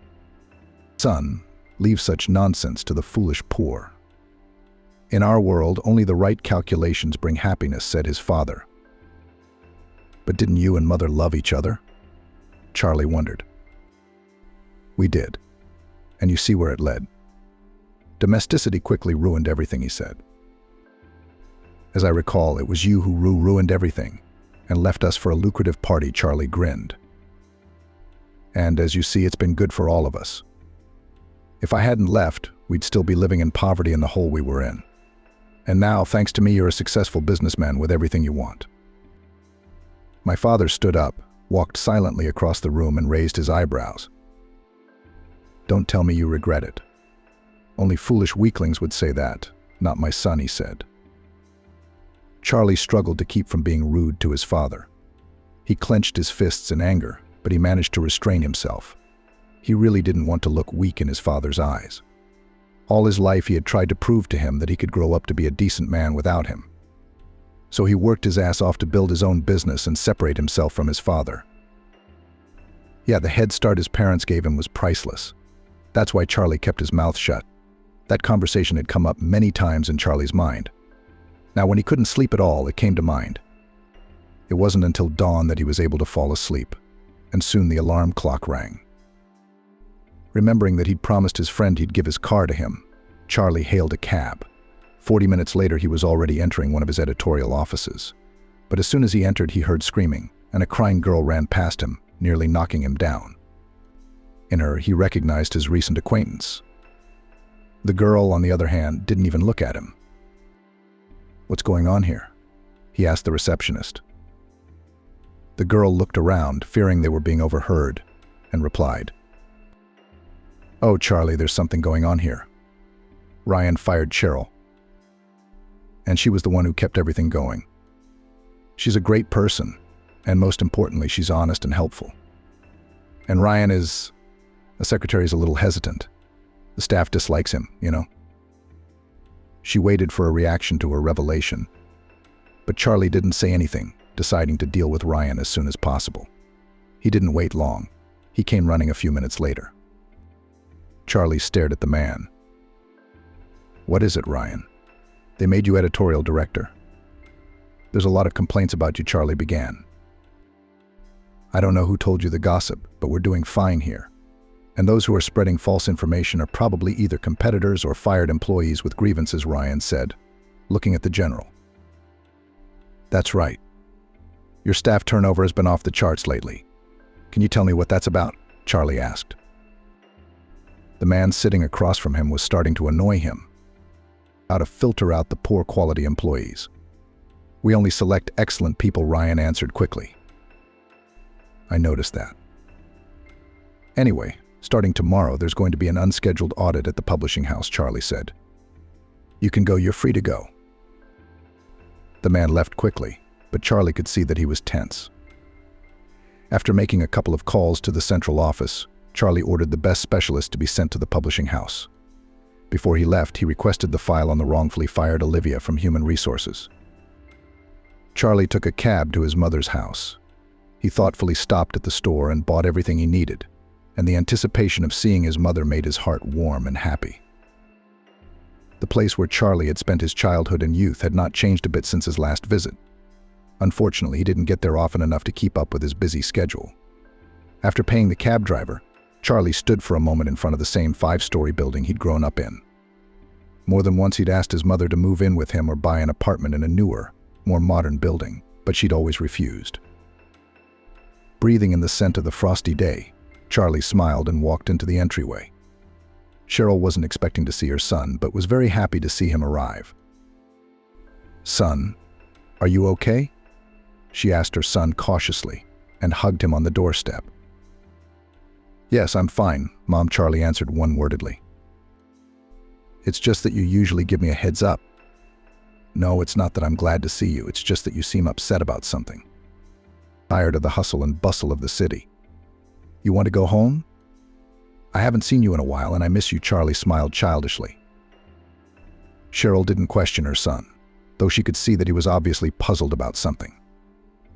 "Son, leave such nonsense to the foolish poor. In our world, only the right calculations bring happiness," said his father. "But didn't you and Mother love each other?" Charlie wondered. "We did, and you see where it led. Domesticity quickly ruined everything," he said. "As I recall, it was you who ruined everything and left us for a lucrative party," Charlie grinned. "And as you see, it's been good for all of us. If I hadn't left, we'd still be living in poverty in the hole we were in. And now, thanks to me, you're a successful businessman with everything you want." My father stood up, walked silently across the room, and raised his eyebrows. "Don't tell me you regret it. Only foolish weaklings would say that, not my son," he said. Charlie struggled to keep from being rude to his father. He clenched his fists in anger, but he managed to restrain himself. He really didn't want to look weak in his father's eyes. All his life he had tried to prove to him that he could grow up to be a decent man without him. So he worked his ass off to build his own business and separate himself from his father. Yeah, the head start his parents gave him was priceless. That's why Charlie kept his mouth shut. That conversation had come up many times in Charlie's mind. Now, when he couldn't sleep at all, it came to mind. It wasn't until dawn that he was able to fall asleep, and soon the alarm clock rang. Remembering that he'd promised his friend he'd give his car to him, Charlie hailed a cab. 40 minutes later, he was already entering one of his editorial offices. But as soon as he entered, he heard screaming, and a crying girl ran past him, nearly knocking him down. In her, he recognized his recent acquaintance. The girl, on the other hand, didn't even look at him. "What's going on here?" he asked the receptionist. The girl looked around, fearing they were being overheard, and replied, "Oh, Charlie, there's something going on here. Ryan fired Cheryl. And she was the one who kept everything going. She's a great person, and most importantly, she's honest and helpful. And Ryan is... the secretary's a little hesitant. The staff dislikes him, you know." She waited for a reaction to her revelation, but Charlie didn't say anything, deciding to deal with Ryan as soon as possible. He didn't wait long. He came running a few minutes later. Charlie stared at the man. "What is it, Ryan? They made you editorial director. There's a lot of complaints about you," Charlie began. "I don't know who told you the gossip, but we're doing fine here. And those who are spreading false information are probably either competitors or fired employees with grievances," Ryan said, looking at the general. "That's right. Your staff turnover has been off the charts lately. Can you tell me what that's about?" Charlie asked. The man sitting across from him was starting to annoy him. How to filter out the poor quality employees. "We only select excellent people," Ryan answered quickly. "I noticed that. Anyway, starting tomorrow, there's going to be an unscheduled audit at the publishing house," Charlie said. "You can go, you're free to go." The man left quickly, but Charlie could see that he was tense. After making a couple of calls to the central office, Charlie ordered the best specialist to be sent to the publishing house. Before he left, he requested the file on the wrongfully fired Olivia from Human Resources. Charlie took a cab to his mother's house. He thoughtfully stopped at the store and bought everything he needed, and the anticipation of seeing his mother made his heart warm and happy. The place where Charlie had spent his childhood and youth had not changed a bit since his last visit. Unfortunately, he didn't get there often enough to keep up with his busy schedule. After paying the cab driver, Charlie stood for a moment in front of the same 5-story building he'd grown up in. More than once he'd asked his mother to move in with him or buy an apartment in a newer, more modern building, but she'd always refused. Breathing in the scent of the frosty day, Charlie smiled and walked into the entryway. Cheryl wasn't expecting to see her son, but was very happy to see him arrive. "Son, are you okay?" she asked her son cautiously and hugged him on the doorstep. "Yes, I'm fine," Mom Charlie answered one-wordedly. "It's just that you usually give me a heads up." "No, it's not that I'm glad to see you, it's just that you seem upset about something. Tired of the hustle and bustle of the city. You want to go home?" "I haven't seen you in a while and I miss you," Charlie smiled childishly. Cheryl didn't question her son, though she could see that he was obviously puzzled about something.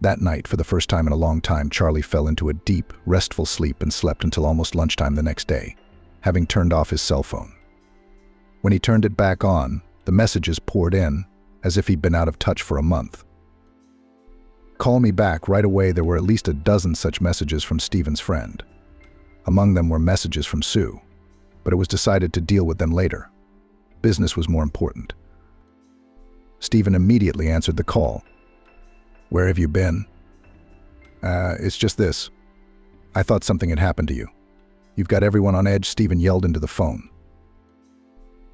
That night, for the first time in a long time, Charlie fell into a deep, restful sleep and slept until almost lunchtime the next day, having turned off his cell phone. When he turned it back on, the messages poured in, as if he'd been out of touch for a month. "Call me back right away." There were at least a dozen such messages from Stephen's friend. Among them were messages from Sue, but it was decided to deal with them later. Business was more important. Stephen immediately answered the call. "Where have you been?" It's just this. I thought something had happened to you. You've got everyone on edge," Stephen yelled into the phone.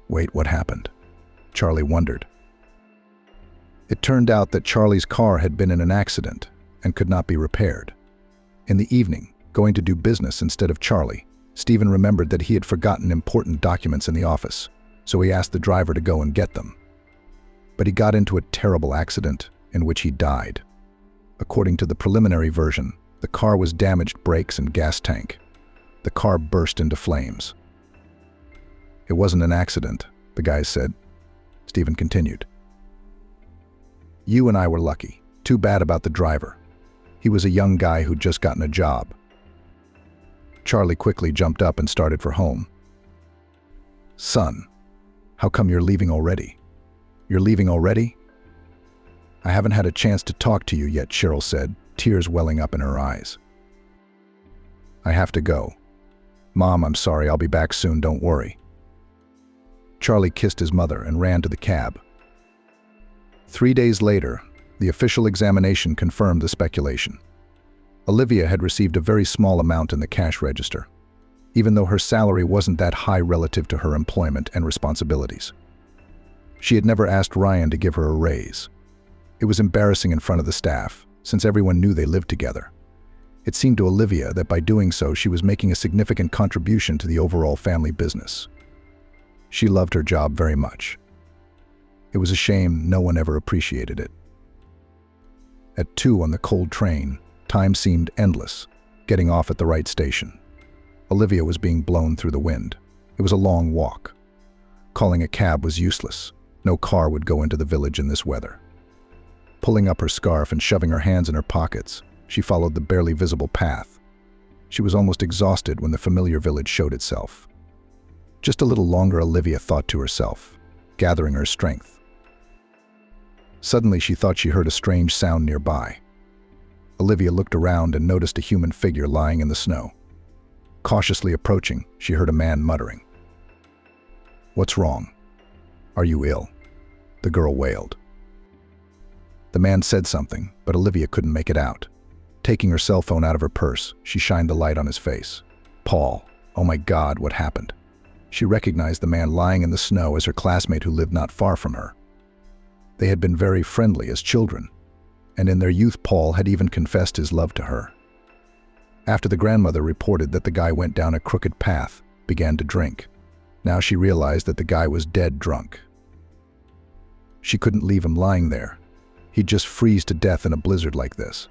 "Wait, what happened?" Charlie wondered. It turned out that Charlie's car had been in an accident and could not be repaired. In the evening, going to do business instead of Charlie, Stephen remembered that he had forgotten important documents in the office, so he asked the driver to go and get them. But he got into a terrible accident in which he died. According to the preliminary version, the car was damaged brakes and gas tank. The car burst into flames. "It wasn't an accident," the guys said. Stephen continued. "You and I were lucky. Too bad about the driver. He was a young guy who'd just gotten a job." Charlie quickly jumped up and started for home. "Son, how come you're leaving already?" "You're leaving already?" "I haven't had a chance to talk to you yet," Cheryl said, tears welling up in her eyes. "I have to go. Mom, I'm sorry, I'll be back soon, don't worry." Charlie kissed his mother and ran to the cab. 3 days later, the official examination confirmed the speculation. Olivia had received a very small amount in the cash register, even though her salary wasn't that high relative to her employment and responsibilities. She had never asked Ryan to give her a raise. It was embarrassing in front of the staff, since everyone knew they lived together. It seemed to Olivia that by doing so, she was making a significant contribution to the overall family business. She loved her job very much. It was a shame no one ever appreciated it. At 2 on the cold train, time seemed endless, getting off at the right station. Olivia was being blown through the wind. It was a long walk. Calling a cab was useless. No car would go into the village in this weather. Pulling up her scarf and shoving her hands in her pockets, she followed the barely visible path. She was almost exhausted when the familiar village showed itself. Just a little longer, Olivia thought to herself, gathering her strength. Suddenly, she thought she heard a strange sound nearby. Olivia looked around and noticed a human figure lying in the snow. Cautiously approaching, she heard a man muttering. "What's wrong? Are you ill?" the girl wailed. The man said something, but Olivia couldn't make it out. Taking her cell phone out of her purse, she shined the light on his face. Paul. Oh my God, what happened? She recognized the man lying in the snow as her classmate who lived not far from her. They had been very friendly as children, and in their youth Paul had even confessed his love to her. After the grandmother reported that the guy went down a crooked path, began to drink. Now she realized that the guy was dead drunk. She couldn't leave him lying there. He'd just freeze to death in a blizzard like this.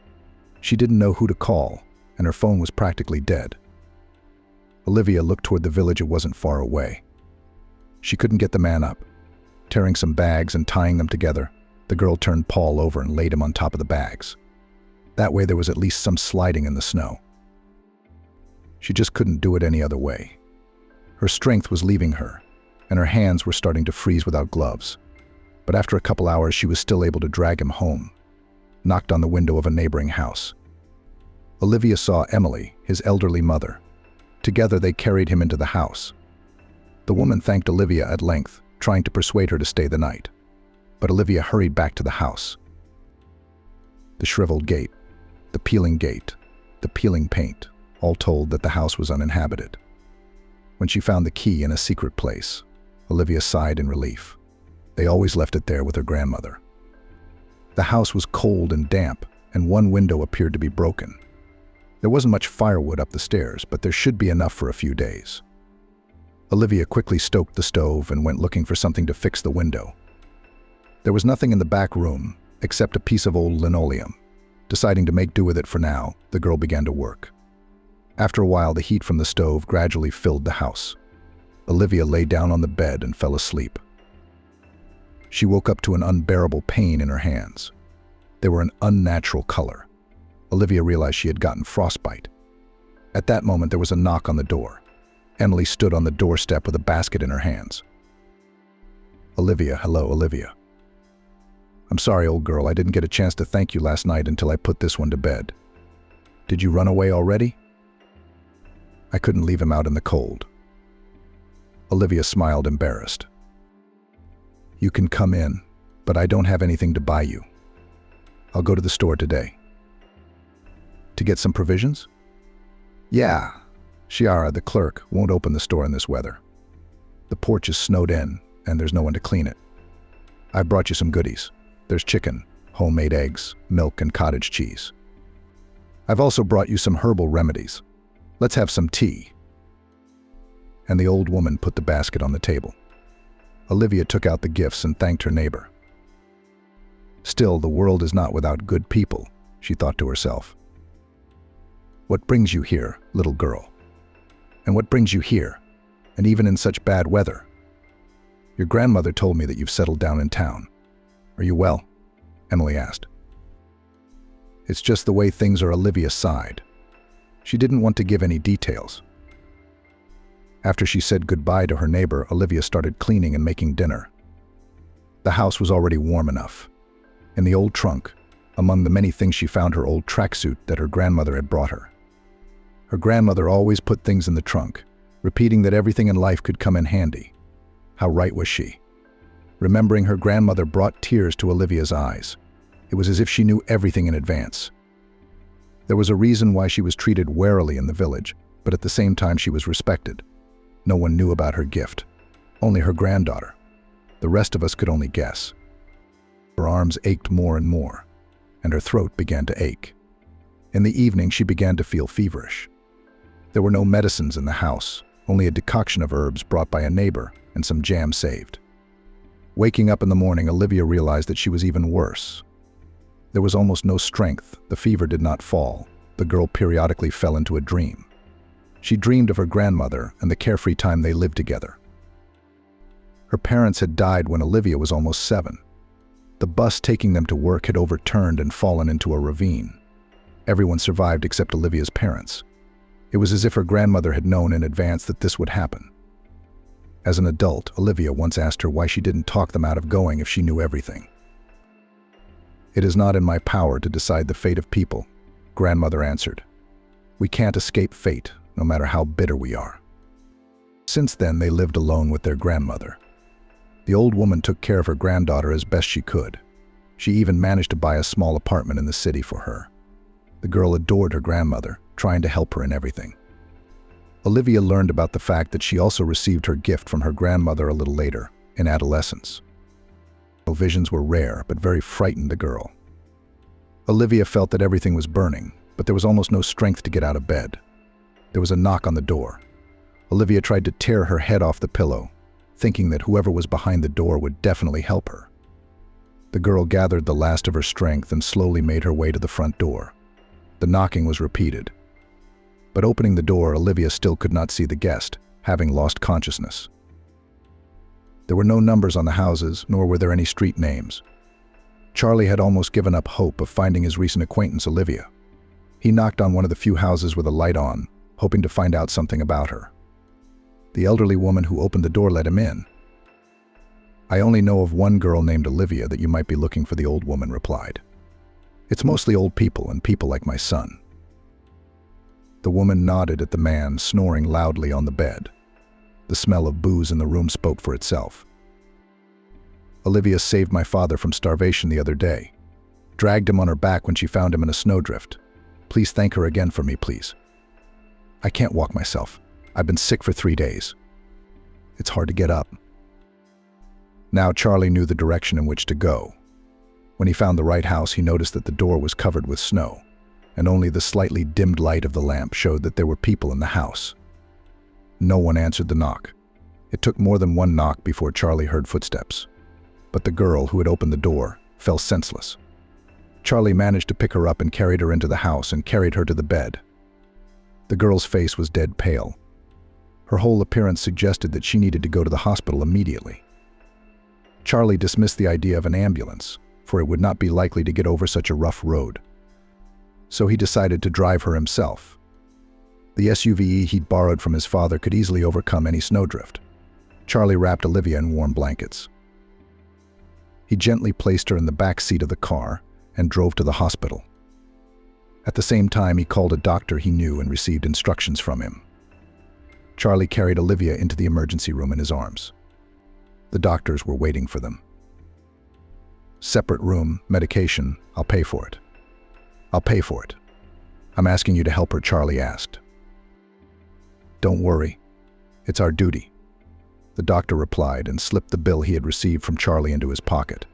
She didn't know who to call, and her phone was practically dead. Olivia looked toward the village. It wasn't far away. She couldn't get the man up. Tearing some bags and tying them together, the girl turned Paul over and laid him on top of the bags. That way there was at least some sliding in the snow. She just couldn't do it any other way. Her strength was leaving her, and her hands were starting to freeze without gloves. But after a couple hours, she was still able to drag him home. Knocked on the window of a neighboring house. Olivia saw Emily, his elderly mother. Together they carried him into the house. The woman thanked Olivia at length, trying to persuade her to stay the night. But Olivia hurried back to the house. The shriveled gate, the peeling paint, all told that the house was uninhabited. When she found the key in a secret place, Olivia sighed in relief. They always left it there with her grandmother. The house was cold and damp, and one window appeared to be broken. There wasn't much firewood up the stairs, but there should be enough for a few days. Olivia quickly stoked the stove and went looking for something to fix the window. There was nothing in the back room except a piece of old linoleum. Deciding to make do with it for now, the girl began to work. After a while, the heat from the stove gradually filled the house. Olivia lay down on the bed and fell asleep. She woke up to an unbearable pain in her hands. They were an unnatural color. Olivia realized she had gotten frostbite. At that moment, there was a knock on the door. Emily stood on the doorstep with a basket in her hands. Olivia, hello, Olivia. I'm sorry, old girl, I didn't get a chance to thank you last night until I put this one to bed. Did you run away already? I couldn't leave him out in the cold. Olivia smiled, embarrassed. You can come in, but I don't have anything to buy you. I'll go to the store today. To get some provisions? Yeah. Chiara, the clerk, won't open the store in this weather. The porch is snowed in, and there's no one to clean it. I brought you some goodies. There's chicken, homemade eggs, milk, and cottage cheese. I've also brought you some herbal remedies. Let's have some tea. And the old woman put the basket on the table. Olivia took out the gifts and thanked her neighbor. Still, the world is not without good people, she thought to herself. What brings you here, little girl? And what brings you here, and even in such bad weather? Your grandmother told me that you've settled down in town. Are you well? Emily asked. It's just the way things are, Olivia sighed. She didn't want to give any details. After she said goodbye to her neighbor, Olivia started cleaning and making dinner. The house was already warm enough. In the old trunk, among the many things, she found her old tracksuit that her grandmother had brought her. Her grandmother always put things in the trunk, repeating that everything in life could come in handy. How right was she? Remembering her grandmother brought tears to Olivia's eyes. It was as if she knew everything in advance. There was a reason why she was treated warily in the village, but at the same time she was respected. No one knew about her gift. Only her granddaughter. The rest of us could only guess. Her arms ached more and more, and her throat began to ache. In the evening, she began to feel feverish. There were no medicines in the house, only a decoction of herbs brought by a neighbor and some jam saved. Waking up in the morning, Olivia realized that she was even worse. There was almost no strength, the fever did not fall. The girl periodically fell into a dream. She dreamed of her grandmother and the carefree time they lived together. Her parents had died when Olivia was almost 7. The bus taking them to work had overturned and fallen into a ravine. Everyone survived except Olivia's parents. It was as if her grandmother had known in advance that this would happen. As an adult, Olivia once asked her why she didn't talk them out of going if she knew everything. It is not in my power to decide the fate of people, grandmother answered. We can't escape fate, no matter how bitter we are. Since then, they lived alone with their grandmother. The old woman took care of her granddaughter as best she could. She even managed to buy a small apartment in the city for her. The girl adored her grandmother, trying to help her in everything. Olivia learned about the fact that she also received her gift from her grandmother a little later, in adolescence. Visions were rare, but very frightened the girl. Olivia felt that everything was burning, but there was almost no strength to get out of bed. There was a knock on the door. Olivia tried to tear her head off the pillow, thinking that whoever was behind the door would definitely help her. The girl gathered the last of her strength and slowly made her way to the front door. The knocking was repeated. But opening the door, Olivia still could not see the guest, having lost consciousness. There were no numbers on the houses, nor were there any street names. Charlie had almost given up hope of finding his recent acquaintance Olivia. He knocked on one of the few houses with a light on, hoping to find out something about her. The elderly woman who opened the door let him in. "I only know of one girl named Olivia that you might be looking for," the old woman replied. "It's mostly old people and people like my son." The woman nodded at the man snoring loudly on the bed. The smell of booze in the room spoke for itself. "Olivia saved my father from starvation the other day. Dragged him on her back when she found him in a snowdrift. Please thank her again for me, please. I can't walk myself. I've been sick for 3 days. It's hard to get up." Now Charlie knew the direction in which to go. When he found the right house, he noticed that the door was covered with snow, and only the slightly dimmed light of the lamp showed that there were people in the house. No one answered the knock. It took more than one knock before Charlie heard footsteps. But the girl who had opened the door fell senseless. Charlie managed to pick her up and carried her into the house and carried her to the bed. The girl's face was dead pale. Her whole appearance suggested that she needed to go to the hospital immediately. Charlie dismissed the idea of an ambulance, for it would not be likely to get over such a rough road. So he decided to drive her himself. The SUV he'd borrowed from his father could easily overcome any snowdrift. Charlie wrapped Olivia in warm blankets. He gently placed her in the back seat of the car and drove to the hospital. At the same time, he called a doctor he knew and received instructions from him. Charlie carried Olivia into the emergency room in his arms. The doctors were waiting for them. "Separate room, medication, I'll pay for it." "I'll pay for it. I'm asking you to help her," Charlie asked. "Don't worry. It's our duty," the doctor replied and slipped the bill he had received from Charlie into his pocket.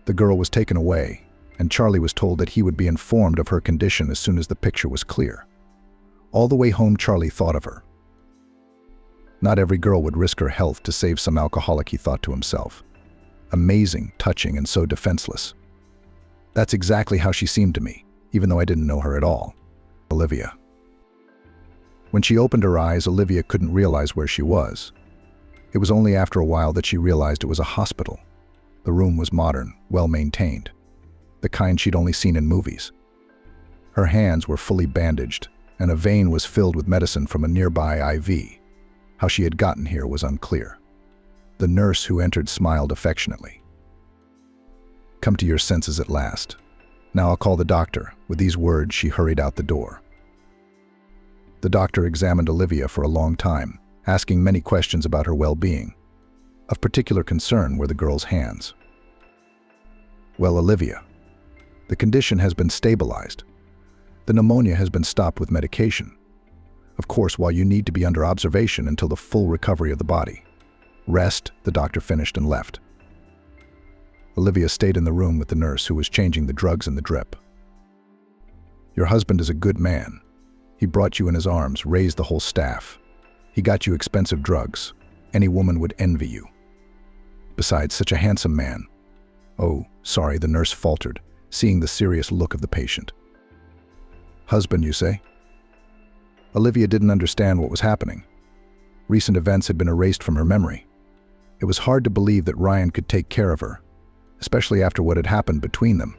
The girl was taken away, and Charlie was told that he would be informed of her condition as soon as the picture was clear. All the way home, Charlie thought of her. Not every girl would risk her health to save some alcoholic, he thought to himself. Amazing, touching, and so defenseless. That's exactly how she seemed to me, even though I didn't know her at all. Olivia. When she opened her eyes, Olivia couldn't realize where she was. It was only after a while that she realized it was a hospital. The room was modern, well-maintained, the kind she'd only seen in movies. Her hands were fully bandaged, and a vein was filled with medicine from a nearby IV. How she had gotten here was unclear. The nurse who entered smiled affectionately. "Come to your senses at last. Now I'll call the doctor." With these words, she hurried out the door. The doctor examined Olivia for a long time, asking many questions about her well-being. Of particular concern were the girl's hands. "Well, Olivia, the condition has been stabilized. The pneumonia has been stopped with medication. Of course, while you need to be under observation until the full recovery of the body. Rest," the doctor finished and left. Olivia stayed in the room with the nurse who was changing the drugs in the drip. "Your husband is a good man. He brought you in his arms, raised the whole staff. He got you expensive drugs. Any woman would envy you. Besides, such a handsome man." "Oh, sorry," the nurse faltered, seeing the serious look of the patient. "Husband, you say?" Olivia didn't understand what was happening. Recent events had been erased from her memory. It was hard to believe that Ryan could take care of her, especially after what had happened between them.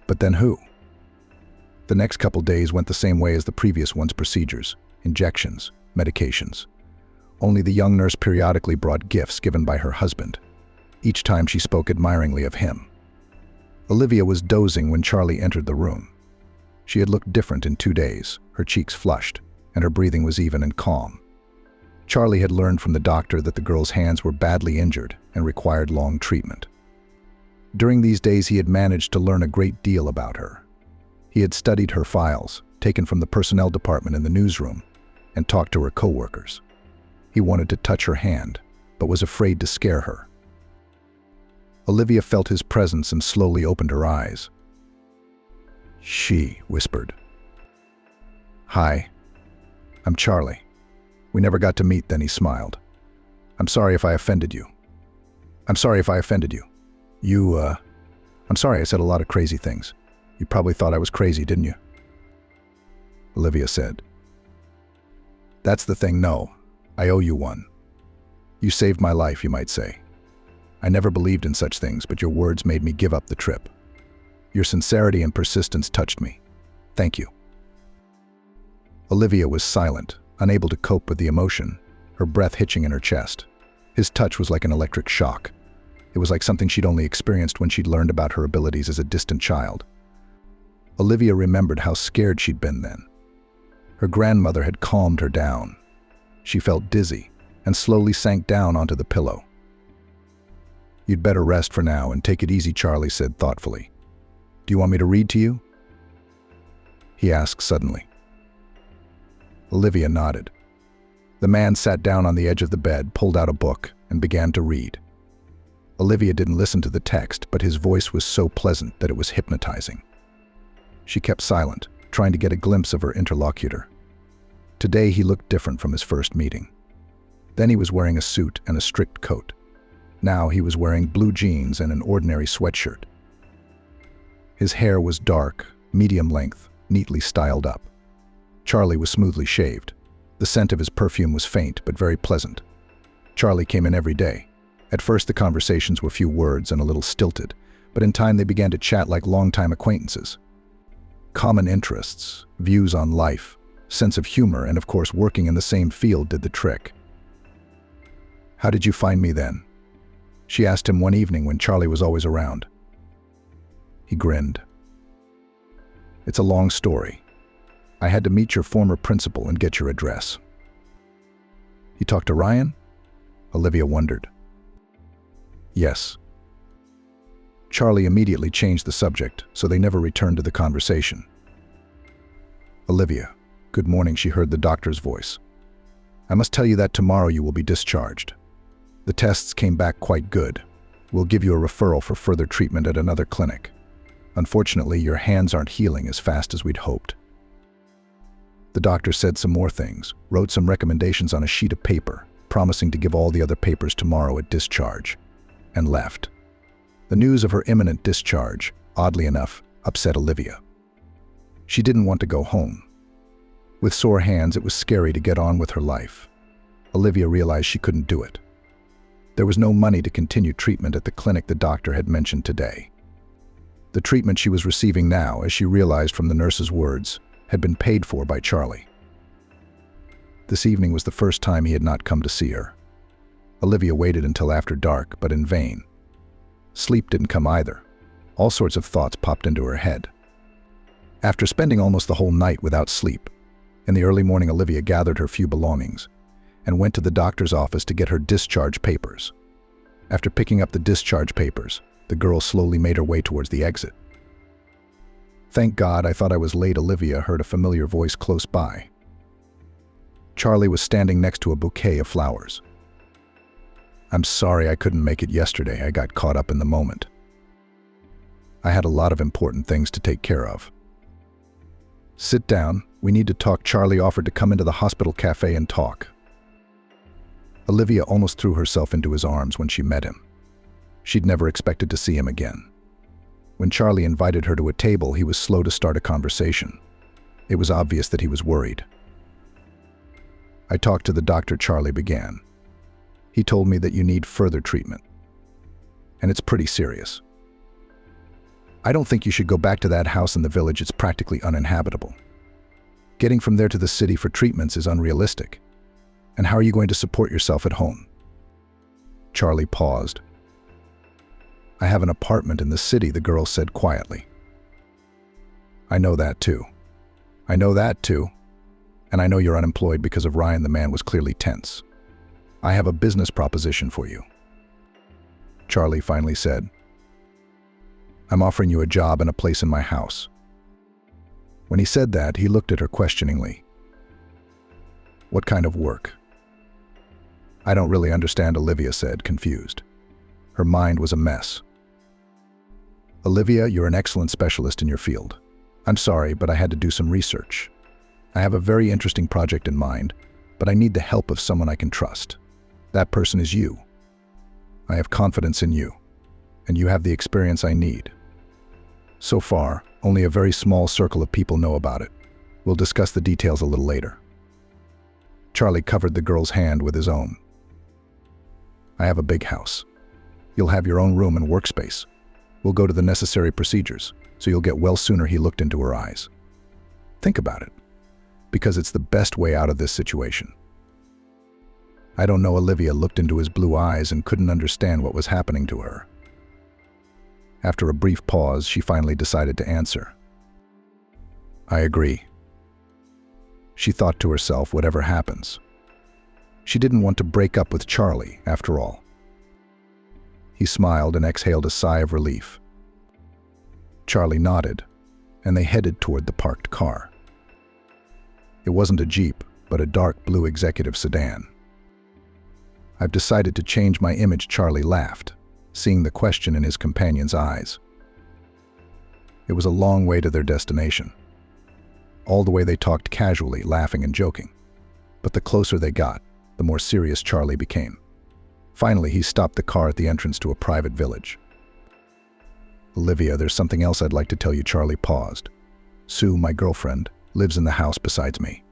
But then who? The next couple days went the same way as the previous one's procedures, injections, medications. Only the young nurse periodically brought gifts given by her husband. Each time she spoke admiringly of him. Olivia was dozing when Charlie entered the room. She had looked different in 2 days, her cheeks flushed, and her breathing was even and calm. Charlie had learned from the doctor that the girl's hands were badly injured and required long treatment. During these days, he had managed to learn a great deal about her. He had studied her files, taken from the personnel department in the newsroom, and talked to her co-workers. He wanted to touch her hand, but was afraid to scare her. Olivia felt his presence and slowly opened her eyes. She whispered. "Hi, I'm Charlie. We never got to meet." Then he smiled. I'm sorry if I offended you. I'm sorry I said a lot of crazy things. You probably thought I was crazy, didn't you?" Olivia said. "That's the thing, no. I owe you one. You saved my life, you might say. I never believed in such things, but your words made me give up the trip. Your sincerity and persistence touched me. Thank you. Olivia was silent, unable to cope with the emotion, her breath hitching in her chest. His touch was like an electric shock. It was like something she'd only experienced when she'd learned about her abilities as a distant child. Olivia remembered how scared she'd been then. Her grandmother had calmed her down. She felt dizzy and slowly sank down onto the pillow. You'd better rest for now and take it easy, Charlie said thoughtfully. Do you want me to read to you? He asked suddenly. Olivia nodded. The man sat down on the edge of the bed, pulled out a book, and began to read. Olivia didn't listen to the text, but his voice was so pleasant that it was hypnotizing. She kept silent, trying to get a glimpse of her interlocutor. Today he looked different from his first meeting. Then he was wearing a suit and a strict coat. Now he was wearing blue jeans and an ordinary sweatshirt. His hair was dark, medium length, neatly styled up. Charlie was smoothly shaved. The scent of his perfume was faint but very pleasant. Charlie came in every day. At first the conversations were few words and a little stilted, but in time they began to chat like longtime acquaintances. Common interests, views on life, sense of humor, and of course working in the same field did the trick. How did you find me then? She asked him one evening when Charlie was always around. He grinned. It's a long story. I had to meet your former principal and get your address. You talked to Ryan? Olivia wondered. Yes. Charlie immediately changed the subject, so they never returned to the conversation. Olivia, good morning, she heard the doctor's voice. I must tell you that tomorrow you will be discharged. The tests came back quite good. We'll give you a referral for further treatment at another clinic. Unfortunately, your hands aren't healing as fast as we'd hoped. The doctor said some more things, wrote some recommendations on a sheet of paper, promising to give all the other papers tomorrow at discharge, and left. The news of her imminent discharge, oddly enough, upset Olivia. She didn't want to go home. With sore hands, it was scary to get on with her life. Olivia realized she couldn't do it. There was no money to continue treatment at the clinic the doctor had mentioned today. The treatment she was receiving now, as she realized from the nurse's words, had been paid for by Charlie. This evening was the first time he had not come to see her. Olivia waited until after dark, but in vain. Sleep didn't come either. All sorts of thoughts popped into her head. After spending almost the whole night without sleep, in the early morning Olivia gathered her few belongings and went to the doctor's office to get her discharge papers. After picking up the discharge papers, the girl slowly made her way towards the exit. Thank God, I thought I was late, Olivia heard a familiar voice close by. Charlie was standing next to a bouquet of flowers. I'm sorry I couldn't make it yesterday. I got caught up in the moment. I had a lot of important things to take care of. Sit down. We need to talk. Charlie offered to come into the hospital cafe and talk. Olivia almost threw herself into his arms when she met him. She'd never expected to see him again. When Charlie invited her to a table, he was slow to start a conversation. It was obvious that he was worried. I talked to the doctor, Charlie began. He told me that you need further treatment. And it's pretty serious. I don't think you should go back to that house in the village. It's practically uninhabitable. Getting from there to the city for treatments is unrealistic. And how are you going to support yourself at home? Charlie paused. I have an apartment in the city, the girl said quietly. I know that too. I know that too. And I know you're unemployed because of Ryan. The man was clearly tense. I have a business proposition for you. Charlie finally said. I'm offering you a job and a place in my house. When he said that, he looked at her questioningly. What kind of work? I don't really understand, Olivia said, confused. Her mind was a mess. Olivia, you're an excellent specialist in your field. I'm sorry, but I had to do some research. I have a very interesting project in mind, but I need the help of someone I can trust. That person is you. I have confidence in you, and you have the experience I need. So far, only a very small circle of people know about it. We'll discuss the details a little later. Charlie covered the girl's hand with his own. I have a big house. You'll have your own room and workspace. We'll go to the necessary procedures, so you'll get well sooner. He looked into her eyes. Think about it, because it's the best way out of this situation. I don't know. Olivia looked into his blue eyes and couldn't understand what was happening to her. After a brief pause, she finally decided to answer. I agree. She thought to herself, whatever happens. She didn't want to break up with Charlie, after all. He smiled and exhaled a sigh of relief. Charlie nodded, and they headed toward the parked car. It wasn't a Jeep, but a dark blue executive sedan. I've decided to change my image, Charlie laughed, seeing the question in his companion's eyes. It was a long way to their destination. All the way they talked casually, laughing and joking. But the closer they got, the more serious Charlie became. Finally, he stopped the car at the entrance to a private village. Olivia, there's something else I'd like to tell you. Charlie paused. Sue, my girlfriend, lives in the house besides me.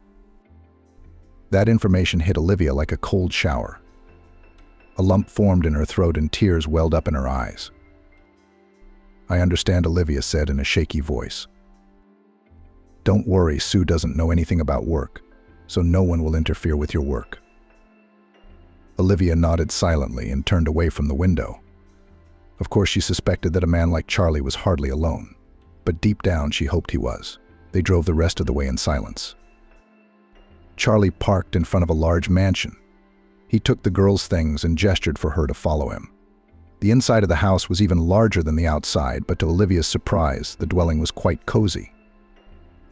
That information hit Olivia like a cold shower. A lump formed in her throat and tears welled up in her eyes. I understand, Olivia said in a shaky voice. Don't worry, Sue doesn't know anything about work, so no one will interfere with your work. Olivia nodded silently and turned away from the window. Of course, she suspected that a man like Charlie was hardly alone, but deep down she hoped he was. They drove the rest of the way in silence. Charlie parked in front of a large mansion. He took the girl's things and gestured for her to follow him. The inside of the house was even larger than the outside, but to Olivia's surprise, the dwelling was quite cozy.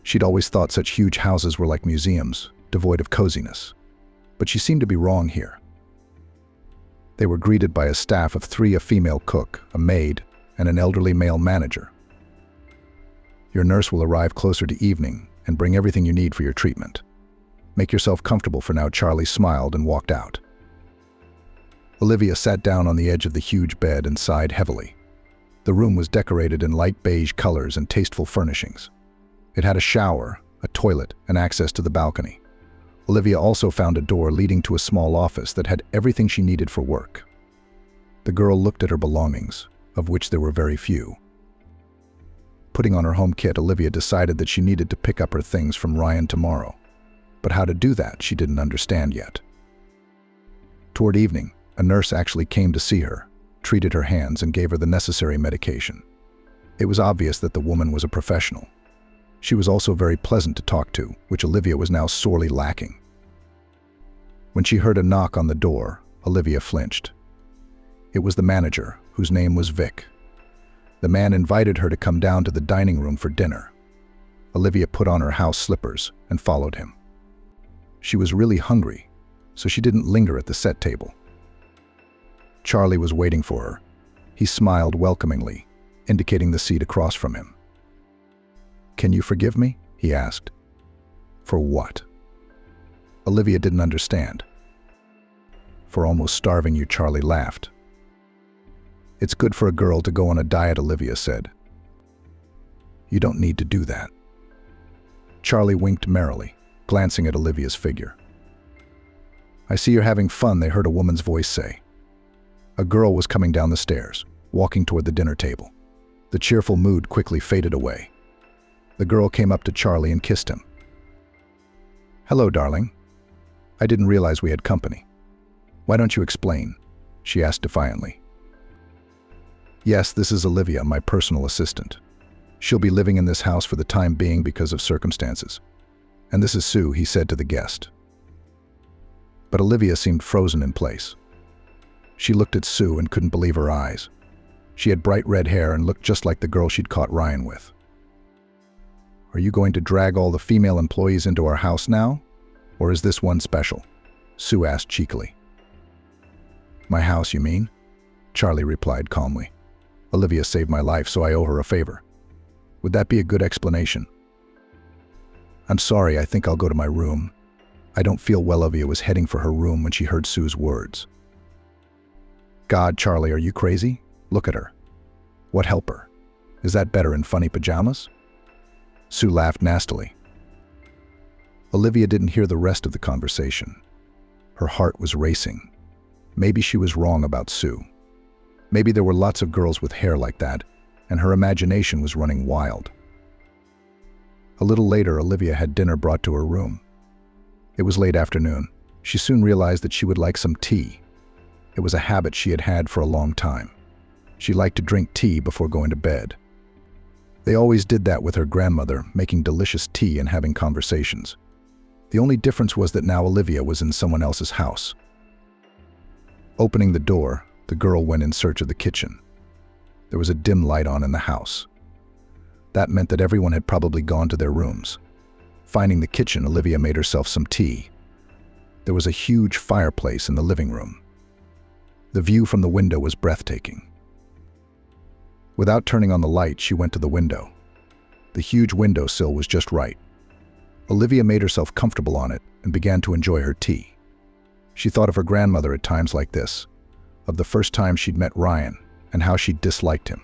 She'd always thought such huge houses were like museums, devoid of coziness. But she seemed to be wrong here. They were greeted by a staff of 3, a female cook, a maid, and an elderly male manager. Your nurse will arrive closer to evening and bring everything you need for your treatment. Make yourself comfortable for now. Charlie smiled and walked out. Olivia sat down on the edge of the huge bed and sighed heavily. The room was decorated in light beige colors and tasteful furnishings. It had a shower, a toilet, and access to the balcony. Olivia also found a door leading to a small office that had everything she needed for work. The girl looked at her belongings, of which there were very few. Putting on her home kit, Olivia decided that she needed to pick up her things from Ryan tomorrow. But how to do that, she didn't understand yet. Toward evening, a nurse actually came to see her, treated her hands, and gave her the necessary medication. It was obvious that the woman was a professional. She was also very pleasant to talk to, which Olivia was now sorely lacking. When she heard a knock on the door, Olivia flinched. It was the manager, whose name was Vic. The man invited her to come down to the dining room for dinner. Olivia put on her house slippers and followed him. She was really hungry, so she didn't linger at the set table. Charlie was waiting for her. He smiled welcomingly, indicating the seat across from him. Can you forgive me? He asked. For what? Olivia didn't understand. For almost starving you, Charlie laughed. It's good for a girl to go on a diet, Olivia said. You don't need to do that. Charlie winked merrily, glancing at Olivia's figure. I see you're having fun, they heard a woman's voice say. A girl was coming down the stairs, walking toward the dinner table. The cheerful mood quickly faded away. The girl came up to Charlie and kissed him. Hello, darling. I didn't realize we had company. Why don't you explain? She asked defiantly. Yes, this is Olivia, my personal assistant. She'll be living in this house for the time being because of circumstances. And this is Sue, he said to the guest. But Olivia seemed frozen in place. She looked at Sue and couldn't believe her eyes. She had bright red hair and looked just like the girl she'd caught Ryan with. Are you going to drag all the female employees into our house now? Or is this one special? Sue asked cheekily. My house, you mean? Charlie replied calmly. Olivia saved my life, so I owe her a favor. Would that be a good explanation? I'm sorry, I think I'll go to my room. I don't feel well. Olivia was heading for her room when she heard Sue's words. God, Charlie, are you crazy? Look at her. What helper? Is that better in funny pajamas? Sue laughed nastily. Olivia didn't hear the rest of the conversation. Her heart was racing. Maybe she was wrong about Sue. Maybe there were lots of girls with hair like that, and her imagination was running wild. A little later, Olivia had dinner brought to her room. It was late afternoon. She soon realized that she would like some tea. It was a habit she had had for a long time. She liked to drink tea before going to bed. They always did that with her grandmother, making delicious tea and having conversations. The only difference was that now Olivia was in someone else's house. Opening the door, the girl went in search of the kitchen. There was a dim light on in the house. That meant that everyone had probably gone to their rooms. Finding the kitchen, Olivia made herself some tea. There was a huge fireplace in the living room. The view from the window was breathtaking. Without turning on the light, she went to the window. The huge windowsill was just right. Olivia made herself comfortable on it and began to enjoy her tea. She thought of her grandmother at times like this, of the first time she'd met Ryan and how she disliked him.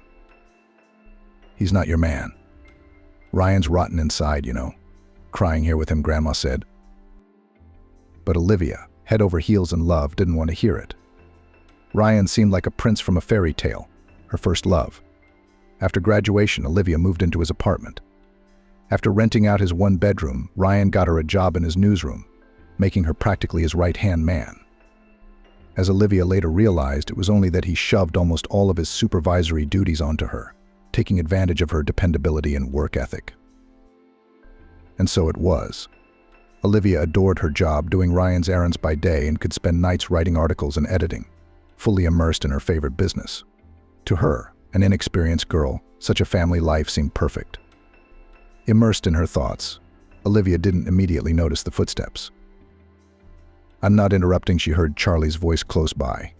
"He's not your man. Ryan's rotten inside, you know. Crying here with him," Grandma said. But Olivia, head over heels in love, didn't want to hear it. Ryan seemed like a prince from a fairy tale, her first love. After graduation, Olivia moved into his apartment. After renting out his one bedroom, Ryan got her a job in his newsroom, making her practically his right-hand man. As Olivia later realized, it was only that he shoved almost all of his supervisory duties onto her, taking advantage of her dependability and work ethic. And so it was. Olivia adored her job, doing Ryan's errands by day, and could spend nights writing articles and editing, fully immersed in her favorite business. To her, an inexperienced girl, such a family life seemed perfect. Immersed in her thoughts, Olivia didn't immediately notice the footsteps. "I'm not interrupting," she heard Charlie's voice close by.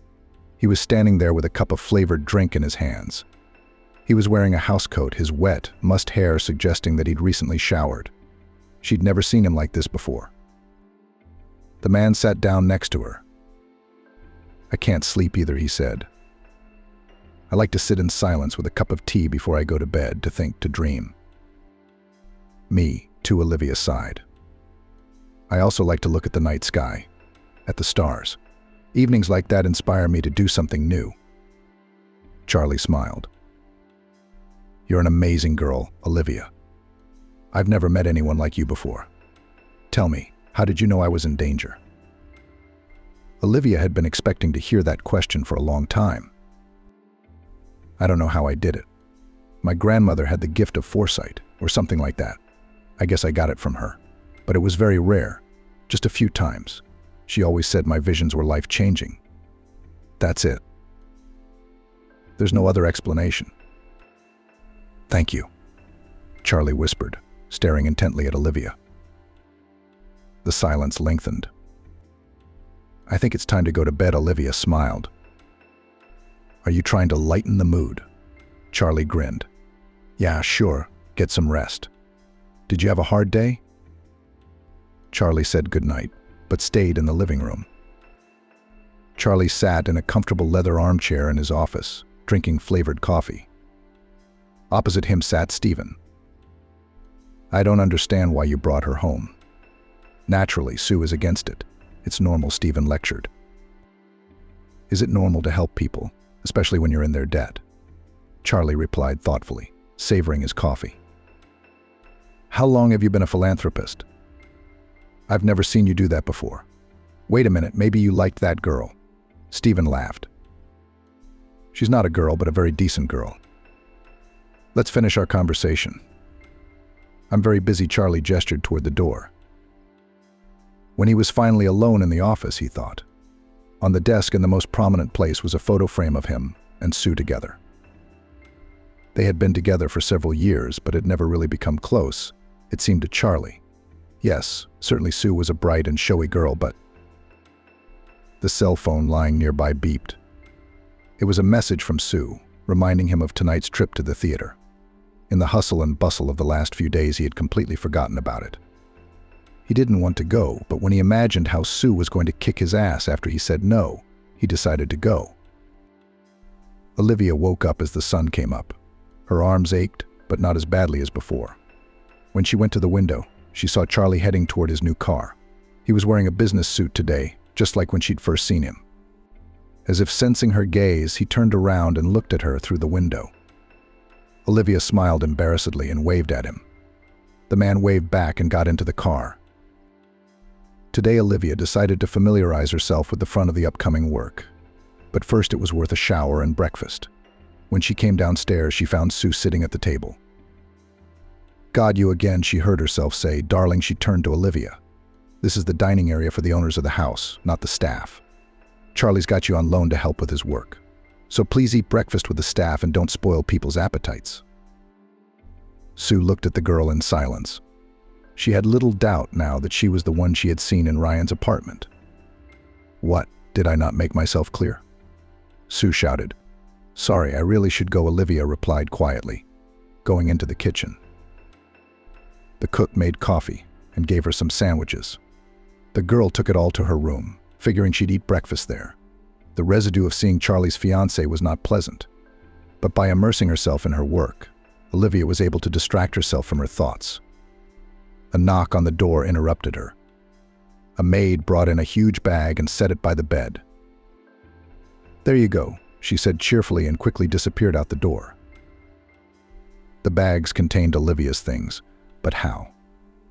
He was standing there with a cup of flavored drink in his hands. He was wearing a housecoat, his wet, mussed hair suggesting that he'd recently showered. She'd never seen him like this before. The man sat down next to her. "I can't sleep either," he said. "I like to sit in silence with a cup of tea before I go to bed, to think, to dream." "Me, too," Olivia sighed. "I also like to look at the night sky, at the stars. Evenings like that inspire me to do something new." Charlie smiled. "You're an amazing girl, Olivia. I've never met anyone like you before. Tell me, how did you know I was in danger?" Olivia had been expecting to hear that question for a long time. "I don't know how I did it. My grandmother had the gift of foresight, or something like that. I guess I got it from her. But it was very rare, just a few times. She always said my visions were life-changing. That's it. There's no other explanation." "Thank you," Charlie whispered, staring intently at Olivia. The silence lengthened. "I think it's time to go to bed," Olivia smiled. "Are you trying to lighten the mood?" Charlie grinned. "Yeah, sure. Get some rest. Did you have a hard day?" Charlie said goodnight, but stayed in the living room. Charlie sat in a comfortable leather armchair in his office, drinking flavored coffee. Opposite him sat Stephen. "I don't understand why you brought her home." "Naturally, Sue is against it. It's normal," Stephen lectured. "Is it normal to help people, especially when you're in their debt?" Charlie replied thoughtfully, savoring his coffee. "How long have you been a philanthropist?" "I've never seen you do that before." "Wait a minute, maybe you liked that girl." Stephen laughed. "She's not a girl, but a very decent girl. Let's finish our conversation." "I'm very busy," Charlie gestured toward the door. When he was finally alone in the office, he thought. On the desk in the most prominent place was a photo frame of him and Sue together. They had been together for several years, but had never really become close, it seemed to Charlie. Yes, certainly Sue was a bright and showy girl, but... The cell phone lying nearby beeped. It was a message from Sue, reminding him of tonight's trip to the theater. In the hustle and bustle of the last few days, he had completely forgotten about it. He didn't want to go, but when he imagined how Sue was going to kick his ass after he said no, he decided to go. Olivia woke up as the sun came up. Her arms ached, but not as badly as before. When she went to the window, she saw Charlie heading toward his new car. He was wearing a business suit today, just like when she'd first seen him. As if sensing her gaze, he turned around and looked at her through the window. Olivia smiled embarrassedly and waved at him. The man waved back and got into the car. Today, Olivia decided to familiarize herself with the front of the upcoming work. But first it was worth a shower and breakfast. When she came downstairs, she found Sue sitting at the table. "God, you again," she heard herself say. "Darling," she turned to Olivia. "This is the dining area for the owners of the house, not the staff. Charlie's got you on loan to help with his work. So please eat breakfast with the staff and don't spoil people's appetites." Sue looked at the girl in silence. She had little doubt now that she was the one she had seen in Ryan's apartment. "What? Did I not make myself clear?" Sue shouted. "Sorry, I really should go," Olivia replied quietly, going into the kitchen. The cook made coffee and gave her some sandwiches. The girl took it all to her room, figuring she'd eat breakfast there. The residue of seeing Charlie's fiancé was not pleasant. But by immersing herself in her work, Olivia was able to distract herself from her thoughts. A knock on the door interrupted her. A maid brought in a huge bag and set it by the bed. "There you go," she said cheerfully and quickly disappeared out the door. The bags contained Olivia's things, but how?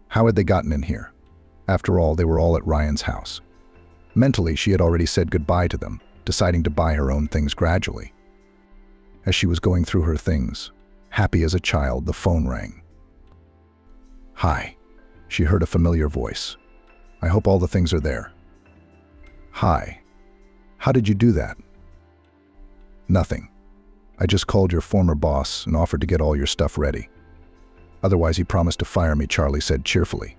How had they gotten in here? After all, they were all at Ryan's house. Mentally, she had already said goodbye to them, deciding to buy her own things gradually. As she was going through her things, happy as a child, the phone rang. "Hi," she heard a familiar voice. "I hope all the things are there." "Hi. How did you do that?" "Nothing. I just called your former boss and offered to get all your stuff ready. Otherwise, he promised to fire me," Charlie said cheerfully.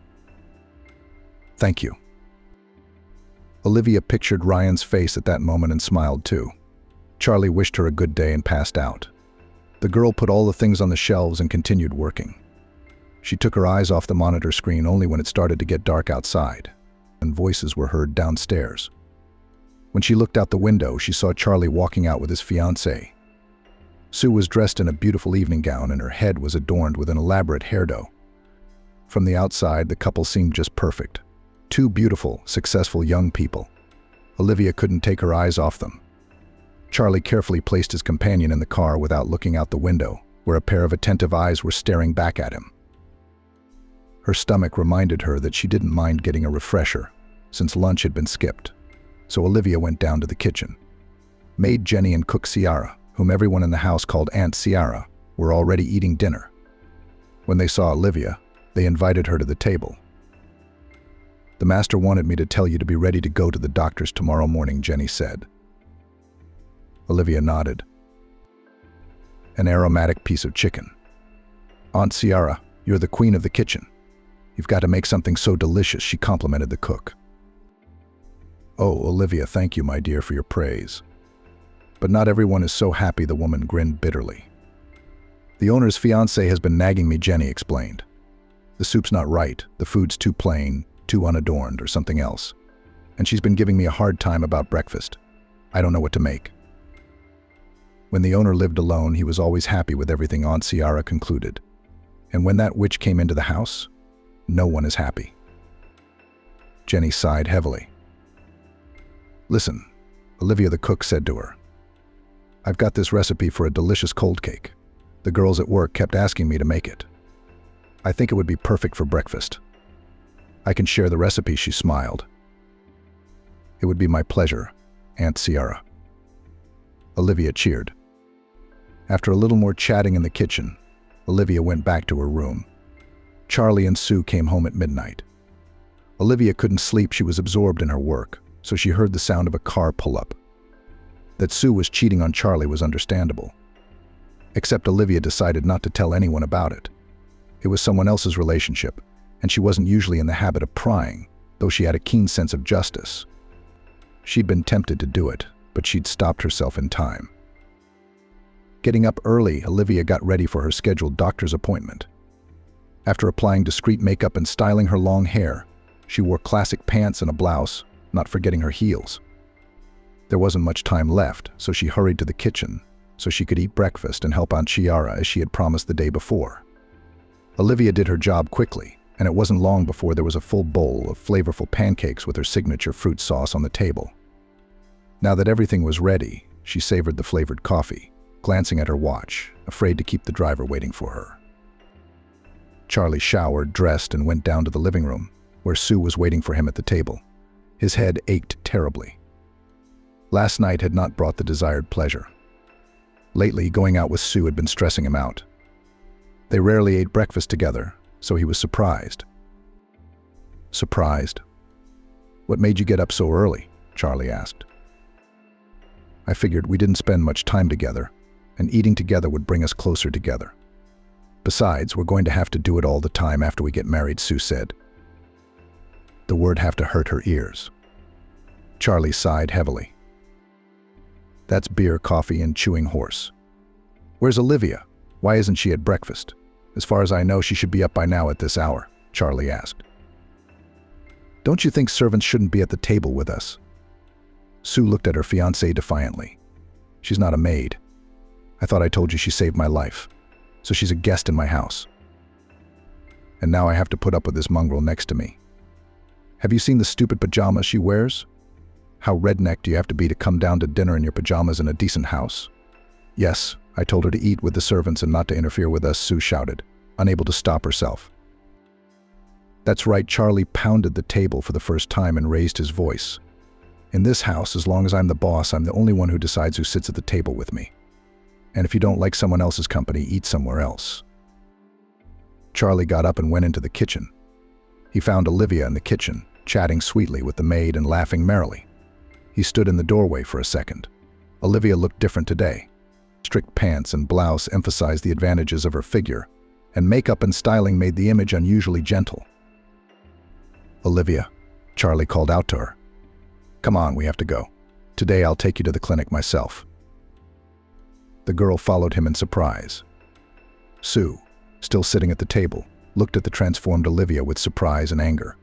"Thank you." Olivia pictured Ryan's face at that moment and smiled too. Charlie wished her a good day and passed out. The girl put all the things on the shelves and continued working. She took her eyes off the monitor screen only when it started to get dark outside, and voices were heard downstairs. When she looked out the window, she saw Charlie walking out with his fiancée. Sue was dressed in a beautiful evening gown and her head was adorned with an elaborate hairdo. From the outside, the couple seemed just perfect. Two beautiful, successful young people. Olivia couldn't take her eyes off them. Charlie carefully placed his companion in the car without looking out the window, where a pair of attentive eyes were staring back at him. Her stomach reminded her that she didn't mind getting a refresher, since lunch had been skipped. So Olivia went down to the kitchen. Maid Jenny and cook Ciara, whom everyone in the house called Aunt Ciara, were already eating dinner. When they saw Olivia, they invited her to the table. "The master wanted me to tell you to be ready to go to the doctor's tomorrow morning," Jenny said. Olivia nodded. "An aromatic piece of chicken. Aunt Ciara, you're the queen of the kitchen. You've got to make something so delicious," she complimented the cook. "Oh, Olivia, thank you, my dear, for your praise. But not everyone is so happy," the woman grinned bitterly. "The owner's fiancé has been nagging me," Jenny explained. "The soup's not right, the food's too plain, too unadorned, or something else. And she's been giving me a hard time about breakfast. I don't know what to make." When the owner lived alone, he was always happy with everything, Aunt Ciara concluded. And when that witch came into the house, no one is happy. Jenny sighed heavily. "Listen," Olivia the cook said to her. "I've got this recipe for a delicious cold cake. The girls at work kept asking me to make it. I think it would be perfect for breakfast. I can share the recipe," she smiled. "It would be my pleasure, Aunt Ciara." Olivia cheered. After a little more chatting in the kitchen, Olivia went back to her room. Charlie and Sue came home at midnight. Olivia couldn't sleep, she was absorbed in her work, so she heard the sound of a car pull up. That Sue was cheating on Charlie was understandable. Except Olivia decided not to tell anyone about it. It was someone else's relationship, and she wasn't usually in the habit of prying, though she had a keen sense of justice. She'd been tempted to do it, but she'd stopped herself in time. Getting up early, Olivia got ready for her scheduled doctor's appointment. After applying discreet makeup and styling her long hair, she wore classic pants and a blouse, not forgetting her heels. There wasn't much time left, so she hurried to the kitchen so she could eat breakfast and help Aunt Ciara as she had promised the day before. Olivia did her job quickly, and it wasn't long before there was a full bowl of flavorful pancakes with her signature fruit sauce on the table. Now that everything was ready, she savored the flavored coffee, glancing at her watch, afraid to keep the driver waiting for her. Charlie showered, dressed, and went down to the living room, where Sue was waiting for him at the table. His head ached terribly. Last night had not brought the desired pleasure. Lately, going out with Sue had been stressing him out. They rarely ate breakfast together, so he was surprised. Surprised? "What made you get up so early?" Charlie asked. "I figured we didn't spend much time together, and eating together would bring us closer together. Besides, we're going to have to do it all the time after we get married," Sue said. The word "have to" hurt her ears. Charlie sighed heavily. "That's beer, coffee, and chewing horse. Where's Olivia? Why isn't she at breakfast? As far as I know, she should be up by now at this hour," Charlie asked. "Don't you think servants shouldn't be at the table with us?" Sue looked at her fiancé defiantly. "She's not a maid. I thought I told you she saved my life. So she's a guest in my house. And now I have to put up with this mongrel next to me. Have you seen the stupid pajamas she wears? How redneck do you have to be to come down to dinner in your pajamas in a decent house?" "Yes, I told her to eat with the servants and not to interfere with us," Sue shouted, unable to stop herself. "That's right," Charlie pounded the table for the first time and raised his voice. "In this house, as long as I'm the boss, I'm the only one who decides who sits at the table with me. And if you don't like someone else's company, eat somewhere else." Charlie got up and went into the kitchen. He found Olivia in the kitchen, chatting sweetly with the maid and laughing merrily. He stood in the doorway for a second. Olivia looked different today. Strict pants and blouse emphasized the advantages of her figure, and makeup and styling made the image unusually gentle. "Olivia," Charlie called out to her. "Come on, we have to go. Today I'll take you to the clinic myself." The girl followed him in surprise. Sue, still sitting at the table, looked at the transformed Olivia with surprise and anger.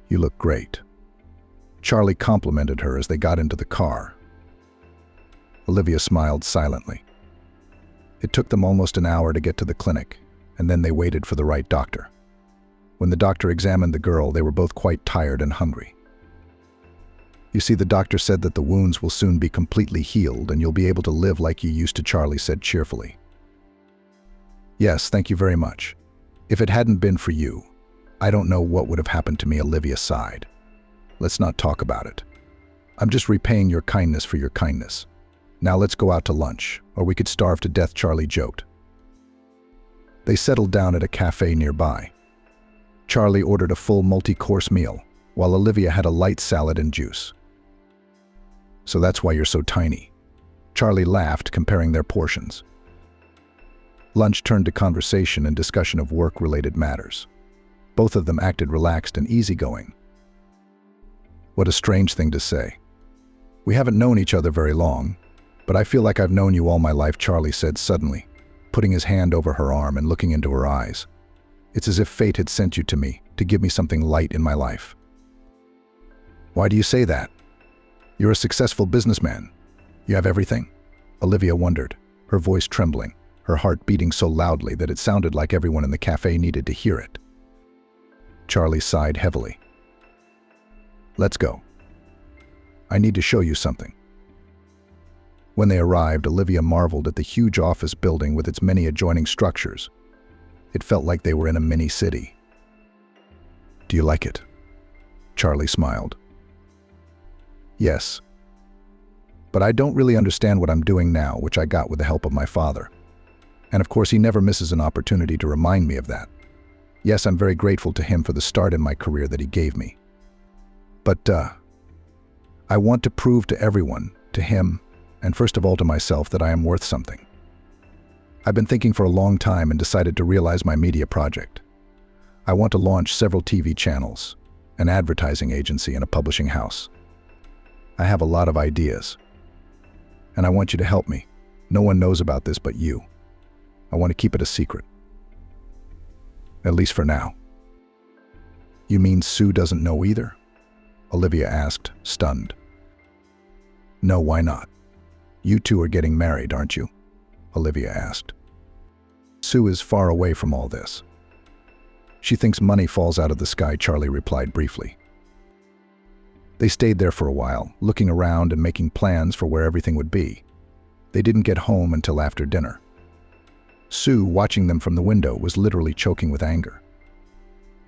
"You look great." Charlie complimented her as they got into the car. Olivia smiled silently. It took them almost an hour to get to the clinic, and then they waited for the right doctor. When the doctor examined the girl, they were both quite tired and hungry. "You see, the doctor said that the wounds will soon be completely healed and you'll be able to live like you used to," Charlie said cheerfully. "Yes, thank you very much. If it hadn't been for you, I don't know what would have happened to me," Olivia sighed. "Let's not talk about it. I'm just repaying your kindness for your kindness. Now let's go out to lunch, or we could starve to death," Charlie joked. They settled down at a cafe nearby. Charlie ordered a full multi-course meal, while Olivia had a light salad and juice. "So that's why you're so tiny." Charlie laughed, comparing their portions. Lunch turned to conversation and discussion of work-related matters. Both of them acted relaxed and easygoing. "What a strange thing to say. We haven't known each other very long, but I feel like I've known you all my life," Charlie said suddenly, putting his hand over her arm and looking into her eyes. "It's as if fate had sent you to me to give me something light in my life." "Why do you say that? You're a successful businessman. You have everything?" Olivia wondered, her voice trembling, her heart beating so loudly that it sounded like everyone in the cafe needed to hear it. Charlie sighed heavily. "Let's go. I need to show you something." When they arrived, Olivia marveled at the huge office building with its many adjoining structures. It felt like they were in a mini-city. "Do you like it?" Charlie smiled. "Yes. But I don't really understand what I'm doing now, which I got with the help of my father. And of course, he never misses an opportunity to remind me of that. Yes, I'm very grateful to him for the start in my career that he gave me. But, I want to prove to everyone, to him, and first of all to myself, that I am worth something. I've been thinking for a long time and decided to realize my media project. I want to launch several TV channels, an advertising agency, and a publishing house. I have a lot of ideas. And I want you to help me. No one knows about this but you. I want to keep it a secret. At least for now." "You mean Sue doesn't know either?" Olivia asked, stunned. "No, why not? You two are getting married, aren't you?" Olivia asked. "Sue is far away from all this. She thinks money falls out of the sky," Charlie replied briefly. They stayed there for a while, looking around and making plans for where everything would be. They didn't get home until after dinner. Sue, watching them from the window, was literally choking with anger.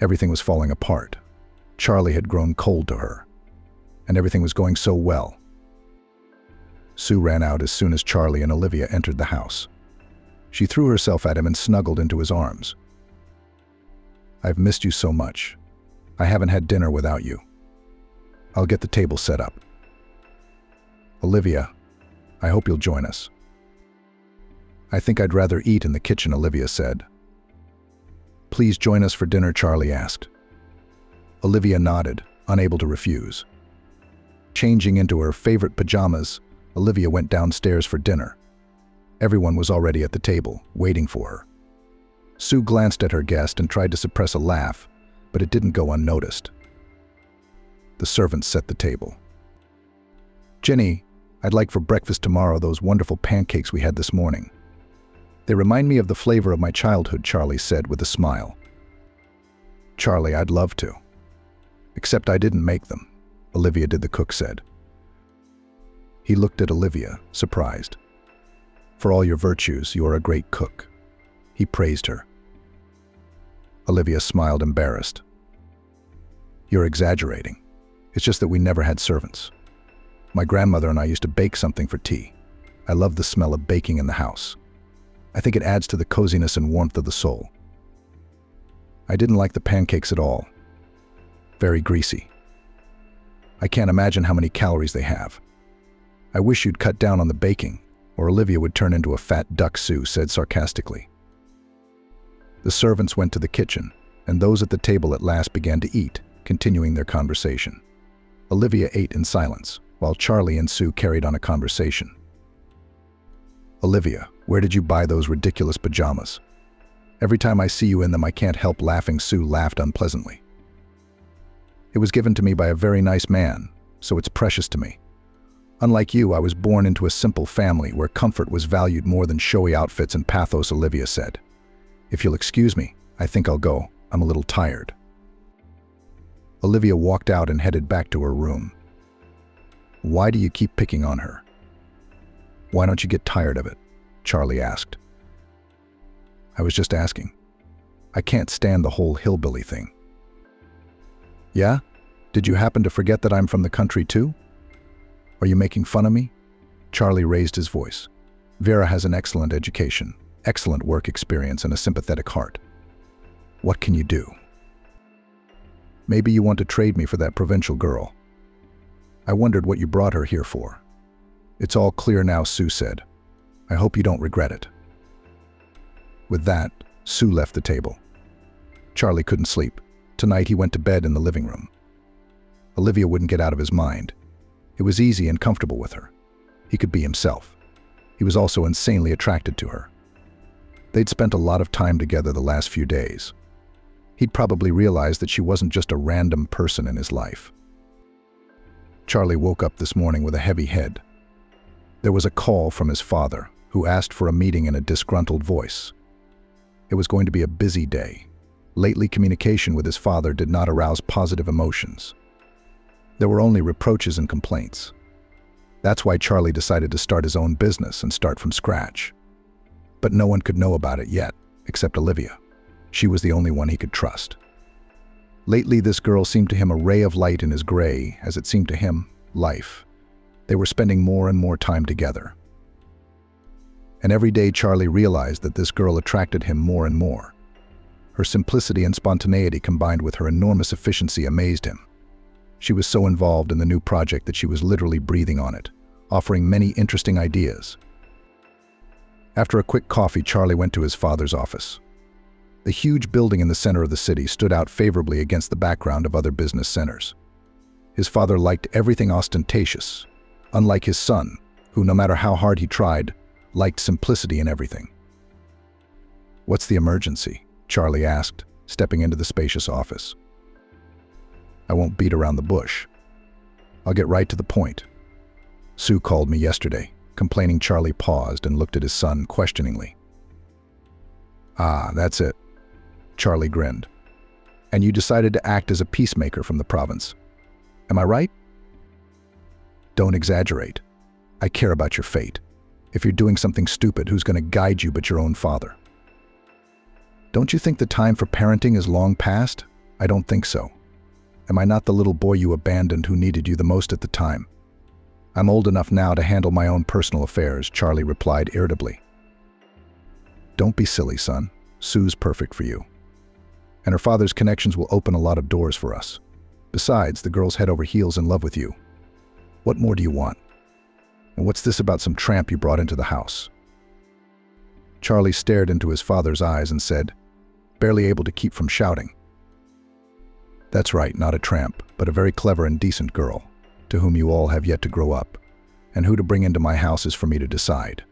Everything was falling apart. Charlie had grown cold to her, and everything was going so well. Sue ran out as soon as Charlie and Olivia entered the house. She threw herself at him and snuggled into his arms. "I've missed you so much. I haven't had dinner without you. I'll get the table set up. Olivia, I hope you'll join us." "I think I'd rather eat in the kitchen," Olivia said. "Please join us for dinner?" Charlie asked. Olivia nodded, unable to refuse. Changing into her favorite pajamas, Olivia went downstairs for dinner. Everyone was already at the table, waiting for her. Sue glanced at her guest and tried to suppress a laugh, but it didn't go unnoticed. The servants set the table. "Jenny, I'd like for breakfast tomorrow those wonderful pancakes we had this morning. They remind me of the flavor of my childhood," Charlie said with a smile. "Charlie, I'd love to. Except I didn't make them," Olivia did, the cook said. He looked at Olivia, surprised. "For all your virtues, you are a great cook." He praised her. Olivia smiled, embarrassed. "You're exaggerating. It's just that we never had servants. My grandmother and I used to bake something for tea. I love the smell of baking in the house. I think it adds to the coziness and warmth of the soul." "I didn't like the pancakes at all. Very greasy. I can't imagine how many calories they have. I wish you'd cut down on the baking, or Olivia would turn into a fat duck," Sue said sarcastically. The servants went to the kitchen, and those at the table at last began to eat, continuing their conversation. Olivia ate in silence, while Charlie and Sue carried on a conversation. "Olivia, where did you buy those ridiculous pajamas? Every time I see you in them, I can't help laughing." Sue laughed unpleasantly. "It was given to me by a very nice man, so it's precious to me. Unlike you, I was born into a simple family where comfort was valued more than showy outfits and pathos," Olivia said. "If you'll excuse me, I think I'll go. I'm a little tired." Olivia walked out and headed back to her room. "Why do you keep picking on her? Why don't you get tired of it?" Charlie asked. "I was just asking. I can't stand the whole hillbilly thing." "Yeah? Did you happen to forget that I'm from the country too? Are you making fun of me?" Charlie raised his voice. "Vera has an excellent education, excellent work experience, and a sympathetic heart. What can you do? Maybe you want to trade me for that provincial girl. I wondered what you brought her here for." "It's all clear now," Sue said. "I hope you don't regret it." With that, Sue left the table. Charlie couldn't sleep. Tonight he went to bed in the living room. Olivia wouldn't get out of his mind. It was easy and comfortable with her. He could be himself. He was also insanely attracted to her. They'd spent a lot of time together the last few days. He'd probably realized that she wasn't just a random person in his life. Charlie woke up this morning with a heavy head. There was a call from his father, who asked for a meeting in a disgruntled voice. It was going to be a busy day. Lately, communication with his father did not arouse positive emotions. There were only reproaches and complaints. That's why Charlie decided to start his own business and start from scratch. But no one could know about it yet, except Olivia. She was the only one he could trust. Lately, this girl seemed to him a ray of light in his gray, as it seemed to him, life. They were spending more and more time together. And every day Charlie realized that this girl attracted him more and more. Her simplicity and spontaneity combined with her enormous efficiency amazed him. She was so involved in the new project that she was literally breathing on it, offering many interesting ideas. After a quick coffee, Charlie went to his father's office. The huge building in the center of the city stood out favorably against the background of other business centers. His father liked everything ostentatious, unlike his son, who, no matter how hard he tried, liked simplicity in everything. "What's the emergency?" Charlie asked, stepping into the spacious office. "I won't beat around the bush. I'll get right to the point. Sue called me yesterday," complaining. Charlie paused and looked at his son questioningly. "Ah, that's it." Charlie grinned. "And you decided to act as a peacemaker from the province. Am I right?" Don't exaggerate. I care about your fate. If you're doing something stupid, who's going to guide you but your own father? Don't you think the time for parenting is long past? I don't think so. Am I not the little boy you abandoned who needed you the most at the time? I'm old enough now to handle my own personal affairs, Charlie replied irritably. Don't be silly, son. Sue's perfect for you. And her father's connections will open a lot of doors for us. Besides, the girl's head over heels in love with you. What more do you want? And what's this about some tramp you brought into the house? Charlie stared into his father's eyes and said, barely able to keep from shouting, that's right, not a tramp, but a very clever and decent girl, to whom you all have yet to grow up, and who to bring into my house is for me to decide.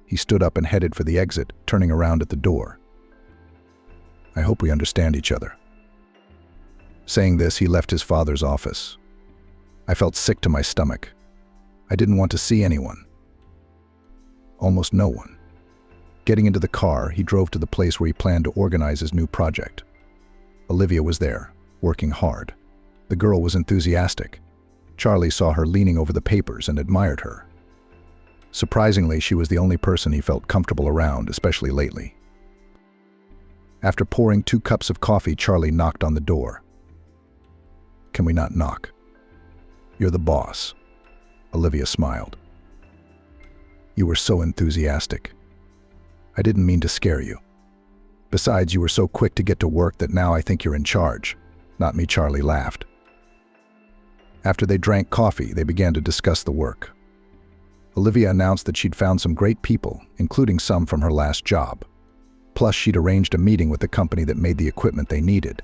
He stood up and headed for the exit, turning around at the door. I hope we understand each other. Saying this, he left his father's office. I felt sick to my stomach. I didn't want to see anyone. Almost no one. Getting into the car, he drove to the place where he planned to organize his new project. Olivia was there, working hard. The girl was enthusiastic. Charlie saw her leaning over the papers and admired her. Surprisingly, she was the only person he felt comfortable around, especially lately. After pouring 2 cups of coffee, Charlie knocked on the door. Can we not knock? You're the boss. Olivia smiled. You were so enthusiastic. I didn't mean to scare you. Besides, you were so quick to get to work that now I think you're in charge. Not me, Charlie laughed. After they drank coffee, they began to discuss the work. Olivia announced that she'd found some great people, including some from her last job. Plus, she'd arranged a meeting with the company that made the equipment they needed.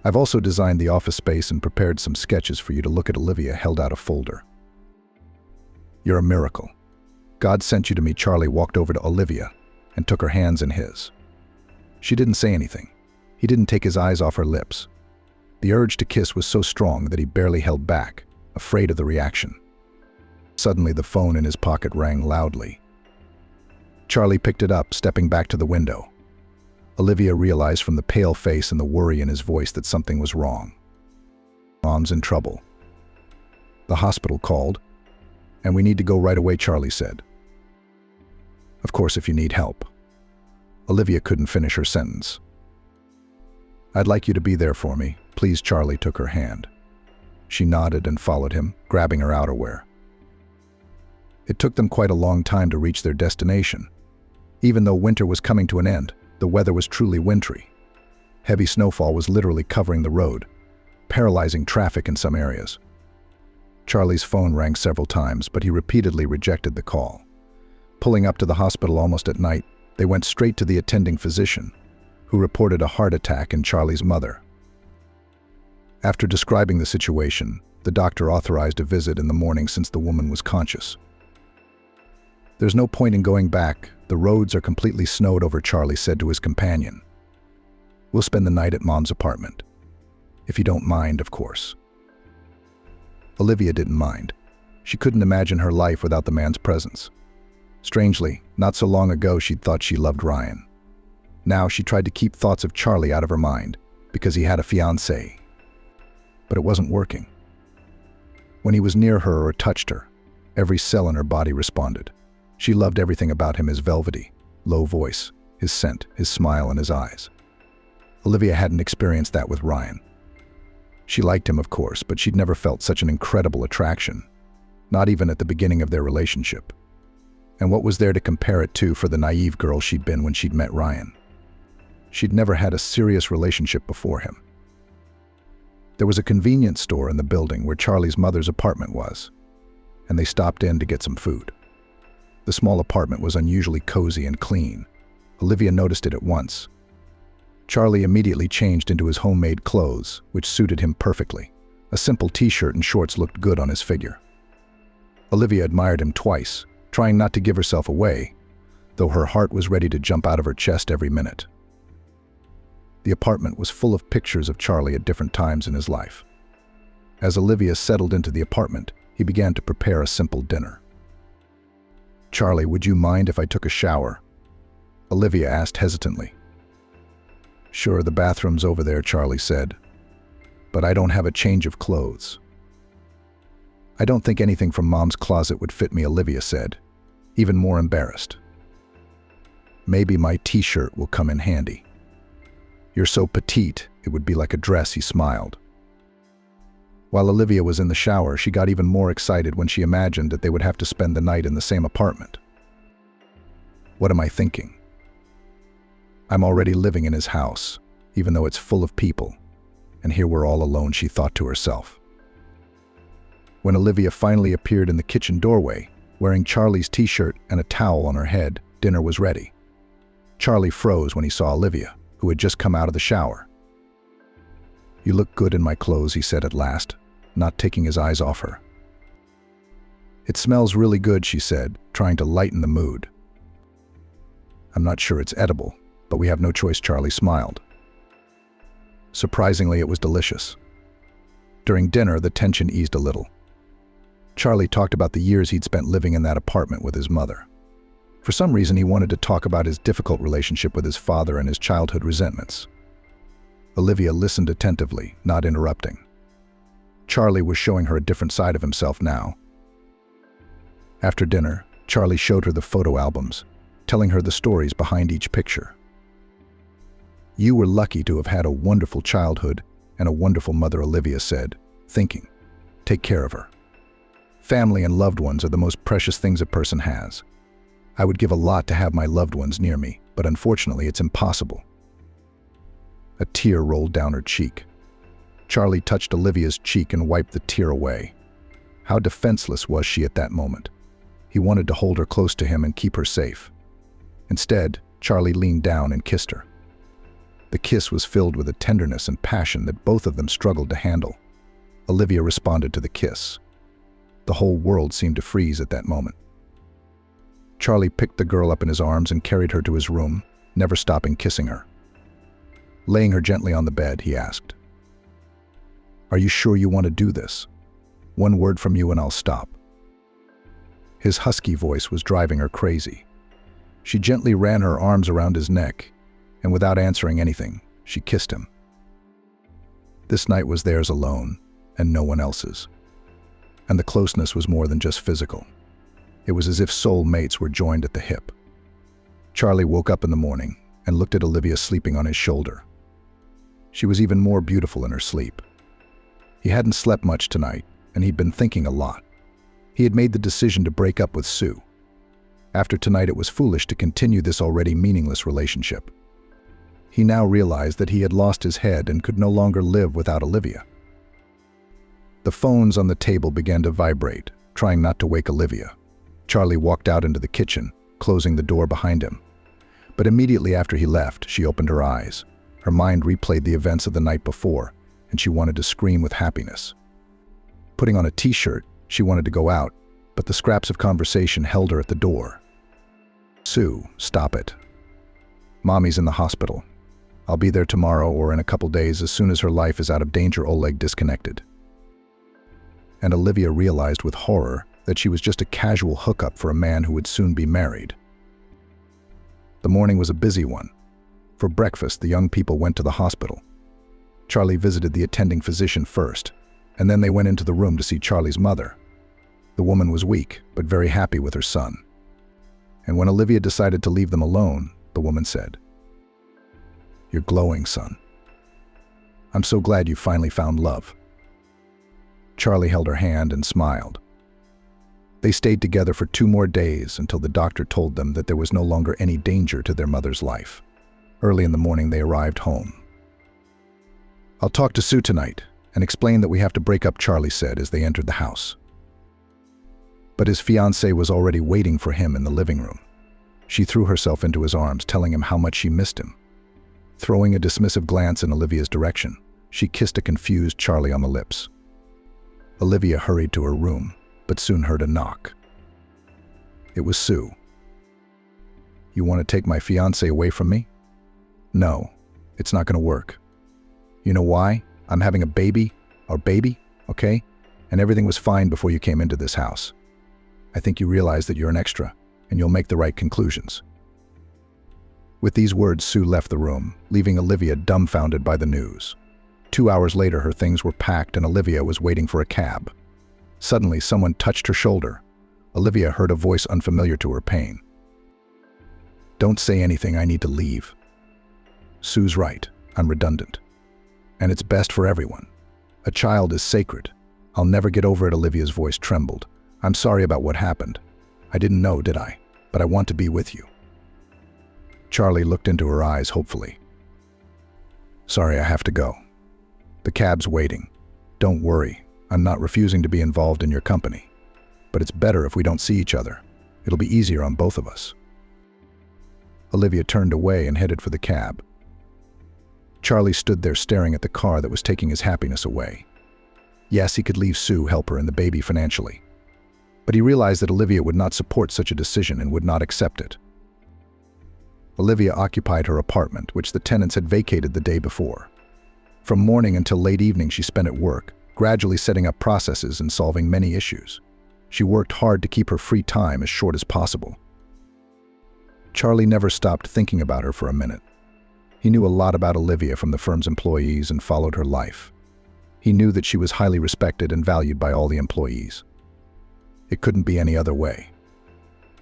I've also designed the office space and prepared some sketches for you to look at. Olivia held out a folder. You're a miracle. God sent you to me. Charlie walked over to Olivia and took her hands in his. She didn't say anything. He didn't take his eyes off her lips. The urge to kiss was so strong that he barely held back, afraid of the reaction. Suddenly, the phone in his pocket rang loudly. Charlie picked it up, stepping back to the window. Olivia realized from the pale face and the worry in his voice that something was wrong. Mom's in trouble. The hospital called, and we need to go right away, Charlie said. Of course, if you need help. Olivia couldn't finish her sentence. I'd like you to be there for me, please. Charlie took her hand. She nodded and followed him, grabbing her outerwear. It took them quite a long time to reach their destination. Even though winter was coming to an end, the weather was truly wintry. Heavy snowfall was literally covering the road, paralyzing traffic in some areas. Charlie's phone rang several times, but he repeatedly rejected the call. Pulling up to the hospital almost at night, they went straight to the attending physician, who reported a heart attack in Charlie's mother. After describing the situation, the doctor authorized a visit in the morning since the woman was conscious. There's no point in going back. The roads are completely snowed over, Charlie said to his companion. We'll spend the night at Mom's apartment. If you don't mind, of course. Olivia didn't mind. She couldn't imagine her life without the man's presence. Strangely, not so long ago she'd thought she loved Ryan. Now she tried to keep thoughts of Charlie out of her mind because he had a fiancée. But it wasn't working. When he was near her or touched her, every cell in her body responded. She loved everything about him, his velvety, low voice, his scent, his smile, and his eyes. Olivia hadn't experienced that with Ryan. She liked him, of course, but she'd never felt such an incredible attraction, not even at the beginning of their relationship. And what was there to compare it to for the naive girl she'd been when she'd met Ryan? She'd never had a serious relationship before him. There was a convenience store in the building where Charlie's mother's apartment was, and they stopped in to get some food. The small apartment was unusually cozy and clean. Olivia noticed it at once. Charlie immediately changed into his homemade clothes, which suited him perfectly. A simple t-shirt and shorts looked good on his figure. Olivia admired him twice, trying not to give herself away, though her heart was ready to jump out of her chest every minute. The apartment was full of pictures of Charlie at different times in his life. As Olivia settled into the apartment, he began to prepare a simple dinner. Charlie, would you mind if I took a shower? Olivia asked hesitantly. Sure, the bathroom's over there, Charlie said. But I don't have a change of clothes. I don't think anything from Mom's closet would fit me, Olivia said, even more embarrassed. Maybe my t-shirt will come in handy. You're so petite, it would be like a dress, he smiled. While Olivia was in the shower, she got even more excited when she imagined that they would have to spend the night in the same apartment. What am I thinking? I'm already living in his house, even though it's full of people, and here we're all alone, she thought to herself. When Olivia finally appeared in the kitchen doorway, wearing Charlie's t-shirt and a towel on her head, dinner was ready. Charlie froze when he saw Olivia, who had just come out of the shower. You look good in my clothes, he said at last, not taking his eyes off her. It smells really good, she said, trying to lighten the mood. I'm not sure it's edible, but we have no choice, Charlie smiled. Surprisingly, it was delicious. During dinner, the tension eased a little. Charlie talked about the years he'd spent living in that apartment with his mother. For some reason, he wanted to talk about his difficult relationship with his father and his childhood resentments. Olivia listened attentively, not interrupting. Charlie was showing her a different side of himself now. After dinner, Charlie showed her the photo albums, telling her the stories behind each picture. You were lucky to have had a wonderful childhood and a wonderful mother, Olivia said, thinking. Take care of her. Family and loved ones are the most precious things a person has. I would give a lot to have my loved ones near me, but unfortunately it's impossible. A tear rolled down her cheek. Charlie touched Olivia's cheek and wiped the tear away. How defenseless was she at that moment? He wanted to hold her close to him and keep her safe. Instead, Charlie leaned down and kissed her. The kiss was filled with a tenderness and passion that both of them struggled to handle. Olivia responded to the kiss. The whole world seemed to freeze at that moment. Charlie picked the girl up in his arms and carried her to his room, never stopping kissing her. Laying her gently on the bed, he asked, Are you sure you want to do this? One word from you and I'll stop. His husky voice was driving her crazy. She gently ran her arms around his neck, and without answering anything, she kissed him. This night was theirs alone, and no one else's. And the closeness was more than just physical. It was as if soul mates were joined at the hip. Charlie woke up in the morning and looked at Olivia sleeping on his shoulder. She was even more beautiful in her sleep. He hadn't slept much tonight, and he'd been thinking a lot. He had made the decision to break up with Sue. After tonight, it was foolish to continue this already meaningless relationship. He now realized that he had lost his head and could no longer live without Olivia. The phones on the table began to vibrate, trying not to wake Olivia. Charlie walked out into the kitchen, closing the door behind him. But immediately after he left, she opened her eyes. Her mind replayed the events of the night before, and she wanted to scream with happiness. Putting on a t-shirt, she wanted to go out, but the scraps of conversation held her at the door. Sue, stop it. Mommy's in the hospital. I'll be there tomorrow or in a couple days as soon as her life is out of danger, Oleg disconnected. And Olivia realized with horror that she was just a casual hookup for a man who would soon be married. The morning was a busy one. For breakfast, the young people went to the hospital. Charlie visited the attending physician first, and then they went into the room to see Charlie's mother. The woman was weak, but very happy with her son. And when Olivia decided to leave them alone, the woman said, You're glowing, son. I'm so glad you finally found love. Charlie held her hand and smiled. They stayed together for 2 more days until the doctor told them that there was no longer any danger to their mother's life. Early in the morning, they arrived home. I'll talk to Sue tonight and explain that we have to break up, Charlie said as they entered the house. But his fiancée was already waiting for him in the living room. She threw herself into his arms, telling him how much she missed him. Throwing a dismissive glance in Olivia's direction, she kissed a confused Charlie on the lips. Olivia hurried to her room, but soon heard a knock. It was Sue. You want to take my fiancé away from me? No, it's not going to work. You know why? I'm having a baby, our baby, okay? And everything was fine before you came into this house. I think you realize that you're an extra, and you'll make the right conclusions. With these words, Sue left the room, leaving Olivia dumbfounded by the news. 2 hours later, her things were packed and Olivia was waiting for a cab. Suddenly, someone touched her shoulder. Olivia heard a voice unfamiliar to her pain. "Don't say anything, I need to leave." Sue's right, I'm redundant. And it's best for everyone. A child is sacred. I'll never get over it, Olivia's voice trembled. I'm sorry about what happened. I didn't know, did I? But I want to be with you. Charlie looked into her eyes hopefully. Sorry, I have to go. The cab's waiting. Don't worry, I'm not refusing to be involved in your company. But it's better if we don't see each other. It'll be easier on both of us. Olivia turned away and headed for the cab. Charlie stood there staring at the car that was taking his happiness away. Yes, he could leave Sue, help her and the baby financially. But he realized that Olivia would not support such a decision and would not accept it. Olivia occupied her apartment, which the tenants had vacated the day before. From morning until late evening she spent at work, gradually setting up processes and solving many issues. She worked hard to keep her free time as short as possible. Charlie never stopped thinking about her for a minute. He knew a lot about Olivia from the firm's employees and followed her life. He knew that she was highly respected and valued by all the employees. It couldn't be any other way.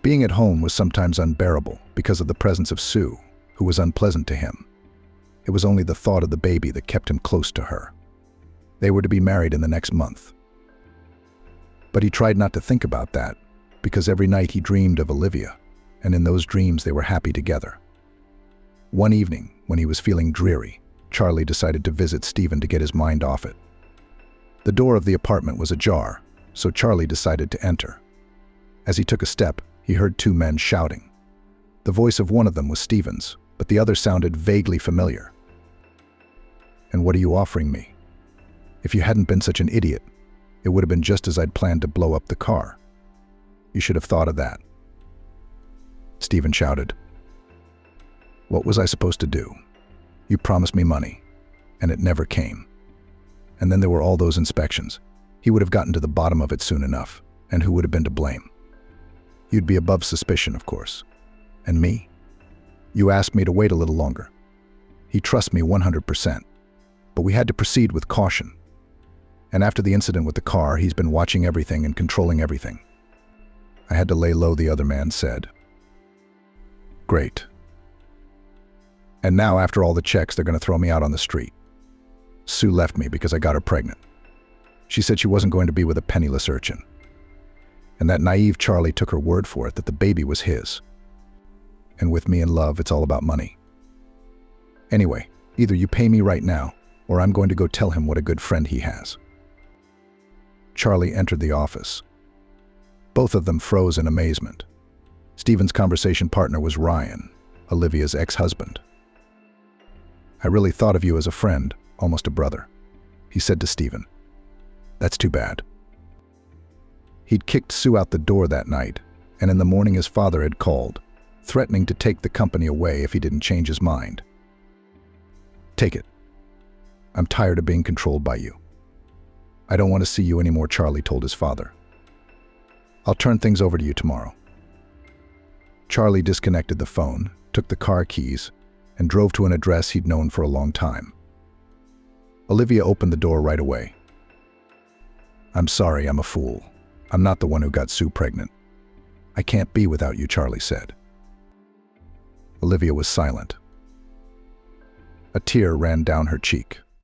Being at home was sometimes unbearable because of the presence of Sue, who was unpleasant to him. It was only the thought of the baby that kept him close to her. They were to be married in the next month. But he tried not to think about that, because every night he dreamed of Olivia, and in those dreams they were happy together. One evening, when he was feeling dreary, Charlie decided to visit Stephen to get his mind off it. The door of the apartment was ajar, so Charlie decided to enter. As he took a step, he heard two men shouting. The voice of one of them was Stephen's, but the other sounded vaguely familiar. "And what are you offering me? If you hadn't been such an idiot, it would have been just as I'd planned to blow up the car. You should have thought of that." Stephen shouted. "What was I supposed to do? You promised me money, and it never came. And then there were all those inspections. He would have gotten to the bottom of it soon enough, and who would have been to blame? You'd be above suspicion, of course. And me? You asked me to wait a little longer. He trusts me 100%, but we had to proceed with caution. And after the incident with the car, he's been watching everything and controlling everything. I had to lay low," the other man said. "Great. And now, after all the checks, they're going to throw me out on the street. Sue left me because I got her pregnant. She said she wasn't going to be with a penniless urchin. And that naive Charlie took her word for it that the baby was his. And with me in love, it's all about money. Anyway, either you pay me right now, or I'm going to go tell him what a good friend he has." Charlie entered the office. Both of them froze in amazement. Stephen's conversation partner was Ryan, Olivia's ex-husband. "I really thought of you as a friend, almost a brother," he said to Stephen. "That's too bad." He'd kicked Sue out the door that night, and in the morning his father had called, threatening to take the company away if he didn't change his mind. "Take it. I'm tired of being controlled by you. I don't want to see you anymore," Charlie told his father. "I'll turn things over to you tomorrow." Charlie disconnected the phone, took the car keys, and drove to an address he'd known for a long time. Olivia opened the door right away. "I'm sorry, I'm a fool. I'm not the one who got Sue pregnant. I can't be without you," Charlie said. Olivia was silent. A tear ran down her cheek.